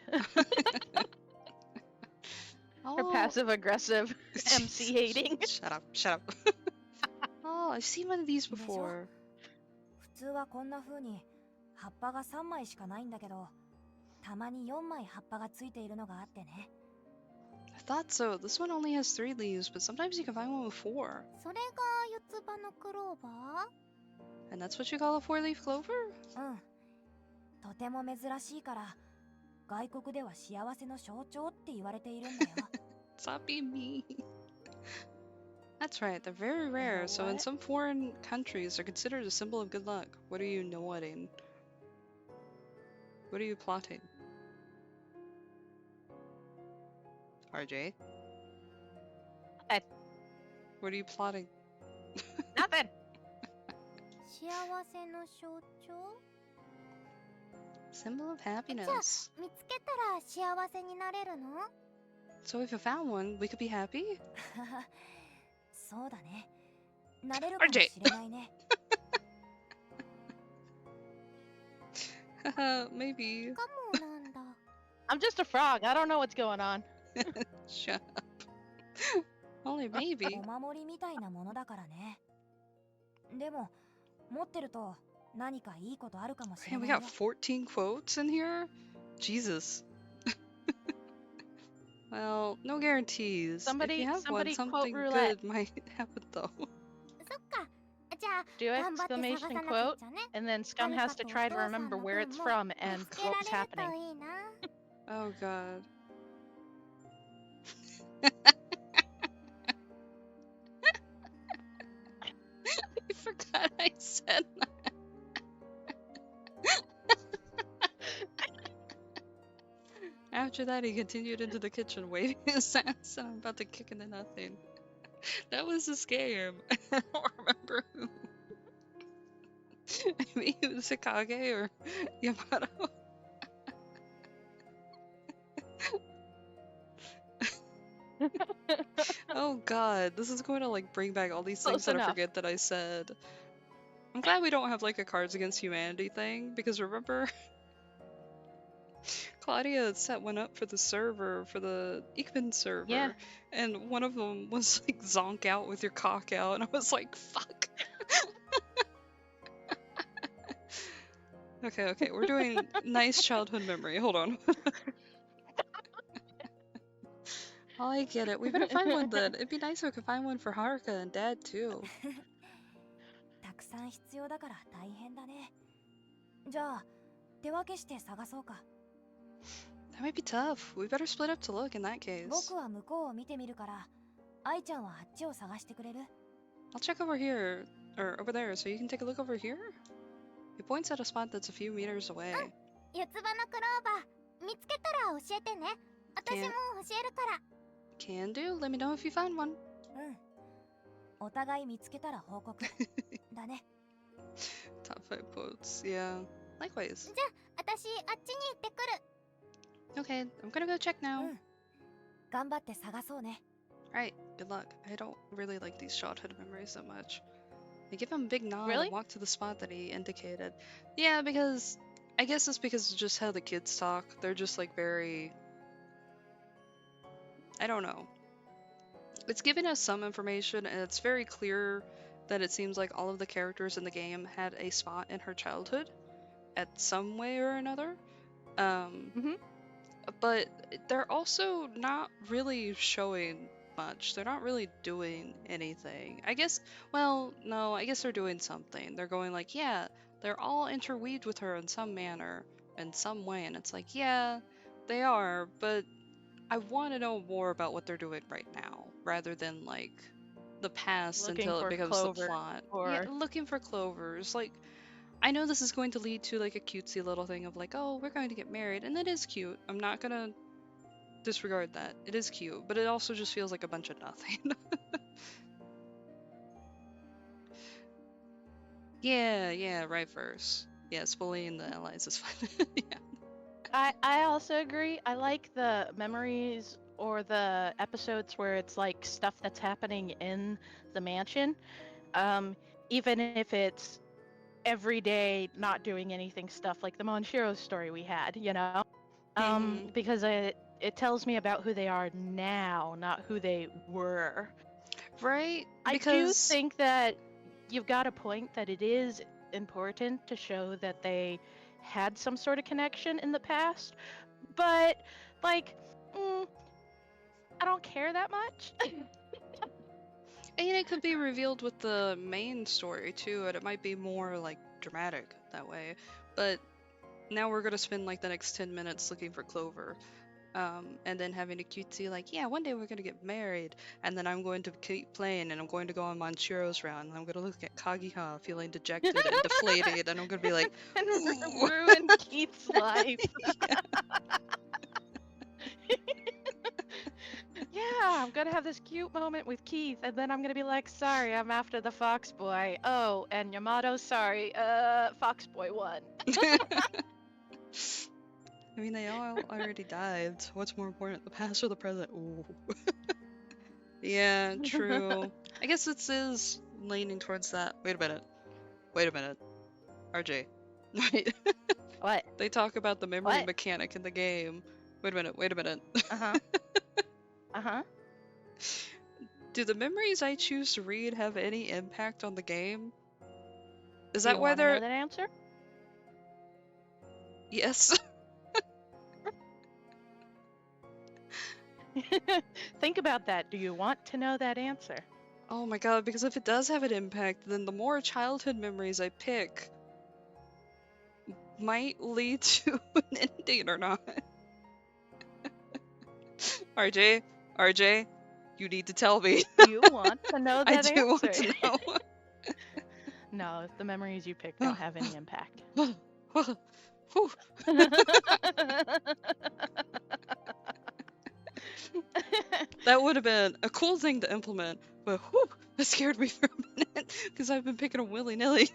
Or Oh, passive aggressive MC hating. Shut up, shut up. Oh, I've seen one of these before. 普通はこんな風に葉っぱが3枚しかないんだけど、たまに4枚葉っぱがついているのがあってね。 I thought so. This one only has 3 leaves, but sometimes you can find one with 4. それが四つ葉のクローバー？ And that's what you call a 4-leaf clover? うん。とても珍しいから、外国では幸せの象徴って言われているんだよ。Stop being mean. That's right, they're very rare, so in What? some foreign countries they're considered a symbol of good luck. What are you nodding? What are you plotting? RJ? What? What are you plotting? Nothing. 幸せの象徴？ Symbol of じゃあ happiness. 見つけたら幸せになれるの？ So if you found one, we could be happy? そうだね。なれるかもしれないね。 Maybe. かもなんだ。 I'm just a frog. I don't know what's going on. Shut up. Only maybe. お守りみたいなものだからね。でも、持ってると何かいいことあるかもしれ Man, な we いよ。 got 14 quotes in here? Jesus. Well, no guarantees. If Somebody- you have one, somebody quote something roulette. good might happen though. そっか。じゃあ Do 頑張って探 exclamation さなく quote, っちゃね。 and then Scum has to try to remember where it's from 見 and つけら what れ was る happening. といいな。 Oh god. I forgot I said that. After that, he continued into the kitchen, waving his ass, and I'm about to kick into nothing. That was a scam. I don't remember who. Maybe it was Hikage or Yamato. Oh god, this is going to like bring back all these things Close that I enough. forget that I said. I'm glad we don't have like a Cards Against Humanity thing, because remember Claudia had set one up for the server, for the Ikman server, Yeah. and one of them was like zonk out with your cock out, and I was like, fuck. Okay, we're doing nice childhood memory. Hold on. Oh, I get it. We better find one then. It'd be nice if we could find one for Haruka and Dad too. たくさん必要だから大変だね。じゃあ、手分けして探そうか。 That might be tough. We better split up to look in that case. 僕は向こうを見てみるから、愛ちゃんはあっちを探してくれる？ I'll check over here, or over there, so you can take a look over here? He points at a spot that's a few meters away. 四つ葉のクローバー見つけたら教えてね。私も教えるから。 Can do. Let me know if you find one. うん。お互い見つけたら報告。だね。 Top 5 quotes. Yeah. Likewise. じゃあ私あっちに行ってくる。 Okay, I'm gonna go check now. うん。頑張って探そうね。 Alright, good luck. I don't really like these childhood memories that much. I give him a big nod Really? and walk to the spot that he indicated. Yeah, because I guess it's because of just how the kids talk. They're just like very... I don't know. It's giving us some information, and it's very clear that it seems like all of the characters in the game had a spot in her childhood at some way or another. But they're also not really showing much. They're not really doing anything. I guess, well, no, I guess they're doing something. They're going like, yeah, they're all interweaved with her in some manner, in some way, and it's like, yeah, they are, but I want to know more about what they're doing right now, rather than like the past Looking until it for becomes the clover plot. or- Yeah, looking for clovers. Like, I know this is going to lead to like a cutesy little thing of like, oh, we're going to get married, and that is cute. I'm not gonna disregard that. It is cute, but it also just feels like a bunch of nothing. Yeah, right first. Yes, bullying the allies is fine. Yeah. I also agree. I like the memories or the episodes where it's like stuff that's happening in the mansion. Even if it's every day not doing anything stuff like the Monshiro story we had, you know? Mhm. Because it tells me about who they are now, not who they were. Right? I do Because think that you've got a point that it is important to show that they had some sort of connection in the past, but like, I don't care that much. and it could be revealed with the main story too, and it might be more like dramatic that way. But now we're gonna spend like the next 10 minutes looking for Clover. And then having a cutesy like, yeah, one day we're gonna get married, and then I'm going to keep playing, and I'm going to go on Monchiro's round, and I'm gonna look at Kagiha feeling dejected and deflated, and I'm gonna be like, And ooh. ruin Keith's life. Yeah. Yeah, I'm gonna have this cute moment with Keith, and then I'm gonna be like, sorry, I'm after the Fox Boy. Oh, and Yamato, sorry, Fox Boy won. I mean, they all already died, so what's more important, the past or the present? Ooh. Yeah, true. I guess this is leaning towards that. Wait a minute. RJ. Right. What? They talk about the memory What? mechanic in the game. Wait a minute. Uh-huh. Uh-huh. Do the memories I choose to read have any impact on the game? Is Do that you why want to know they're... that answer? Yes. Think about that. Do you want to know that answer? Oh my god, because if it does have an impact, then the more childhood memories I pick might lead to an ending or not. RJ, you need to tell me. Do you want to know I that do want answer? to know. No, the memories you pick don't have any impact. Whew. That would have been a cool thing to implement, but whew, that scared me for a minute because I've been picking them willy-nilly.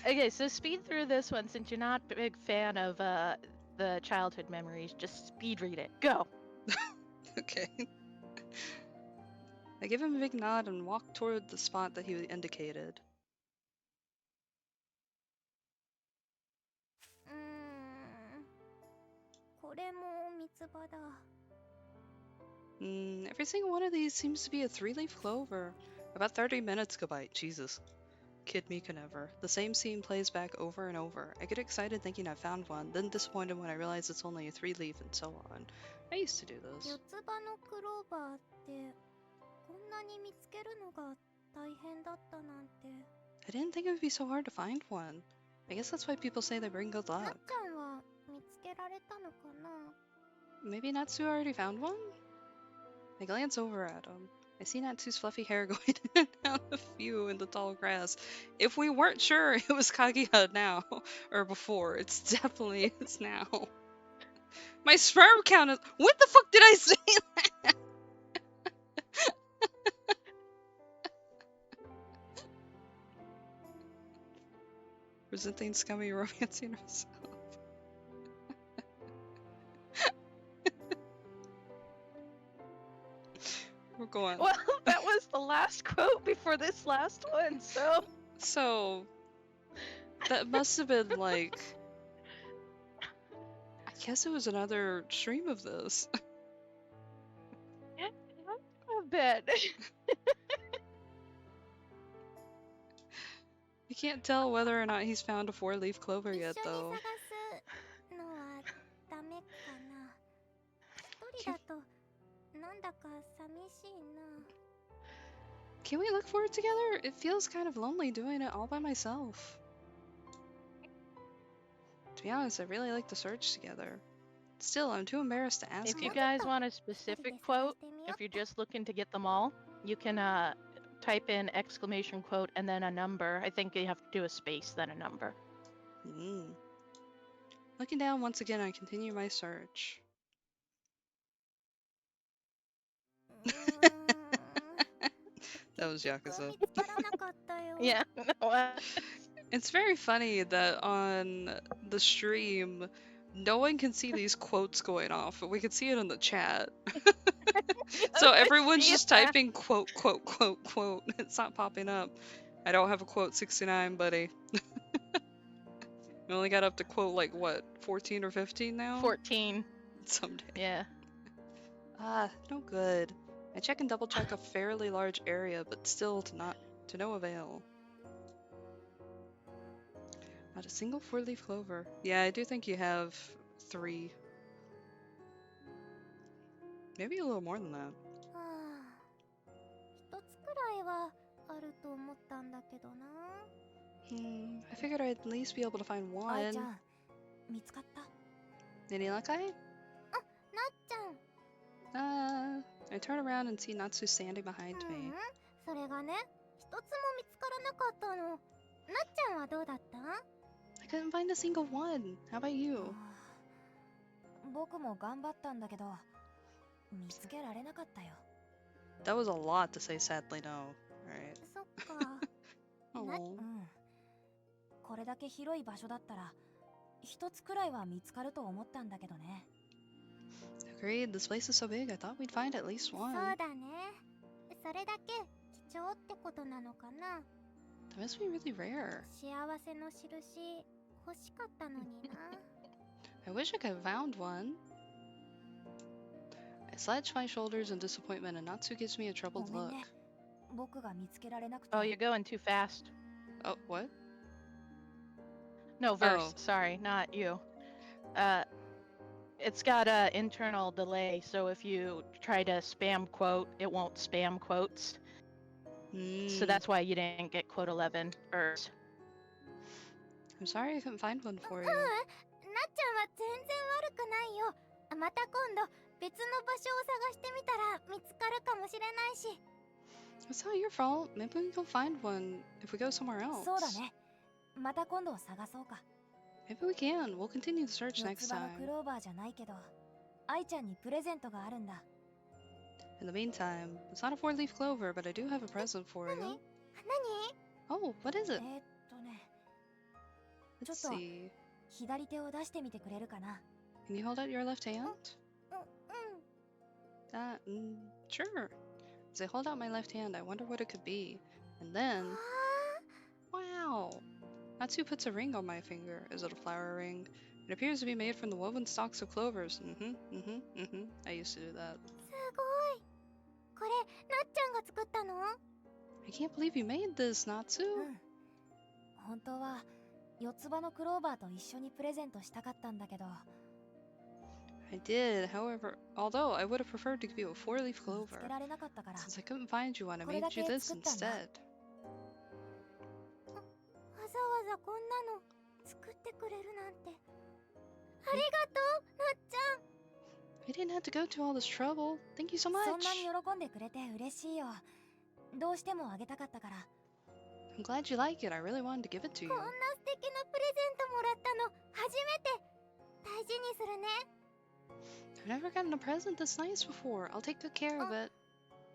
Okay, so speed through this one since you're not a big fan of the childhood memories. Just speed read it. Go. Okay. I give him a big nod and walk toward the spot that he indicated. これも三つ葉だ。 Every single one of these seems to be a 3-leaf clover. About 30 minutes go by. Jesus. Kid me can never. The same scene plays back over and over. I get excited thinking I found one, then disappointed when I realize it's only a 3-leaf and so on. I used to do 四 this. つ葉のクローバーってこんなに見つけるのが大変だったなんて。 I didn't think it would be so hard to find one. I guess that's why people say they bring good なっ luck. ちゃんは見つけられたのかな。 Maybe Natsu already found one? I glance over at him. I see Natsu's fluffy hair going in and out a few in the tall grass. If we weren't sure it was Kaguya now, or before, it's now. My sperm count is... What the fuck did I say that? Resenting scummy romancing herself. We're going. Well, that was the last quote before this last one, so... So... That must have been like... I guess it was another stream of this. A bit. You can't tell whether or not he's found a 4-leaf clover 一緒に yet, 探 though. すのはダメかな。一人だとなんだか寂しいな。 Can we look for it together? It feels kind of lonely doing it all by myself. To be honest, I really like to search together. Still, I'm too embarrassed to ask If you him. guys want a specific quote, if you're just looking to get them all, you can type in exclamation quote and then a number. I think you have to do a space, then a number. Looking down once again, I continue my search. That was 結局 Yakuza. 見つからなかったよ。 Yeah. No, It's very funny that on the stream, no one can see these quotes going off, but we can see it in the chat. So everyone's see just that. typing quote, quote, quote, quote. It's not popping up. I don't have a quote 69, buddy. We only got up to quote like what, 14 or 15 now? 14. Someday. Yeah. Ah, no good. I check and double check a fairly large area, but still to no avail. Not a single four-leaf clover. Yeah, I do think you have 3. Maybe a little more than that. はあ、一つくらいはあると思ったんだけどな。I figured I'd at least be able to find 愛ち one. ゃん見つかった Any luck, I? なっちゃん。 I turn around and see Natsu standing behind う me. ん、それがね、一つも見つからなかったの。なっちゃんはどうだった？ I couldn't find a single one. How about you? 僕も頑張ったんだけど見つけられなかったよ。 That was a lot to say sadly no. Alright. そっか。 Oh. これだけ広い場所だったら一つくらいは見つかると思ったんだけどね。 Agreed. This place is so big. I thought we'd find at least そう one. だね。それだけ貴重ってことなのかな。 That must be really rare. 幸せの印欲しかったのにな。 I wish I could have found one. I slouch my shoulders in disappointment, and Natsu gives me a ご troubled めん look. ね。僕が見つけられなくて。 Oh, you're going too fast. Oh, what? No, verse. Oh. Sorry, not you. It's got a internal delay, so if you try to spam quote, it won't spam quotes. So that's why you didn't get quote 11 verse. I'm sorry I couldn't find one for う you. ん、なっちゃんは全然悪くないよ。また今度別の場所を探してみたら見つかるかもしれないし。 It's not your fault. Maybe we can find one if we go somewhere else. そうだね。また今度探そうか。 Maybe we can. We'll continue the search 四 next つ葉の time. クローバーじゃないけど、愛ちゃんにプレゼントがあるんだ。 In the meantime, it's not a four-leaf clover, but I do have a present for you. 何？ Oh, what is it? ね。 Let's ちょっと see. 左手を出してみてくれるかな。 Can you hold out your left hand? うん。 Sure. As I hold out my left hand, I wonder what it could be. And then, あ wow! Natsu puts a ring on my finger. Is it a flower ring? It appears to be made from the woven stalks of clovers. I used to do that. ー、すごい。これなっちゃんが作ったの？ I can't believe you made this, Natsu. うん。本当は四つ葉のクローバーと一緒にプレゼントしたかったんだけど、 I did, however, although I would have preferred to give you a four-leaf 見つ clover. けられなかったから。 Since I couldn't find you one, Iこれ made だ you け this 作ったんだ。 instead. わざわざこんなの作ってくれるなんて。ありがとう、なっちゃん。 You didn't have to go to all this trouble. Thank you so そん much. なに喜んでくれて嬉しいよ。どうしてもあげたかったから。 I'm glad you like it. I really wanted to give it to you. こんな素敵なプレゼントもらったの初めて。大事にするね。 I've never gotten a present this nice before. I'll take good care of it.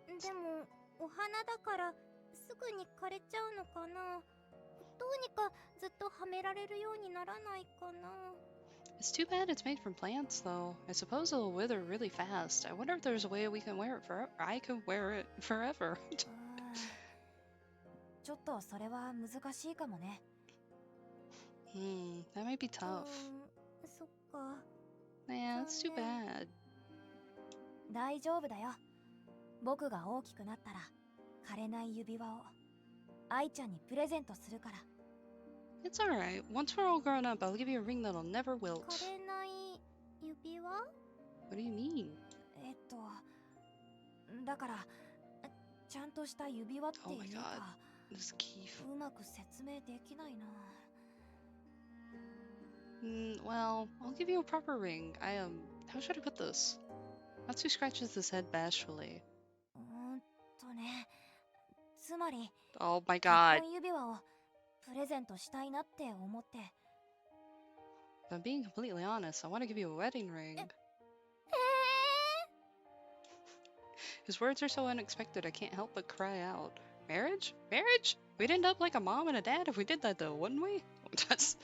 でもお花だからすぐに枯れちゃうのかな。どうにかずっとはめられるようにならないかな。 It's too bad it's made from plants, though. I suppose it'll wither really fast. I wonder if there's a way we can wear it forever. I could wear it forever. ちょっとそれは難しいかもね。 That might be tough. そっか。 Man, that's too bad. 大丈夫だよ。僕が大きくなったら枯れない指輪を愛ちゃんにプレゼントするから。 It's alright. Once we're all grown up, I'll give you a ring that'll never wilt. 枯れない指輪？ What do you mean? だからちゃんとした指輪っていう Oh my か、 This Keith. うまく説明できないな。 Well, I'll give you a proper ring. How should I put this? Natsu scratches his head bashfully. ね。つまり Oh my 結 god. 婚指輪をプレゼントしたいなって思って。 If I'm being completely honest, I want to give you a wedding ring. His words are so unexpected I can't help but cry out. Marriage? Marriage? We'd end up like a mom and a dad if we did that though, wouldn't we? That's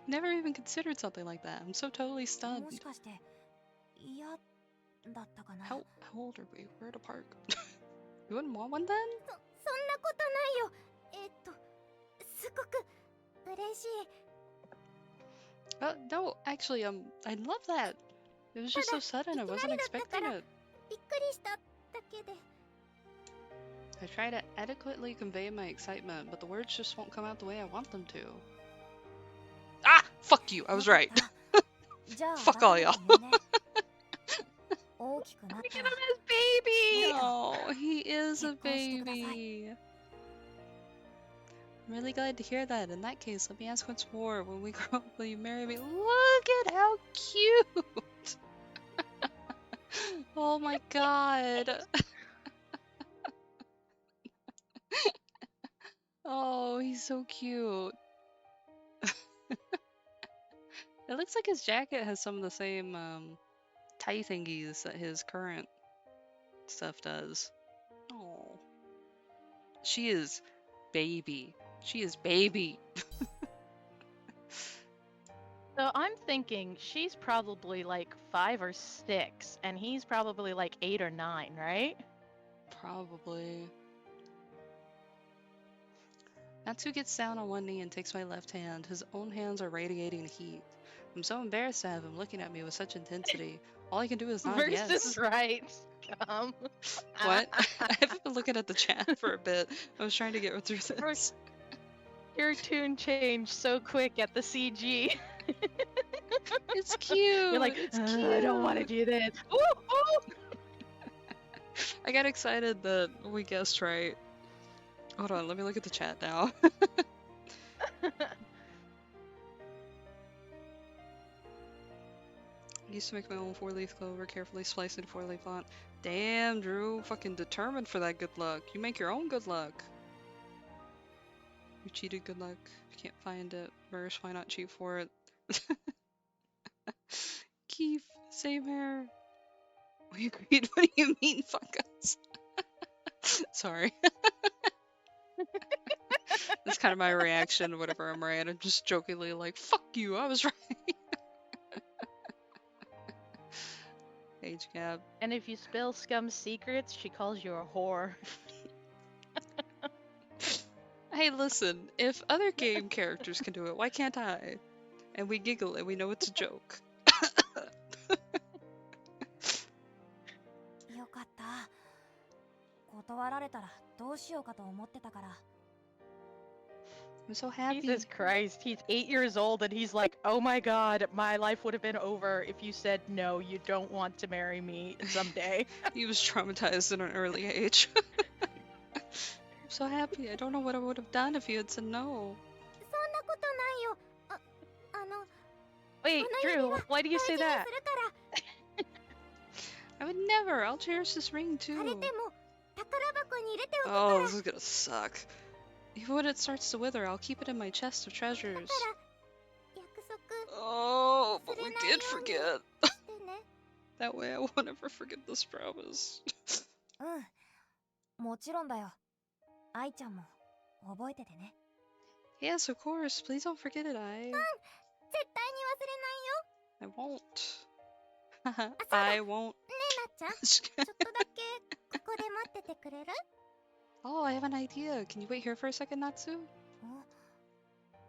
never even considered something like that. I'm so totally も stunned. しかして嫌だったかな。 How old are we? We're at a park. You wouldn't want one then? そんなことないよ。すごく嬉しい。 No, actually, I love that. It was just so sudden. I wasn't expecting it. びっくりしただけで。 I try to adequately convey my excitement, but the words just won't come out the way I want them to. Ah! Fuck you! I was right. じゃあ Fuck all y'all. 改めてね大きくなったら Baby! No, he is a 結婚してください。 baby. I'm really glad to hear that. In that case, let me ask once more. When we grow up, will you marry me? Look at how cute! Oh my god. Oh, he's so cute. It looks like his jacket has some of the same tie thingies that his current stuff does. Oh. She is baby. She is baby. So I'm thinking she's probably like 5 or 6, and he's probably like 8 or 9, right? Probably. Natsu gets down on one knee and takes my left hand. His own hands are radiating heat. I'm so embarrassed to have him looking at me with such intensity. All I can do is nod Versus yes. right. What? I haven't been looking at the chat for a bit. I was trying to get through this. Your tune changed so quick at the CG. It's cute. You're like, it's I don't want to cute. do this. Ooh, ooh. I got excited that we guessed right. Hold on, let me look at the chat now. I used to make my own 4-leaf clover, carefully sliced into 4-leaf font. Damn, Drew, fucking determined for that good luck. You make your own good luck. You cheated good luck. If you can't find it, Verse, why not cheat for it? Keith, same here. We agreed. What do you mean, fuck us? Sorry. That's kind of my reaction whenever I'm right. I'm just jokingly like, fuck you, I was right. Age gap. And if you spill Scum's secrets, she calls you a whore. Hey, listen, if other game characters can do it, why can't I? And we giggle and we know it's a joke. よかった断られたらどうしようかと思ってたから I'm so happy. Jesus Christ, he's 8 years old and he's like, oh my god, my life would have been over if you said no, you don't want to marry me someday. He was traumatized at an early age. I'm so happy. I don't know what I would have done if you had said no. そんなことないよ。Wait, Drew, why do you say 大事に that? するから。 I would never. I'll cherish this ring 枯れ too. ても宝箱に入れておくか Oh, ら。 this is gonna suck. Even when it starts to wither, I'll keep it in my chest of treasures. 約束 Oh, but we did forget. してね。 That way I won't ever forget this promise. うんもちろんだよ愛ちゃんも覚えててね Yes, of course. Please don't forget it, 絶対に忘れないよ。 I won't. I won't. ねえなっちゃん、ちょっとだけここで待っててくれる？ Oh, I have an idea. Can you wait here for a second, Natsu?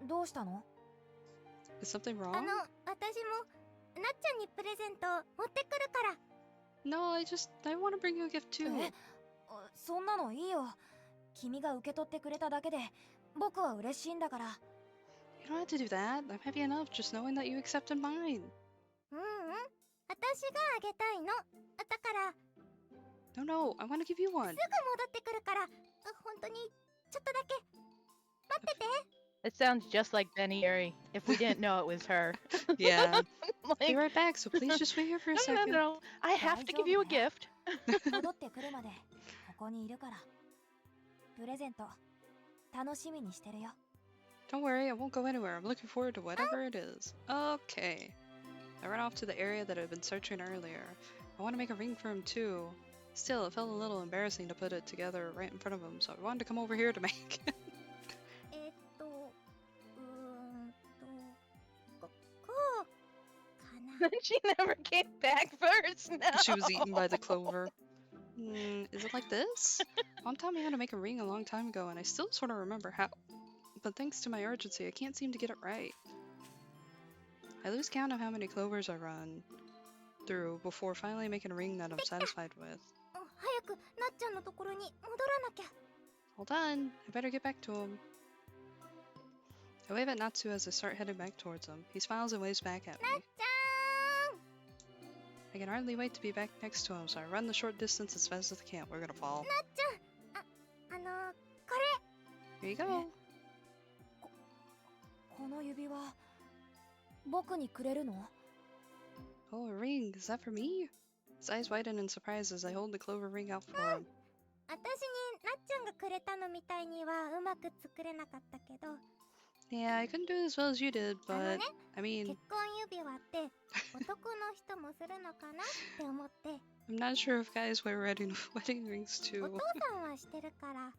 どうしたの Is something 私 wrong? もなっちゃんにプレゼント持ってくるから。 No, I want to bring you a gift too. そんなのいいよ君が受け取ってくれただけで僕は嬉しいんだから You don't have to do that. I'm happy enough just knowing that you accepted mine. 私があげたいの。だから No, no, I want to give you す one. ぐ戻ってくるから。本当にちょっとだけ待ってて。 It sounds just like Benny Yuri, if we didn't know it was her. Yeah. Be Like, right back, so please just wait here for a no, no, second. no, I have to give you a gift. 戻ってくるまでここにいるからプレゼント楽しみにしてるよ Don't worry, I won't go anywhere. I'm looking forward to whatever it is. Okay. I ran off to the area that I'd been searching earlier. I want to make a ring for him too. Still, it felt a little embarrassing to put it together right in front of him, so I wanted to come over here to make it. こうかな。 She never came back first. No. She was eaten by the clover. Is it like this? Mom taught me how to make a ring a long time ago, and I still sort of remember how. But thanks to my urgency, I can't seem to get it right. I lose count of how many clovers I run through before finally making a ring that I'm satisfied with. 早くなっちゃんのところに戻らなきゃ。 Hold on, I better get back to him. I wave at Natsu as I start heading back towards him. He smiles and waves back at me. なっちゃん。 I can hardly wait to be back next to him, so I run the short distance as fast as I can. We're gonna fall. なっちゃん。これ。 Here you go. この指輪僕にくれるの？ Oh, a ring. Is that for me? His eyes widen in surprise as I hold the clover ring out for him. 私になっちゃんがくれたのみたいにはうまく作れなかったけど、 Yeah, I couldn't do it as well as you did, あの but ね、 I mean, 結婚指輪って男の人もするのかなって思って、 I'm not sure if guys wear wedding rings お too. 父さんはしてるから、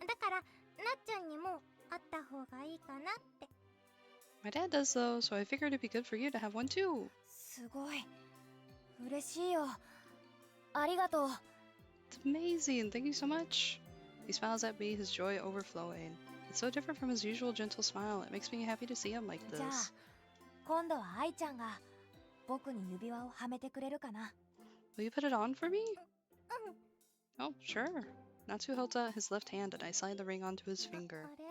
だからなっちゃんにもあった方がいいかなって。 My dad does though, so I figured it'd be good for you to have one too. すごい嬉しいよ。ありがとう。 It's amazing. Thank you so much. He smiles at me, his joy overflowing. It's so different from his usual gentle smile. It makes me happy to see him like じゃあ this. 今度は愛ちゃんが僕に指輪をはめてくれるかな？ Will you put it on for me? うん。 Oh, sure. Natsu holds out his left hand and I slide the ring onto his あ finger. れ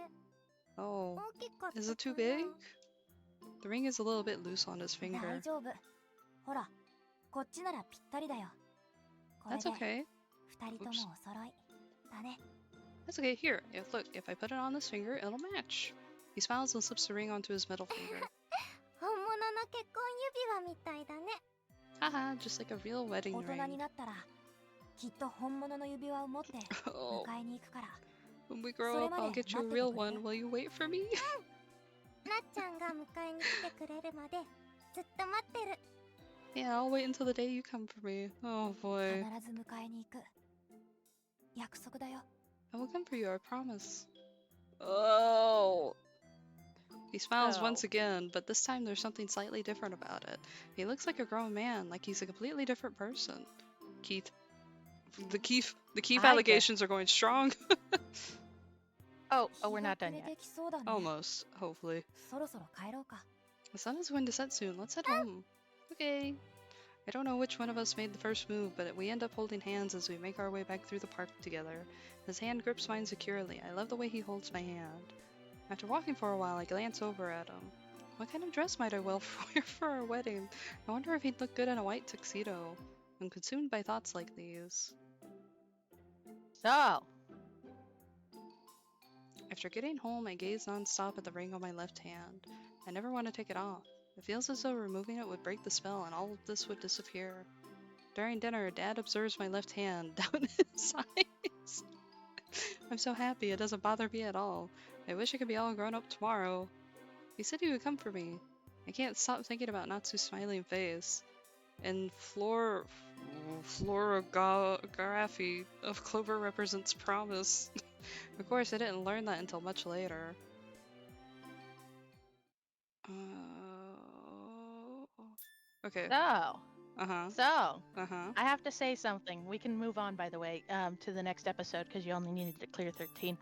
Oh, 大きかった is it too かな big? The ring is a little bit loose on his 大 finger. 丈夫。ほらこっちならぴったりだよ。これ That's で okay. 二人ともお揃いだね。 That's okay. Here, look, if I put it on this finger, it'll match. He smiles and slips the ring onto his middle finger. 本物の結婚指輪みたいだね。 Haha, just like a real wedding 大人に ring. なったらきっと本物の指輪を持って Oh, 迎えに行くから。 when we grow up, I'll get you a real one. Will you wait for me? なっちゃんが迎えに来てくれるまでずっと待ってる。 Yeah, I'll wait until the day you come for me. Oh 必 boy. ず迎えに行く。約束だよ。 I will come for you, I promise. Oh. He smiles Oh. once again, but this time there's something slightly different about it. He looks like a grown man, like he's a completely different person. Keith. The Keith I allegations are going strong. Oh, we're not done 日が暮れ yet. てきそうだね。 Almost, hopefully. そろそろ帰ろうか。 The sun is going to set soon. Let's head home. Okay. I don't know which one of us made the first move, but we end up holding hands as we make our way back through the park together. His hand grips mine securely. I love the way he holds my hand. After walking for a while, I glance over at him. What kind of dress might I wear for our wedding? I wonder if he'd look good in a white tuxedo. I'm consumed by thoughts like these. So, After getting home, I gaze non-stop at the ring on my left hand. I never want to take it off. It feels as though removing it would break the spell and all of this would disappear. During dinner, Dad observes my left hand down his eyes. I'm so happy, it doesn't bother me at all. I wish I could be all grown up tomorrow. He said he would come for me. I can't stop thinking about Natsu's smiling face. And florography of clover represents promise. Of course, I didn't learn that until much later. Okay. so, Uh-huh. so, Uh-huh. I have to say something. We can move on, by the way, to the next episode because you only needed to clear 13.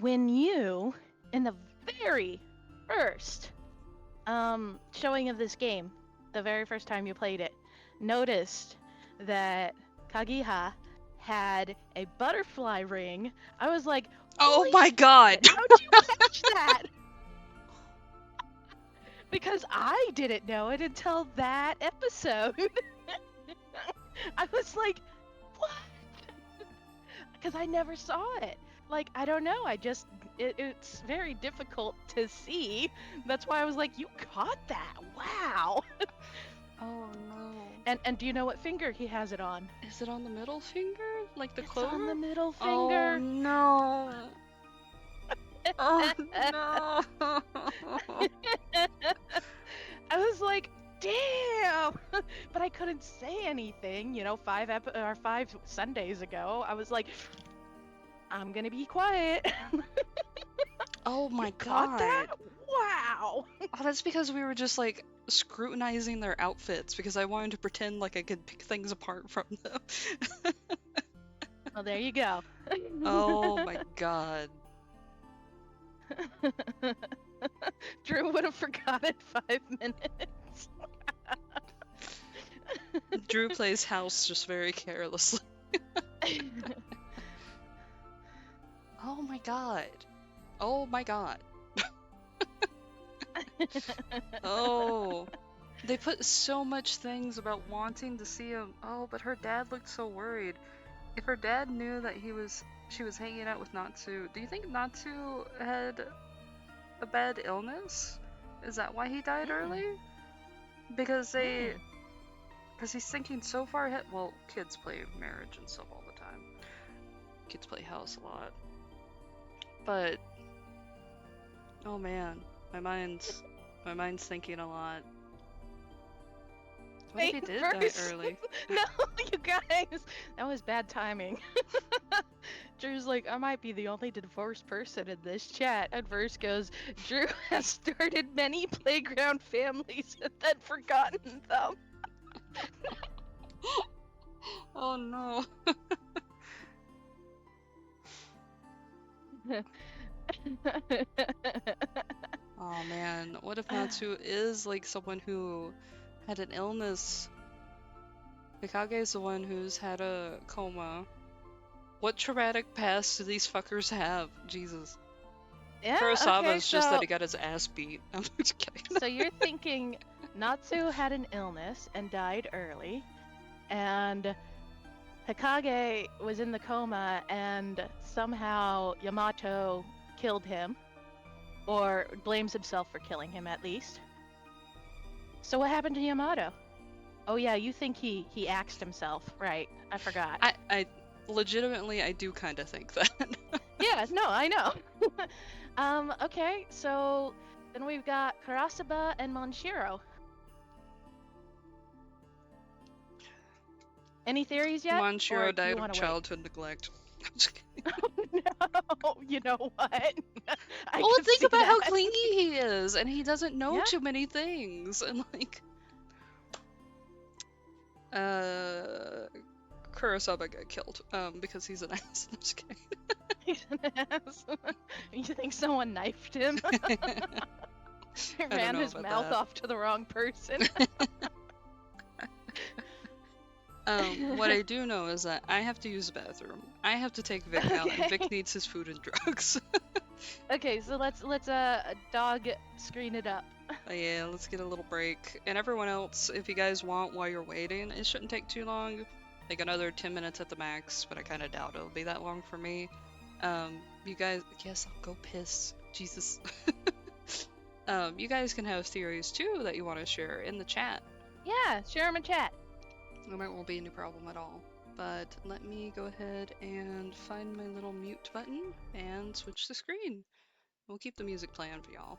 When you, in the very first showing of this game, the very first time you played it, noticed that Kagiha had a butterfly ring, I was like, Oh "Holy my god! shit, how'd you catch that?" Because I didn't know it until that episode. I was like, what? Because I never saw it. Like, I don't know, it's very difficult to see. That's why I was like, you caught that, wow. Oh no. And do you know what finger he has it on? Is it on the middle finger? Like the It's clover? on the middle Oh finger. no. Oh no. I was like, damn! But I I couldn't say anything, 5 Sundays ago. I was like, I'm gonna be quiet. Oh my Got god. that? Wow. Oh, that's because we were just like scrutinizing their outfits because I wanted to pretend like I could pick things apart from them. Well, there you go. Oh my god. Drew would have forgotten 5 minutes. Drew plays house just very carelessly. Oh my god. Oh my god. Oh. They put so much things about wanting to see him. Oh, but her dad looked so worried. If her dad knew that she was hanging out with Natsu, do you think Natsu had a bad illness? Is that why he died early? Because he's thinking so far ahead. Well, kids play marriage and stuff all the time. Kids play house a lot. But oh man, my mind's thinking a lot. What if he did die early? No, you guys, that was bad timing. Drew's like, I might be the only divorced person in this chat. And Verse goes, Drew has started many playground families and then forgotten them. Oh no. Oh man, what if Natsu is like someone who had an illness? Hikage is the one who's had a coma. What traumatic past do these fuckers have? Jesus. Yeah, Kurosawa's okay, just that so- he got his ass beat. I'm just kidding. So you're thinking Natsu had an illness and died early, and Hikage was in the coma and somehow Yamato killed him, or blames himself for killing him at least. So what happened to Yamato? Oh yeah, you think he axed himself, right? I forgot. I legitimately, I do kind of think that. Yeah, no, I know. Okay, so then we've got Kurasaba and Monshiro. Any theories yet? Or Monshiro do died you of wanna wait? childhood neglect. I'm just kidding. No, you know what? I Well, can think see about how that. clingy he is, and he doesn't know Yeah. too many things, and like, Kurosawa got killed, because he's an ass. I'm just kidding. He's an ass. You think someone knifed him? He don't ran know his about mouth that. off to the wrong person. What I do know is that I have to use the bathroom. I have to take Vic out, and Vic Okay. needs his food and drugs. Okay, so let's dog screen it up. Yeah, let's get a little break. And everyone else, if you guys want while you're waiting, it shouldn't take too long. Like another 10 minutes at the max, but I kind of doubt it'll be that long for me. You guys, yes, I'll go piss. Jesus. You guys can have theories too that you want to share in the chat. Yeah, share them in chat. There won't be any problem at all. But let me go ahead and find my little mute button and switch the screen. We'll keep the music playing for y'all.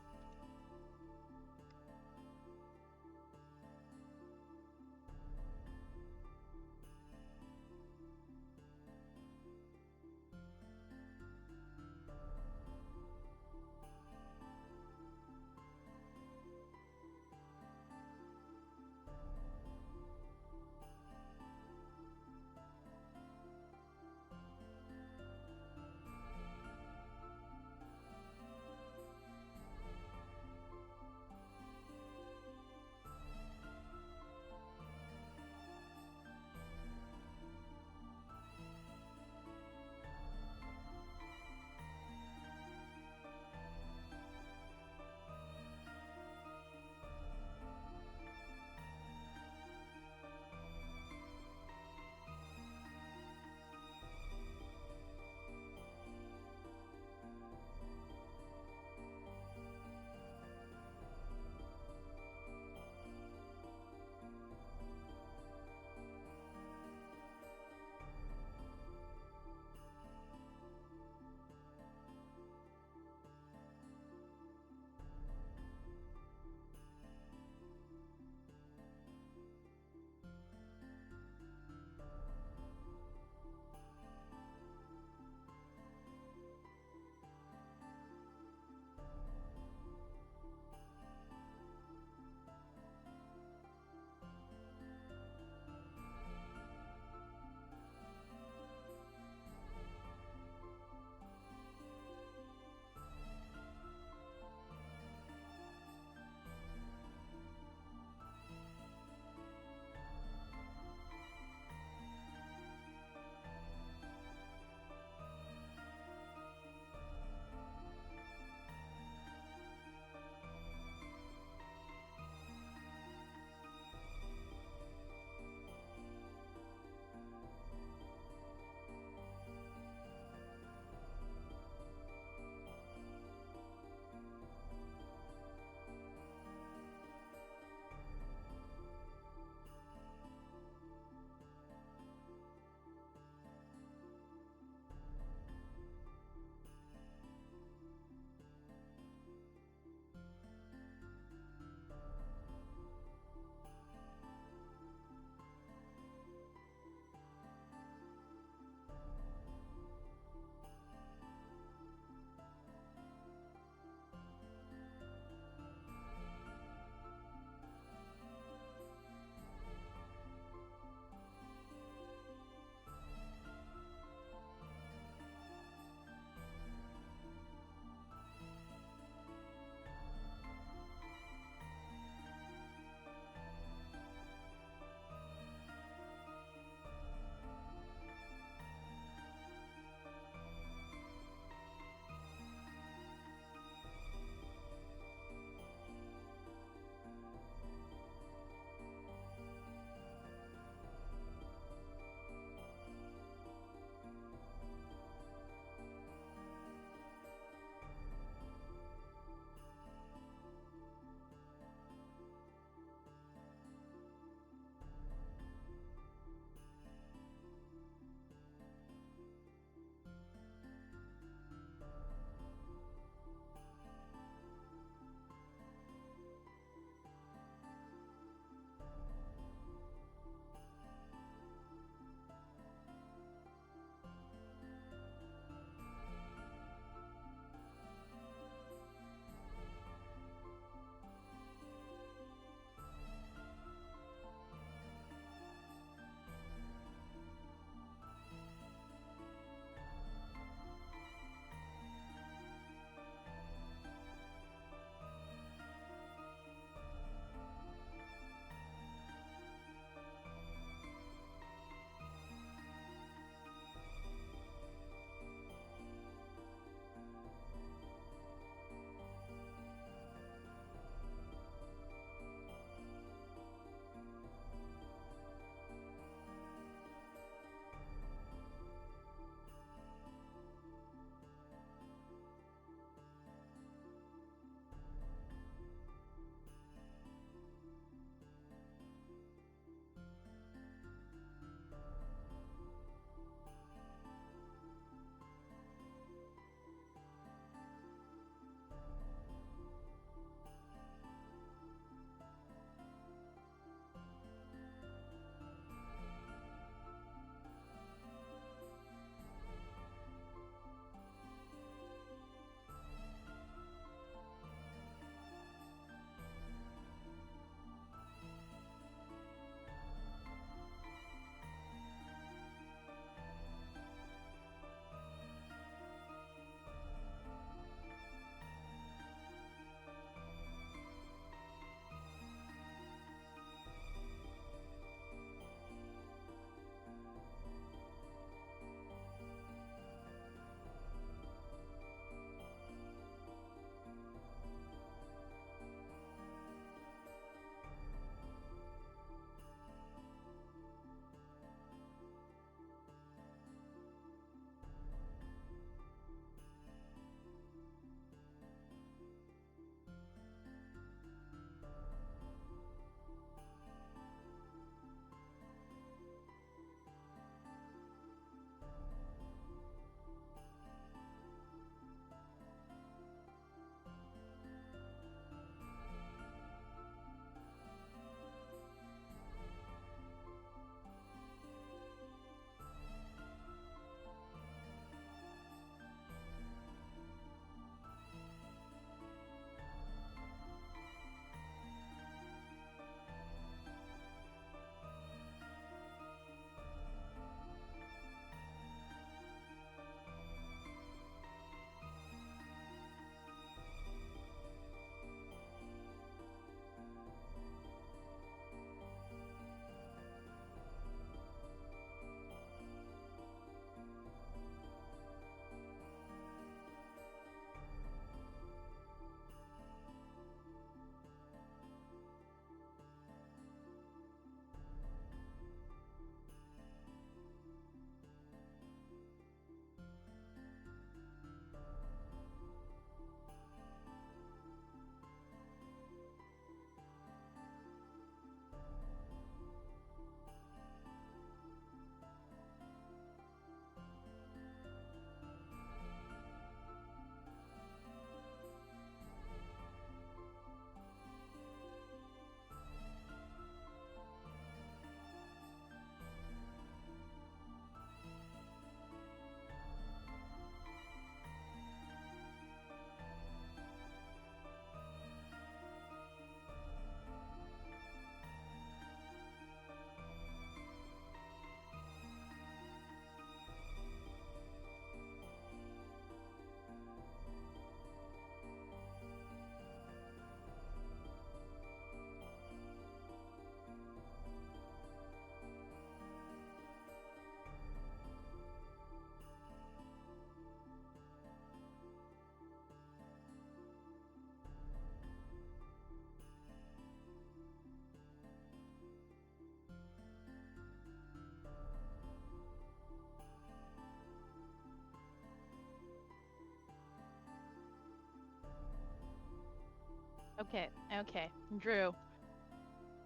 Okay. Drew,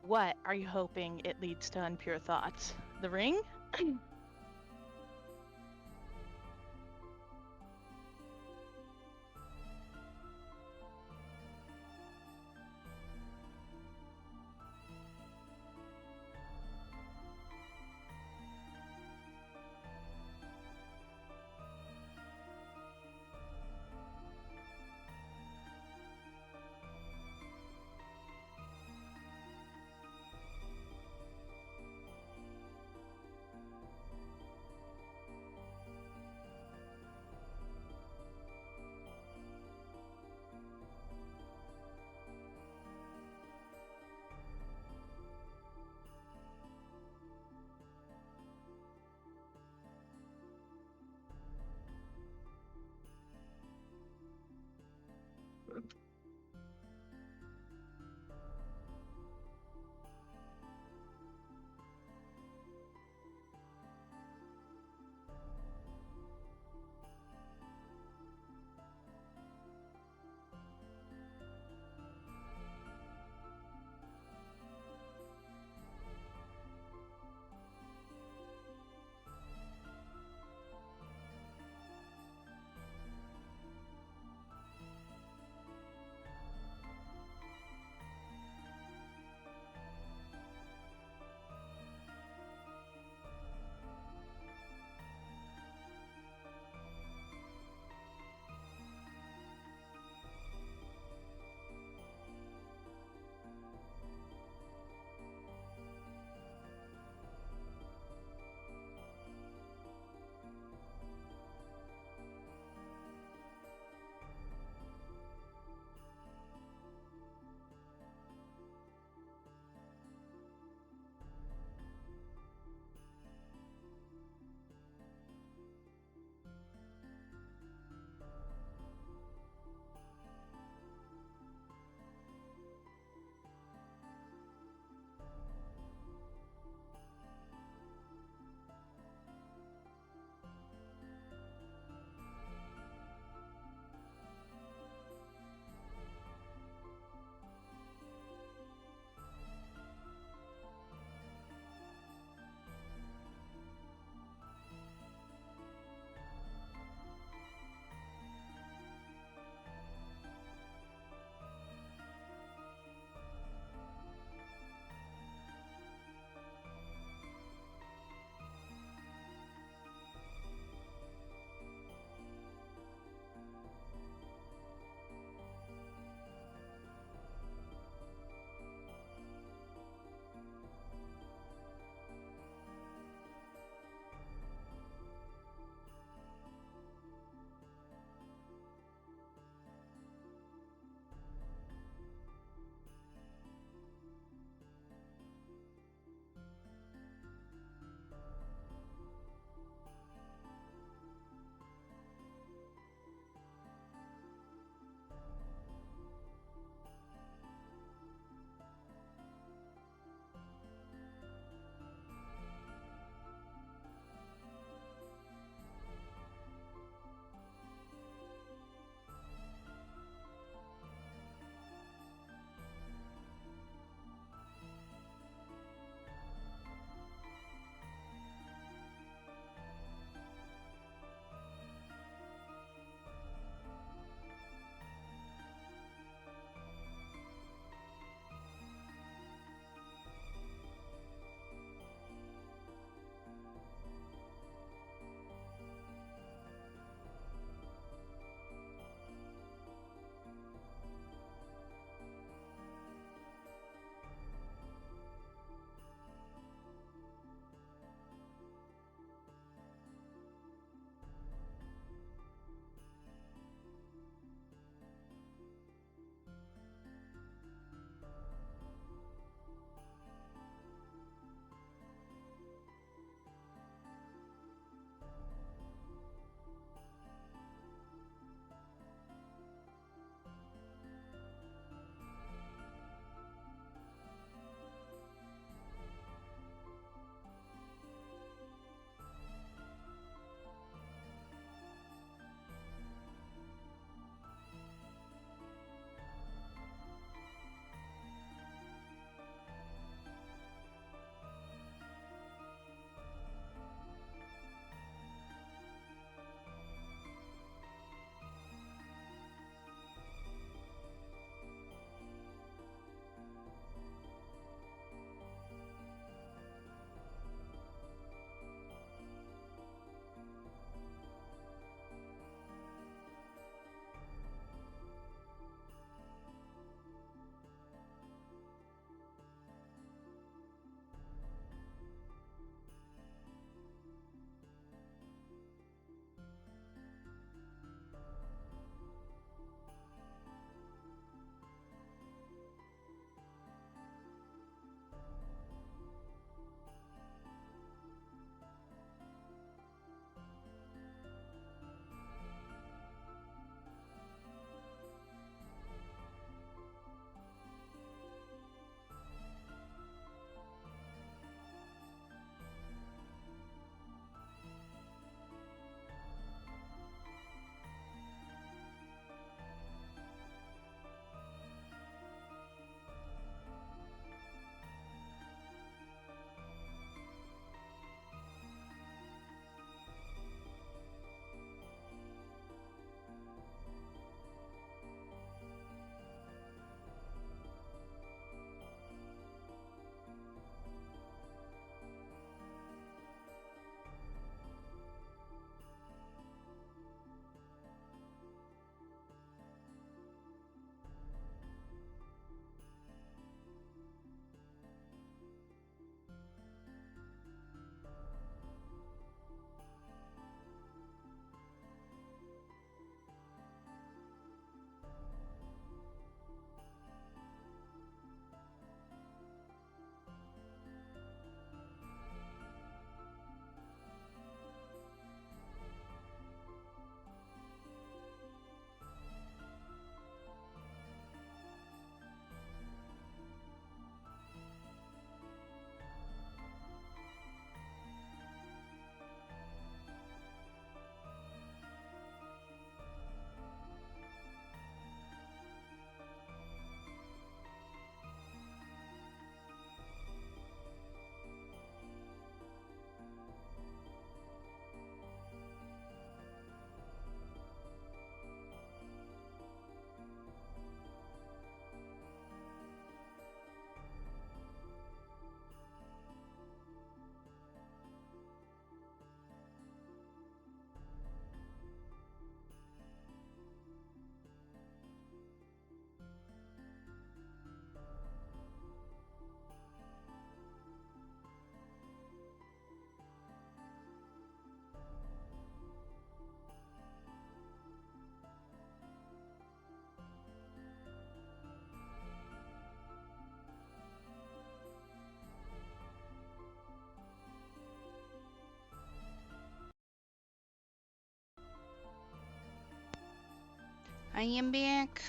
what are you hoping it leads to Unpure Thoughts? The ring? I am back.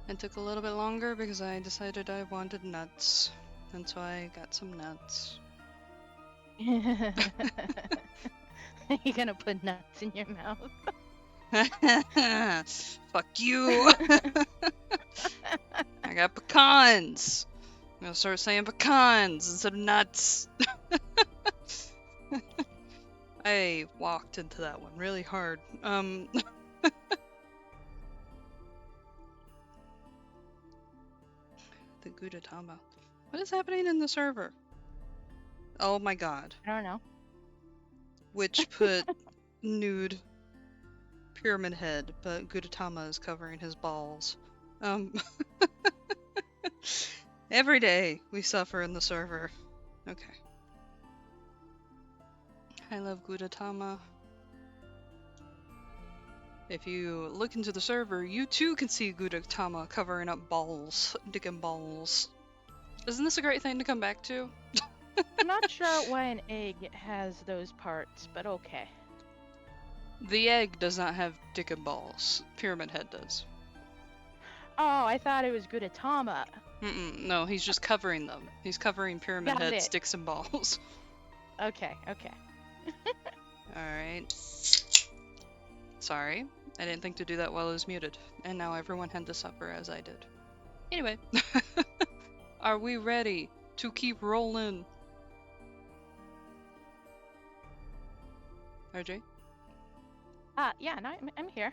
It took a little bit longer because I decided I wanted nuts. And so I got some nuts. You're gonna put nuts in your mouth. Fuck you! I got pecans! I'm gonna start saying pecans instead of nuts. I walked into that one really hard. The Gudetama. What is happening in the server? Oh my god. I don't know. Which put nude pyramid head, but Gudetama is covering his balls. Every day we suffer in the server. Okay. I love Gudetama. If you look into the server, you too can see Gudetama covering up balls, dick and balls. Isn't this a great thing to come back to? I'm not sure why an egg has those parts, but okay. The egg does not have dick and balls. Pyramid Head does. Oh, I thought it was Gudetama. No, he's just covering them. He's covering Pyramid Got Head's it. dicks and balls. Okay, okay. Alright. Sorry. I didn't think to do that while I was muted. And now everyone had to suffer as I did. Anyway. Are we ready to keep rolling? RJ? Yeah, no, I'm here.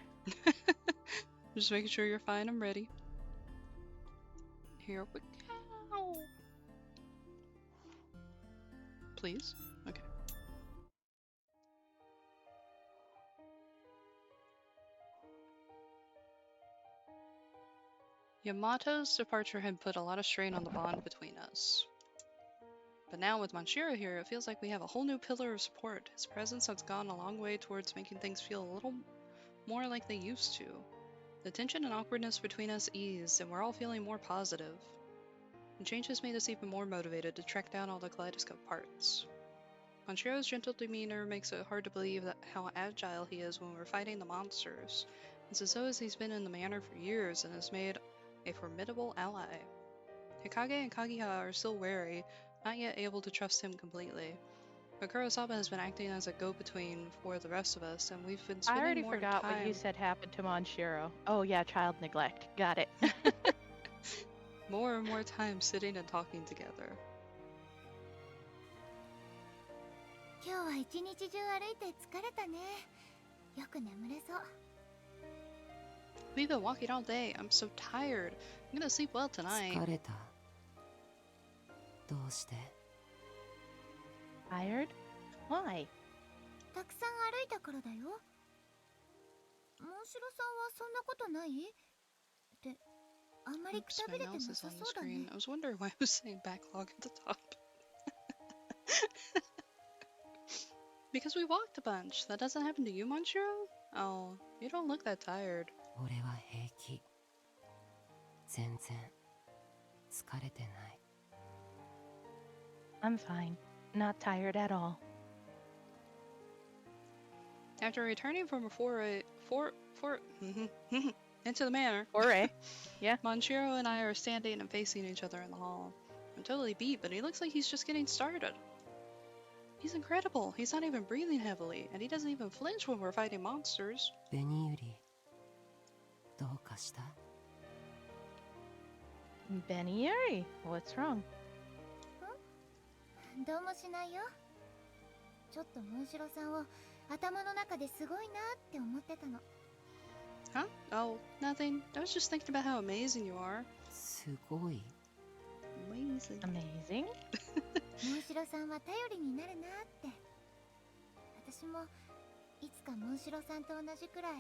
Just making sure you're fine. I'm ready. Here we go. Please? Okay. Yamato's departure had put a lot of strain on the bond between us. But now with Manshiro here, it feels like we have a whole new pillar of support. His presence has gone a long way towards making things feel a little more like they used to. The tension and awkwardness between us eased, and we're all feeling more positive. The change has made us even more motivated to track down all the kaleidoscope parts. Manshiro's gentle demeanor makes it hard to believe how agile he is when we're fighting the monsters. It's as though he's been in the manor for years and has made a formidable ally. Hikage and Kagiha are still wary, not yet able to trust him completely. But Kurosawa has been acting as a go-between for the rest of us, and we've been I spending already more forgot time... what you said happened to Manshiro. Oh yeah, child neglect. Got it. more and more time sitting and talking together. 今日は一日中歩いて疲れたね。よく眠れそう。 We've been walking all day. I'm so tired. I'm gonna sleep well tonight. 疲れた。どうして？ Tired? Why? たくさん歩いたからだよ。モンシロさんはそんなことない？ってあんまりく Oops, た my びれてな mouse さ is on そ the うだね。 screen. I was wondering why I was saying backlog at the top. Because we walked a bunch. That doesn't happen to you, Manshiro? Oh, you don't look that tired. 俺は平気。全然疲れてない。 I'm fine. Not tired at all. After returning from a foray into the manor, Foray. Yeah. Manshiro and I are standing and facing each other in the hall. I'm totally beat, but he looks like he's just getting started. He's incredible. He's not even breathing heavily, and he doesn't even flinch when we're fighting monsters. 紅百合どうかした？ Benny Yuri, what's wrong? どうもしないよ。ちょっとモンシロさんを頭の中ですごいなって思ってたの。 Huh? Oh, nothing. I was just thinking about how amazing you are. すごい。 Amazing. Amazing. モンシロさんは頼りになるなって。私もいつかモンシロさんと同じくらい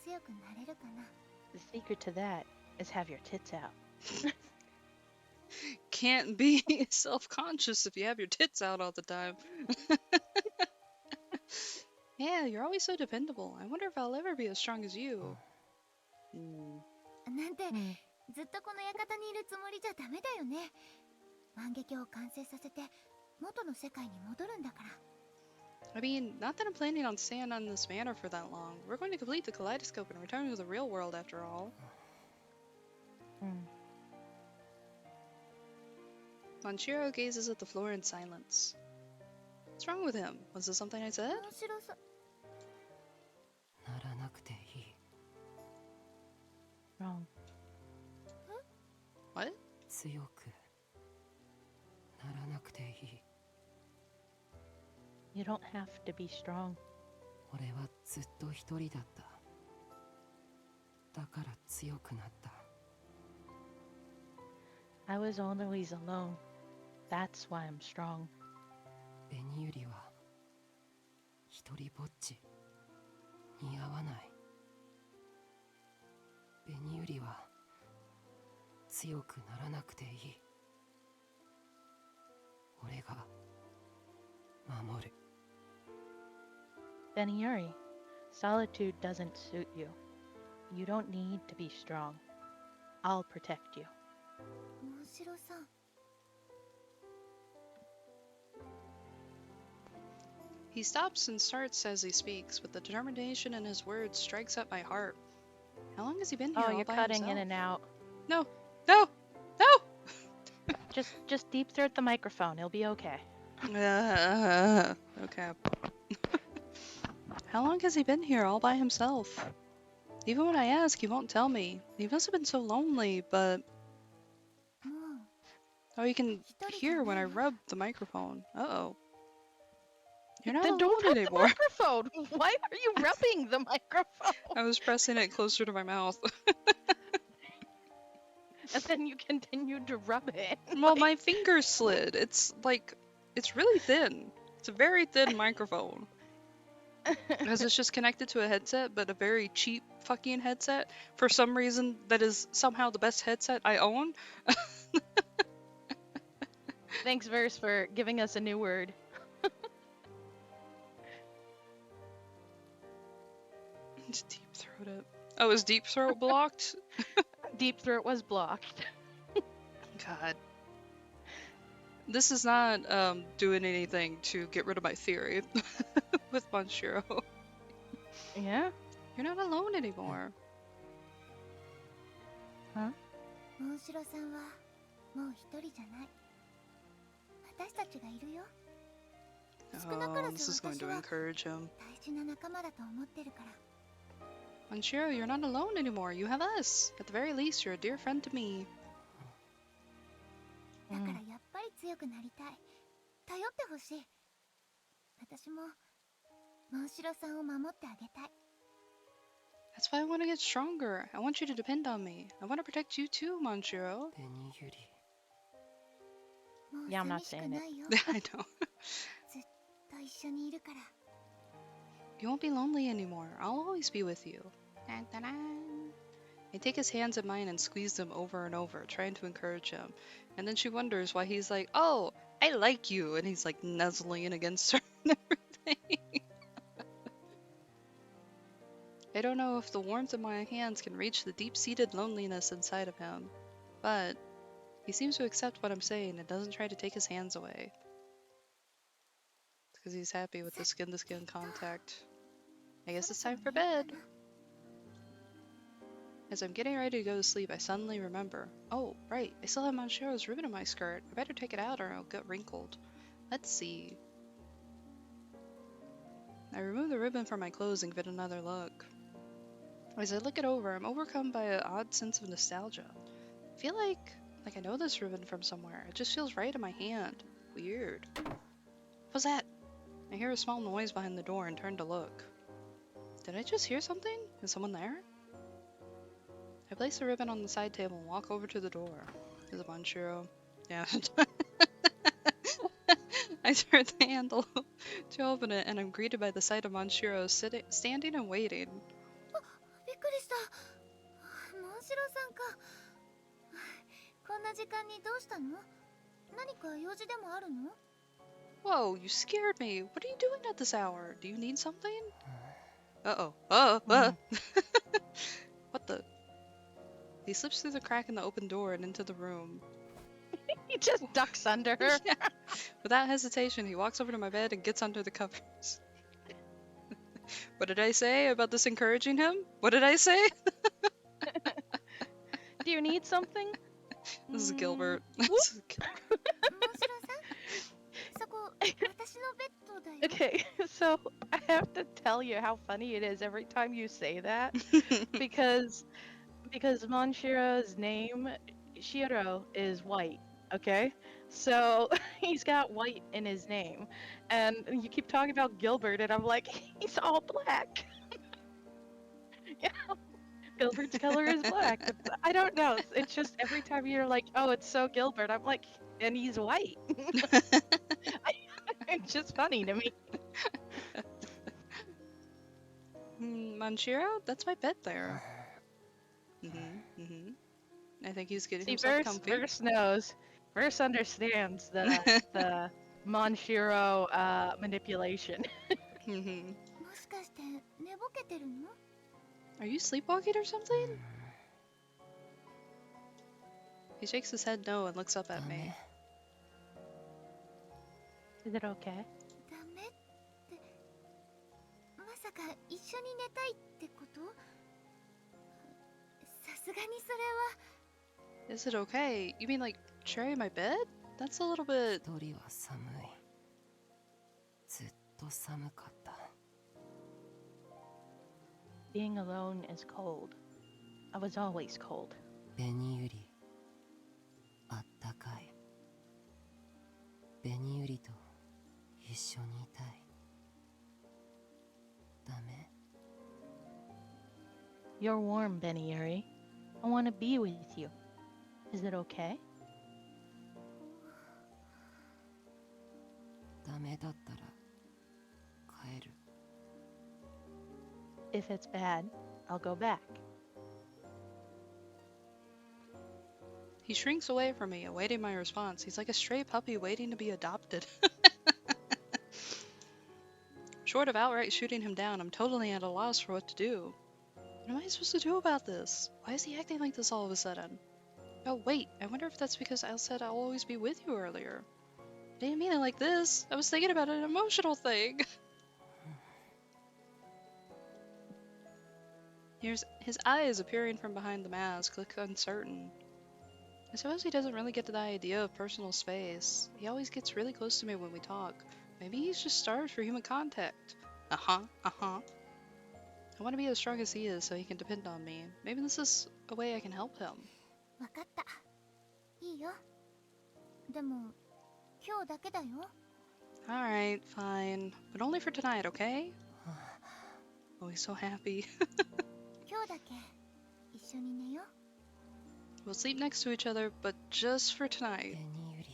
強くなれるかな。 The secret to that is have your tits out. Can't be self-conscious if you have your tits out all the time. Yeah, you're always so dependable. I wonder if I'll ever be as strong as you. なんて、ずっとこの館にいるつもりじゃダメだよね。万華鏡を完成させて元の世界に戻るんだから。I mean, not that I'm planning on staying on this manor for that long. We're going to complete the kaleidoscope and return to the real world after all. Manchiro gazes at the floor in silence. What's wrong with him? Was this something I said? 面白さならなくていい。 Wrong. What? 強くならなくていい。 You don't have to be strong. 俺はずっと一人だった。だから強くなった。 I was always alone. That's why I'm strong. 紅百合は一人ぼっち似合わない。紅百合は強くならなくていい。俺が守る。 Beniuri, solitude doesn't suit you. You don't need to be strong. I'll protect you. 面白さ He stops and starts as he speaks, but the determination in his words strikes at my heart. How long has he been here Oh, all you're by cutting himself? in and out. No! No! No! Just deep throat the microphone. It'll be okay. Okay. How long has he been here all by himself? Even when I ask, he won't tell me. He must have been so lonely, but... も Oh, you can hear when I rub the microphone. Uh-oh. You're not Then don't alone rub the anymore. microphone. Why are you rubbing the microphone? I was pressing it closer to my mouth. And then you continued to rub it. Well, my finger slid. It's like, it's really thin. It's a very thin microphone. Because it's just connected to a headset, but a very cheap fucking headset. For some reason, that is somehow the best headset I own. Thanks, Verse, for giving us a new word. Just deep throat it. Oh, is deep throat blocked? Deep throat was blocked. God. This is not doing anything to get rid of my theory with Manchiro. Yeah? You're not alone anymore. モンシロさんはもう一人じゃない。私たちがいるよ。少なから Oh, this ず is going 私 to は encourage him. 大事な仲間だと思ってるから。 Manchiro, you're not alone anymore. You have us. At the very least, you're a dear friend to me. だからやっぱり強くなりたい。頼ってほしい。私もモンシロさんを守ってあげたい。 That's why I want to get stronger. I want you to depend on me. I want to protect you too, Manchiro. 紅百合。もう Yeah, I'm not 寂しく saying it. ないよ。 I know. ずっと一緒にいるから。 You won't be lonely anymore. I'll always be with you. I take his hands in mine and squeeze them over and over, trying to encourage him. And then she wonders why he's like, oh, I like you. And he's like nuzzling in against her and everything. I don't know if the warmth of my hands can reach the deep-seated loneliness inside of him. But he seems to accept what I'm saying and doesn't try to take his hands away. Because he's happy with the skin-to-skin contact. I guess it's time for bed. As I'm getting ready to go to sleep, I suddenly remember. Oh, right, I still have Manchiro's ribbon in my skirt. I better take it out or it'll get wrinkled. Let's see. I remove the ribbon from my clothes and give it another look. As I look it over, I'm overcome by an odd sense of nostalgia. I feel like I know this ribbon from somewhere. It just feels right in my hand. Weird. What's that? I hear a small noise behind the door and turn to look. Did I just hear something? Is someone there? I place the ribbon on the side table and walk over to the door. Is it Manchiro? Yeah. I turn the handle to open it and I'm greeted by the sight of Manchiro standing and waiting. びっくりした。モンシロさんか。こんな時間にどうしたの？何か用事でもあるの？ Whoa, you scared me. What are you doing at this hour? Do you need something? Uh-oh. What the? He slips through the crack in the open door and into the room. He just ducks under her. Yeah. Without hesitation, he walks over to my bed and gets under the covers. What did I say about this encouraging him? What did I say? Do you need something? This is Gilbert. Whoop. This is Gilbert. モンシロさん、そこ私のベッドだよ。Okay, so I have to tell you how funny it is every time you say that because Monshiro's name Shiro is white, okay? So he's got white in his name. And you keep talking about Gilbert and I'm like, he's all black. Yeah. Gilbert's color is black. I don't know. It's just every time you're like, "Oh, it's so Gilbert." I'm like, and he's white. It's just funny to me. Manshiro, that's my bed there. I think he's getting See, himself comfy. Verse understands the Monshiro manipulation. もしかして寝ぼけてるの？ Are you sleepwalking or something? He shakes his head no and looks up at me. Is it okay? ダメってまさか一緒に寝たいってこと？さすがにそれは。 Is it okay? You mean like sharing my bed? That's a little bit... 一人は寒い。ずっと寒かった。 Being alone is cold. I was always cold. 紅ユリ、あったかい。紅ユリと一緒にいたい。ダメ？ You're warm, Beniuri. I want to be with you. Is it okay? ダメだったら帰る。 If it's bad, I'll go back. He shrinks away from me, awaiting my response. He's like a stray puppy waiting to be adopted. Short of outright shooting him down, I'm totally at a loss for what to do. What am I supposed to do about this? Why is he acting like this all of a sudden? Oh wait, I wonder if that's because I said I'll always be with you earlier. I didn't mean it like this. I was thinking about an emotional thing. Here's his eyes appearing from behind the mask, look uncertain. I suppose he doesn't really get to the idea of personal space. He always gets really close to me when we talk. Maybe he's just starved for human contact. I want to be as strong as he is so he can depend on me. Maybe this is a way I can help him. わかった。いいよ。でも今日だけだよ。 Alright, fine. But only for tonight, okay? Oh, he's so happy. 今日だけ一緒に寝よ。 We'll sleep next to each other, but just for tonight. 紅ユリ。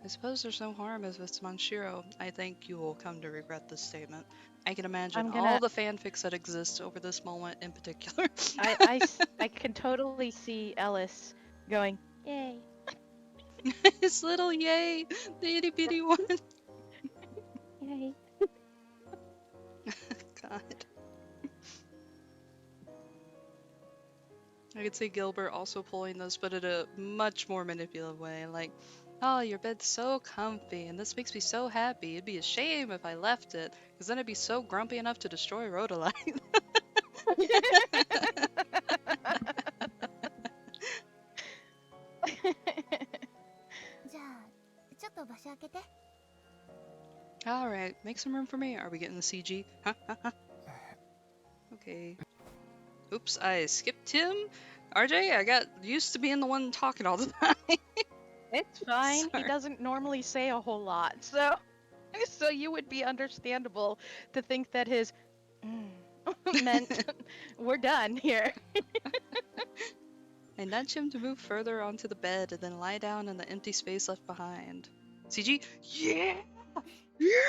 I suppose there's no harm if it's Manshiro. I think you will come to regret this statement. I can imagine all the fanfics that exist over this moment in particular. I can totally see Ellis going, yay. His little yay, the itty bitty one. Yay. God. I could see Gilbert also pulling this, but in a much more manipulative way. Like, oh, your bed's so comfy, and this makes me so happy. It'd be a shame if I left it, because then I'd be so grumpy enough to destroy Rodolite. じゃあちょっと場所開けて。 Alright, make some room for me. Are we getting the CG? Okay. Oops, I skipped him. RJ, I got used to being the one talking all the time. It's fine. Sorry. He doesn't normally say a whole lot, so you would be understandable to think that his meant we're done here. I nudge him to move further onto the bed and then lie down in the empty space left behind. CG? Yeah! Yeah!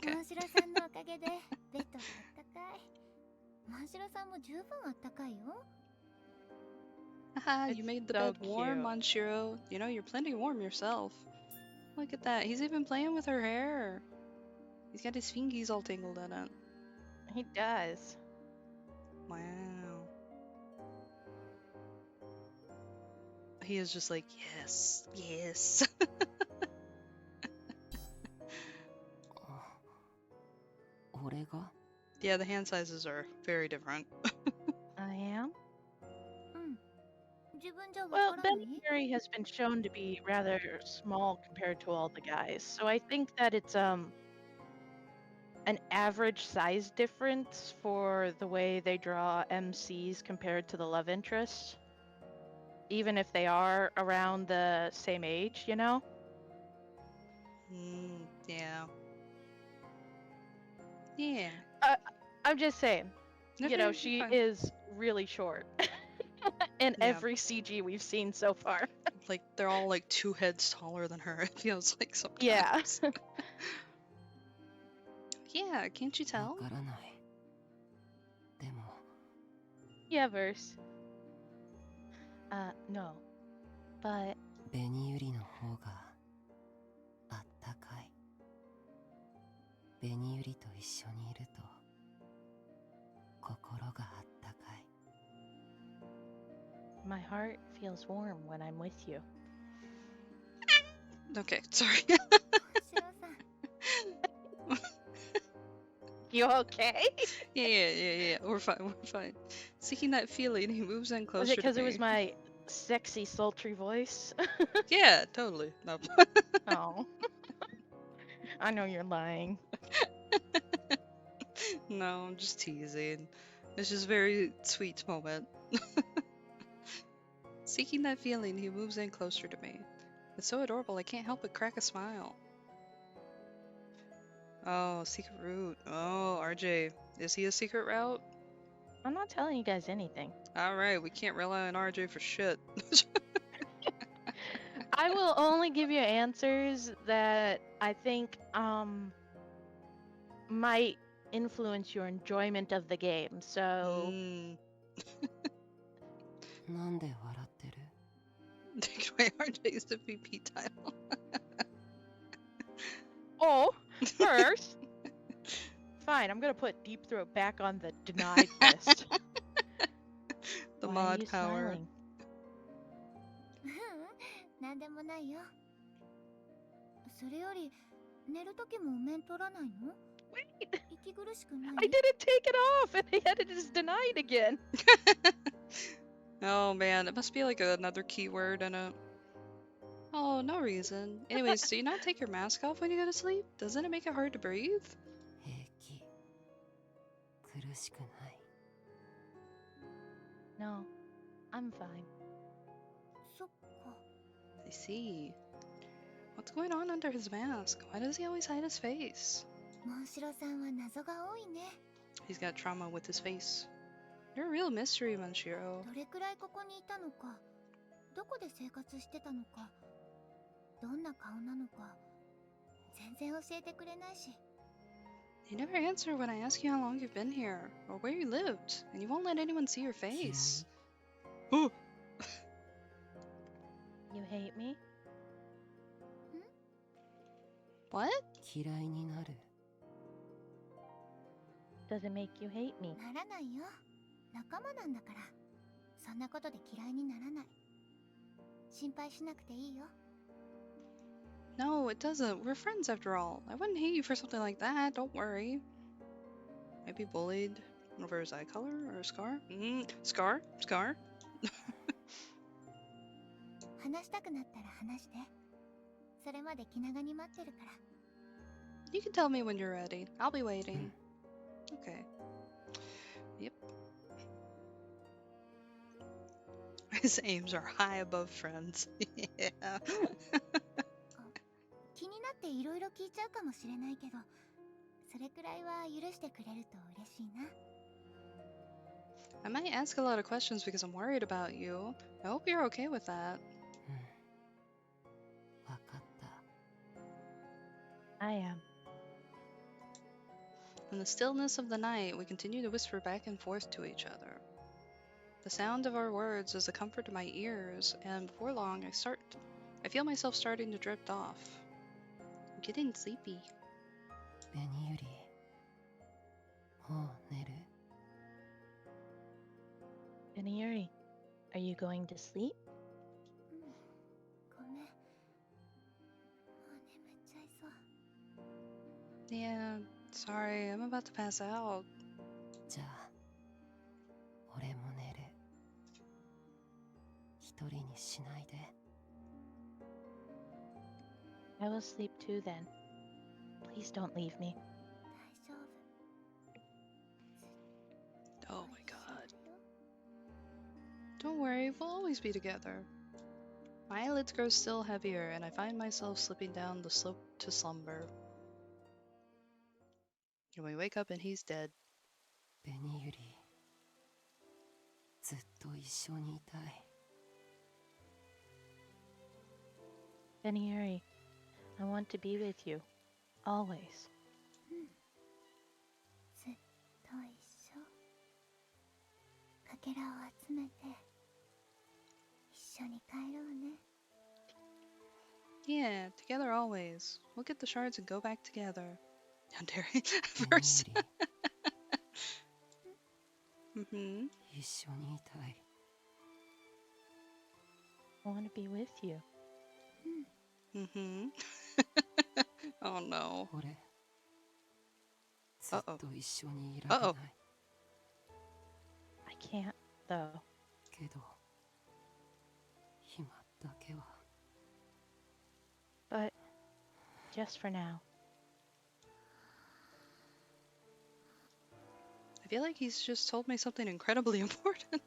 モンシロさんのおかげでベッドがあったかい。モンシロさんも十分あったかいよ。 Haha, you It's made the so bed warm, cute. Manshiro. You know, you're plenty warm yourself. Look at that. He's even playing with her hair. He's got his fingies all tangled in it. He does. Wow. He is just like, yes, yes. 俺が Yeah, the hand sizes are very different. I am. うん自分じゃわ Well, からない Benny has been shown to be rather small compared to all the guys, so I think that it's an average size difference for the way they draw MCs compared to the love interest. Even if they are around the same age, you know? Yeah. Yeah. I'm just saying, No, you know, you're she fine. is really short in Yeah. every CG we've seen so far. Like, they're all like 2 heads taller than her, it feels like sometimes. Yeah. Yeah, can't you わ tell? からないでも Yeah, verse. No. But 紅百合の方があったかい紅百合と一緒にいると心があったかい my heart feels warm when I'm with you. Okay, sorry. 白さん You okay? Yeah. We're fine. Seeking that feeling, he moves in closer Was it to because me. it was my sexy, sultry voice? Yeah, totally. No. Oh. I know you're lying. No, I'm just teasing. It's just a very sweet moment. Seeking that feeling, he moves in closer to me. It's so adorable, I can't help but crack a smile. Oh, secret route. Oh, RJ. Is he a secret route? I'm not telling you guys anything. Alright, we can't rely on RJ for shit. I will only give you answers that I think might influence your enjoyment of the game. So Mm. なんで笑ってる Take away RJ's VP title. Oh, first. Fine, I'm gonna put Deep Throat back on the denied list. The Why are mod you power. smiling? なんでもないよそれより寝るときもお面取らないの Wait, 息苦しくない I didn't take it off, and yet it is denied again. Oh man, it must be like another keyword in it. Oh, no reason. Anyways, do you not take your mask off when you go to sleep? Doesn't it make it hard to breathe? 平気苦しくない No, I'm fine. そっか I see. What's going on under his mask? Why does he always hide his face? モンシロさんは謎が多いね He's got trauma with his face. You're a real mystery, Manshiro. どれくらいここにいたのかどこで生活してたのかどんな顔なのか全然教えてくれないし You never answer when I ask you how long you've been here, or where you lived, and you won't let anyone see your face. Oh! You hate me? What? 嫌いになる Does it make you hate me? ならないよ仲間なんだからそんなことで嫌いにならない心配しなくていいよ No, it doesn't. We're friends after all. I wouldn't hate you for something like that. Don't worry. Maybe bullied over his eye color or a scar? Scar? Scar? 話したくなったら話してそれまで気長に待ってるから You can tell me when you're ready. I'll be waiting. Okay. Yep. His aims are high above friends. Yeah. 気になっていろいろ聞いちゃうかもしれないけどそれくらいは許してくれると嬉しいな I might ask a lot of questions because I'm worried about you. I hope you're okay with that. わかった I am. In the stillness of the night, we continue to whisper back and forth to each other. The sound of our words is a comfort to my ears, and before long, I feel myself starting to drift off. I'm getting sleepy. 紅百合もう寝る Benny Yuri, are you going to sleep? Yeah, sorry, I'm about to pass out. じゃあ俺も寝る。一人にしないで。 I will sleep too then. Please don't leave me. 大丈夫。 Oh my god. Don't worry, we'll always be together. My eyelids grow still heavier, and I find myself slipping down the slope to slumber. And we wake up and he's dead. ベニユリ、ずっと一緒にいたい。 Benieri, I want to be with you. Always. ずっと一緒。かけらを集めて一緒に帰ろうね。 Yeah, together always. We'll get the shards and go back together. How dare he? ベニ First. ユリ、 Mm-hmm. 一緒にいたい。 I want to be with you. Mm-hmm. Oh no. 俺、ずっと一緒にいられない。 I can't, though. けど、今だけは。 But just for now. I feel like he's just told me something incredibly important.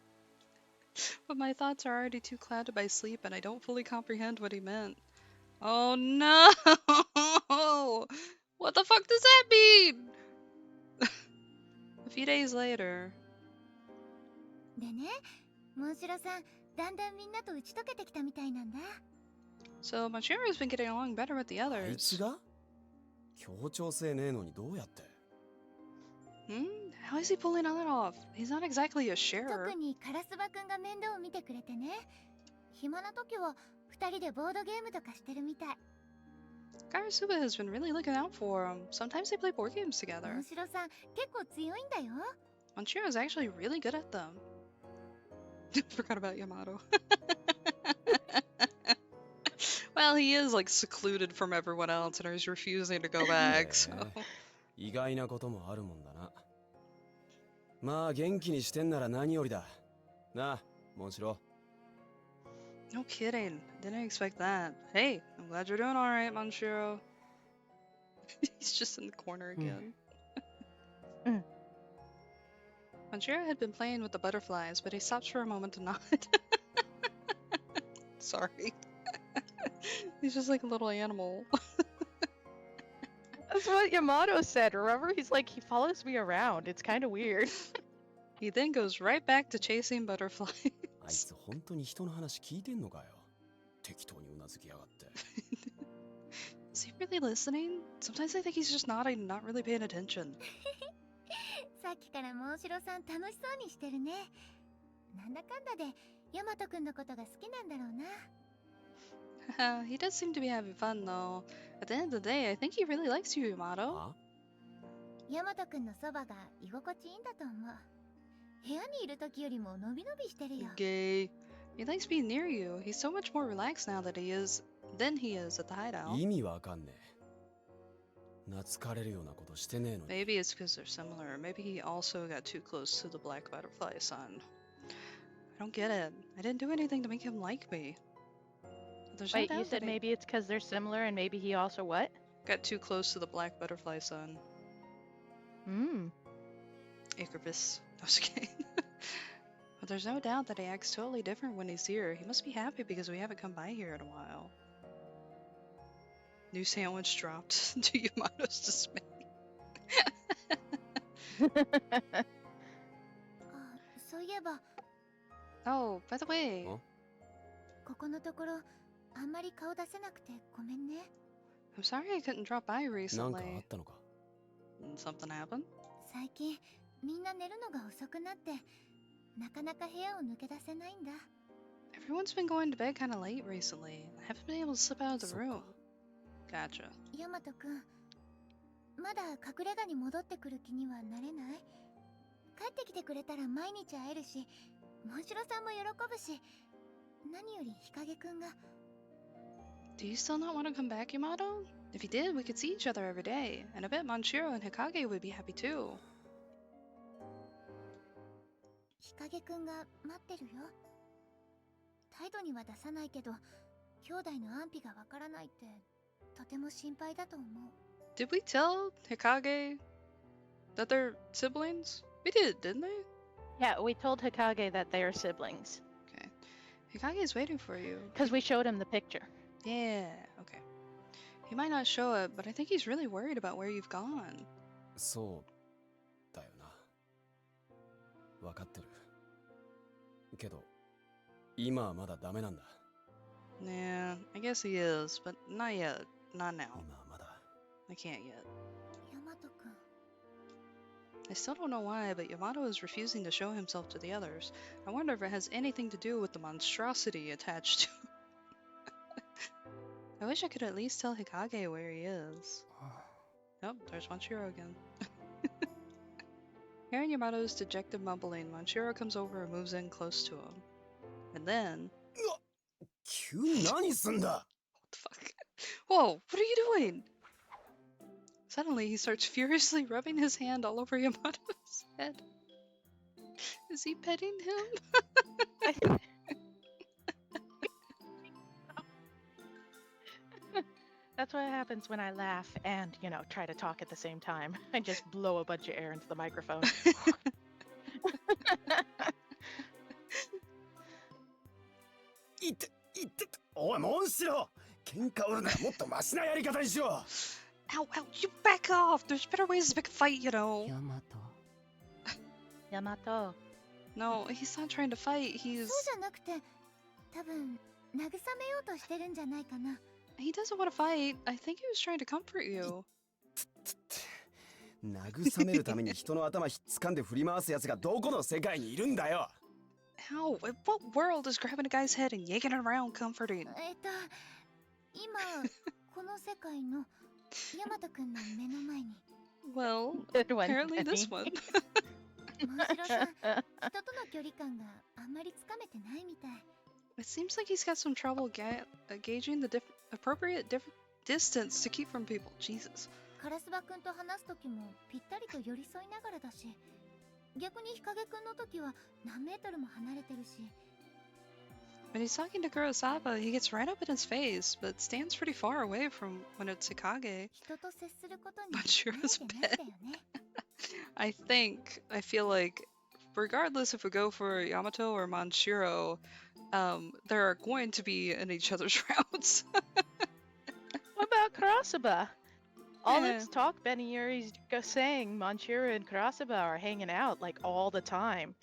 But my thoughts are already too clouded by sleep and I don't fully comprehend what he meant. Oh no! What the fuck does that mean? A few days later. でね、モンシロさん、だんだんみんなと打ち解けてきたみたいなんだ。 So Manchiro's been getting along better with the あい others. つが協調性ねえのにどうやって？ Hmm? How is he pulling that off? He's not exactly a sharer. 特にカラスバくんが面倒を見てくれてね。暇な時は二人でボードゲームとかしてるみたい。 Karasuba has been really looking out for him. Sometimes they play board games モ together. ンシロさん、結構強いんだよ。 Manchiro's actually really good at them. Forgot about Yamato. Well, he is like secluded from everyone else and he's refusing to go back, so. 意外なこともあるもんだな。まあ元気にしてんなら何よりだ。なあ、モンシロ。 No kidding. Didn't expect that. Hey, I'm glad you're doing alright, Manchiro. He's just in the corner again. Manchiro had been playing with the butterflies, but he stops for a moment to nod. Sorry. He's just like a little animal. That's what Yamato said, remember? He's like, he follows me around. It's kind of weird. He then goes right back to chasing butterflies. あいつ本当に人の話聞いてんのかよ。適当にうなずきやがって。 Is he really listening? Sometimes I think he's just nodding, not really paying attention. さっきからモンシロさん楽しそうにしてるね。なんだかんだでヤマトくんのことが好きなんだろうな。 He does seem to be having fun, though. At the end of the day, I think he really likes you, Yamato. あ？ヤマトくんのそばが居心地いいんだと思う。部屋にいる時よりものびのびしてるよ。 Gay. He likes being near you. He's so much more relaxed now than he is at the hideout. 意味わかんねえ。懐かれるようなことしてねえのに。 Maybe it's because they're similar. Maybe he also got too close to the black butterfly sun. I don't get it. I didn't do anything to make him like me. There's no Wait, you doubt said that he maybe it's because they're similar and maybe he also what? got too close to the black butterfly sun. Icarus. I was kidding. But there's no doubt that he acts totally different when he's here. He must be happy because we haven't come by here in a while. New sandwich dropped to Yamato's dismay. あ、そういえば Oh, by the way. ん？ここのところあんまり顔出せなくてごめんね。 I'm sorry I couldn't drop by なんかあ recently. ったのか？ Something happened? 最近みんな寝るのが遅くなってなかなか部屋を抜け出せないんだ。 Everyone's been going to bed kind of late recently. I haven't been able to slip out of the そっか。 room. Gotcha. ヤマトくん、まだ隠れ家に戻ってくる気にはなれない？帰ってきてくれたら毎日会えるし、モンシロさんも喜ぶし、何より日陰くんが。 Do you still not want to come back, Yamato? If he did, we could see each other every day, and I bet Manshiro and Hikage would be happy too. 日陰くんが待ってるよ。態度には出さないけど、兄弟の安否がわからないってとても心配だと思う。 Did we tell Hikage that they're siblings? We did, didn't they? Yeah, we told Hikage that they are siblings. Okay. Hikage's waiting for you. Because we showed him the picture. Yeah, okay. He might not show it, but I think he's really worried about where you've gone. そうだよな。わかってる。けど、今はまだダメなんだ。Yeah, I guess he is, but not yet. Not now. 今はまだ。I can't yet. ヤマトくん。 I still don't know why, but Yamato is refusing to show himself to the others. I wonder if it has anything to do with the monstrosity attached to I wish I could at least tell Hikage where he is. Oh, there's Manshiro again. Hearing Yamato's dejected mumbling, Manshiro comes over and moves in close to him. And then... 急に何すんだ What the fuck? Whoa, what are you doing? Suddenly, he starts furiously rubbing his hand all over Yamato's head. Is he petting him? That's what happens when I laugh and, you know, try to talk at the same time. I just blow a bunch of air into the microphone. いっておいモンシロ喧嘩売るならもっとマシなやり方にしろ Ow, ow, you back off! There's better ways to pick a fight, you know. ヤマト Yamato. No, he's not trying to fight. He's... そうじゃなくて、多分慰めようとしてるんじゃないかな。 He doesn't want to fight. I think he was trying to comfort you. 慰めるために人の頭ひっつかんで振り回すやつがどこの世界にいるんだよ How? In what world is grabbing a guy's head and yanking it around comforting? 今この世界のヤマトくんの目の前に。 Well, Good one, apparently this Penny. one. モンシロさん、人との距離感があんまりつかめてないみたい。 It seems like he's got some trouble gauging the appropriate distance to keep from people. Jesus. カラスバくんと話す時もぴったりと寄り添いながらだし、逆に日陰くんの時は何メートルも離れてるし。 When he's talking to Kurosawa, he gets right up in his face, but stands pretty far away from when it's Hikage. 人と接することに Manchiro's 慣れてないんだよね。 I feel like, regardless if we go for Yamato or Manshiro, they're going to be in each other's routes. What about Kurosaba? All Yeah. this talk Benny Yuri's saying Manchiro and Kurosaba are hanging out like all the time.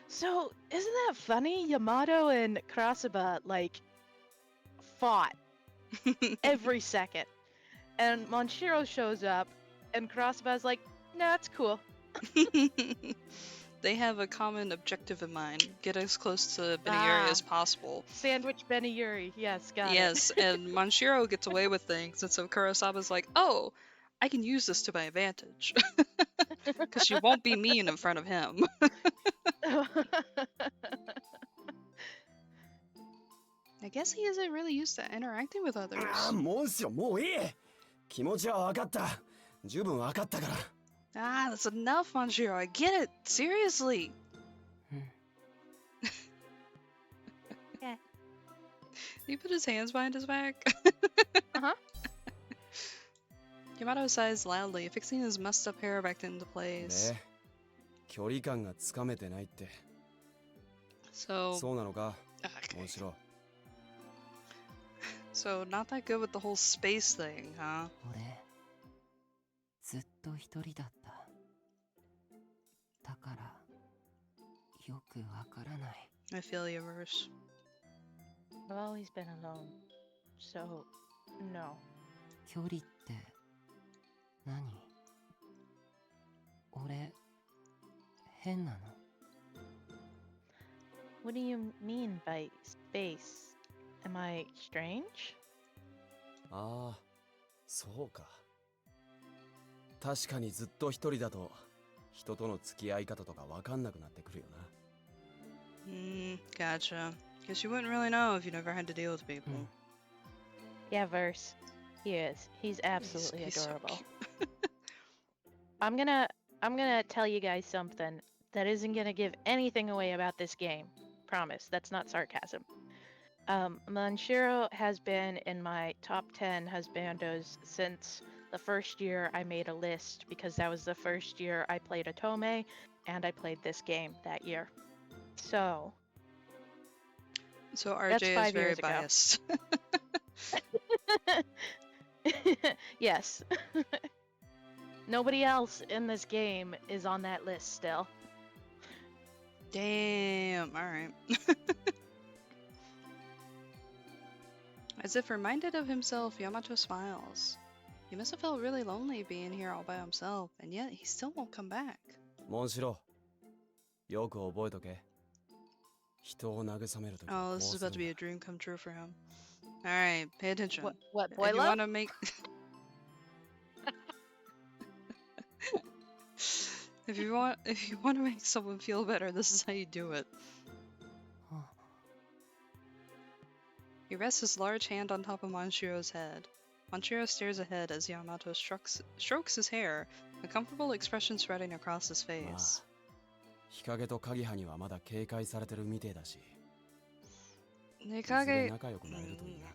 So isn't that funny? Yamato and Kurosaba like fought every second. And Manchiro shows up and Kurosaba's like, nah, it's cool. They have a common objective in mind. Get as close to Beniyuri as possible. Sandwich Benny Yuri, yes, got Yes, it. and Manshiro gets away with things, and so Kurosawa's like, oh, I can use this to my advantage. Because she won't be mean in front of him. I guess he isn't really used to interacting with others. ああモンシロもういい気持ちは分かった十分分かったから Ah, that's enough, Manshiro. I get it. Seriously. Yeah. He put his hands behind his back. Uh-huh. Yamato sighs loudly, fixing his messed up hair back into place. ね距離感がつかめてないって So, そうなのか okay. モンシロ So not that good with the whole space thing, huh? 俺ずっと一人だっただからよくわからない I feel you, Verse. I've always been alone. So, no. 距離って何俺変なの What do you mean by space? Am I strange? ああそうか確かにずっと一人だと人との付き合い方とか分かんなくなってくるよな Gotcha. Guess you wouldn't really know if you never had to deal with people. Yeah, Verse. He is. He's absolutely He's so adorable. cute. I'm gonna tell you guys something that isn't gonna give anything away about this game. Promise. That's not sarcasm. Manshiro has been in my top 10 husbandos since the first year I made a list, because that was the first year I played Otome and I played this game that year. So So RJ that's is 5 very years ago. biased. Yes. Nobody else in this game is on that list still. Damn, alright. As if reminded of himself, Yamato smiles. He must have felt really lonely being here all by himself, and yet he still won't come back. モンシロ、よく覚えとけ。人を慰めるときは Oh, こう this is する about to ん be だ a dream come true for him. Alright, pay attention. What boy If you love? want to make... if you want to make someone feel better, this is how you do it. He rests his large hand on top of Manshiro's head. Manshiro stares ahead as Yamato strokes his hair, a comfortable expression spreading across his まあ face. 日陰と鍵葉にはまだ警戒されてるみてえだし、いずれ Hikage 仲良くなれるといいな。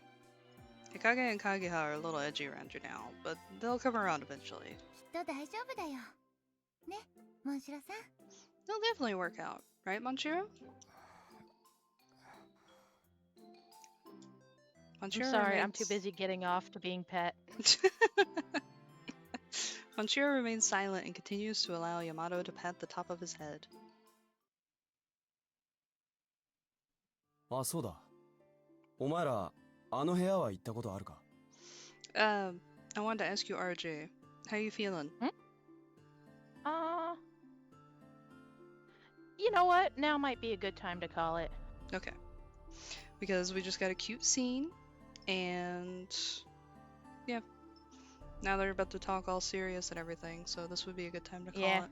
Hikage and Kageha are a little edgy around you now, but they'll come around eventually. きっと大丈夫だよ。ね、モンシロさん。 They'll definitely work out, right, Manshiro? I'm Manshiro sorry, I'm too remains- busy getting off to being pet. Manshiro remains silent and continues to allow Yamato to pat the top of his head. あ、そうだ。お前ら、あの部屋は行ったことあるか？ I wanted to ask you, RJ, how you feeling? You know what? Now might be a good time to call it. Okay. Because we just got a cute scene, and yeah. Now they're about to talk all serious and everything, so this would be a good time to call Yeah. it.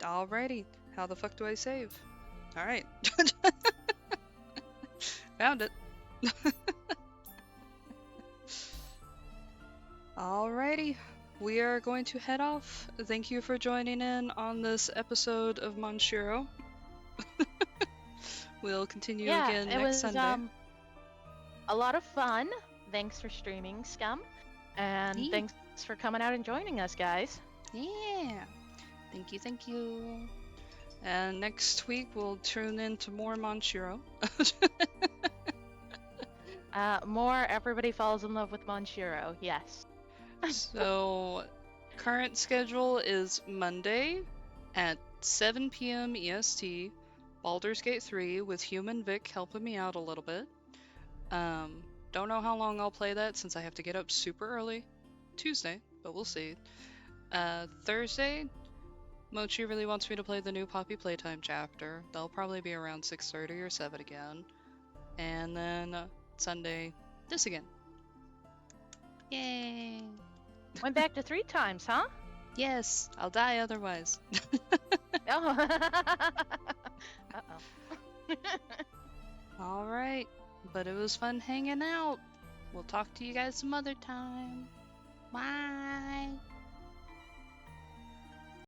Alrighty. How the fuck do I save? Alright. Found it. Alrighty. We are going to head off. Thank you for joining in on this episode of Manshiro. We'll continue again it next was Sunday. a lot of fun. Thanks for streaming, Scum. And Yeah. thanks for coming out and joining us, guys. Yeah. Thank you, thank you. And next week we'll tune in to more Manshiro. More Everybody Falls in Love with Manshiro, yes. So, current schedule is Monday at 7 p.m. EST, Baldur's Gate 3 with Human Vic helping me out a little bit. Don't know how long I'll play that since I have to get up super early Tuesday, but we'll see. Thursday, Mochi really wants me to play the new Poppy Playtime chapter. That'll probably be around 6:30 or 7 again. And then Sunday, this again. Yay! Went back to 3 times, huh? Yes, I'll die otherwise. Oh. Uh-oh. Alright, but it was fun hanging out. We'll talk to you guys some other time. Bye!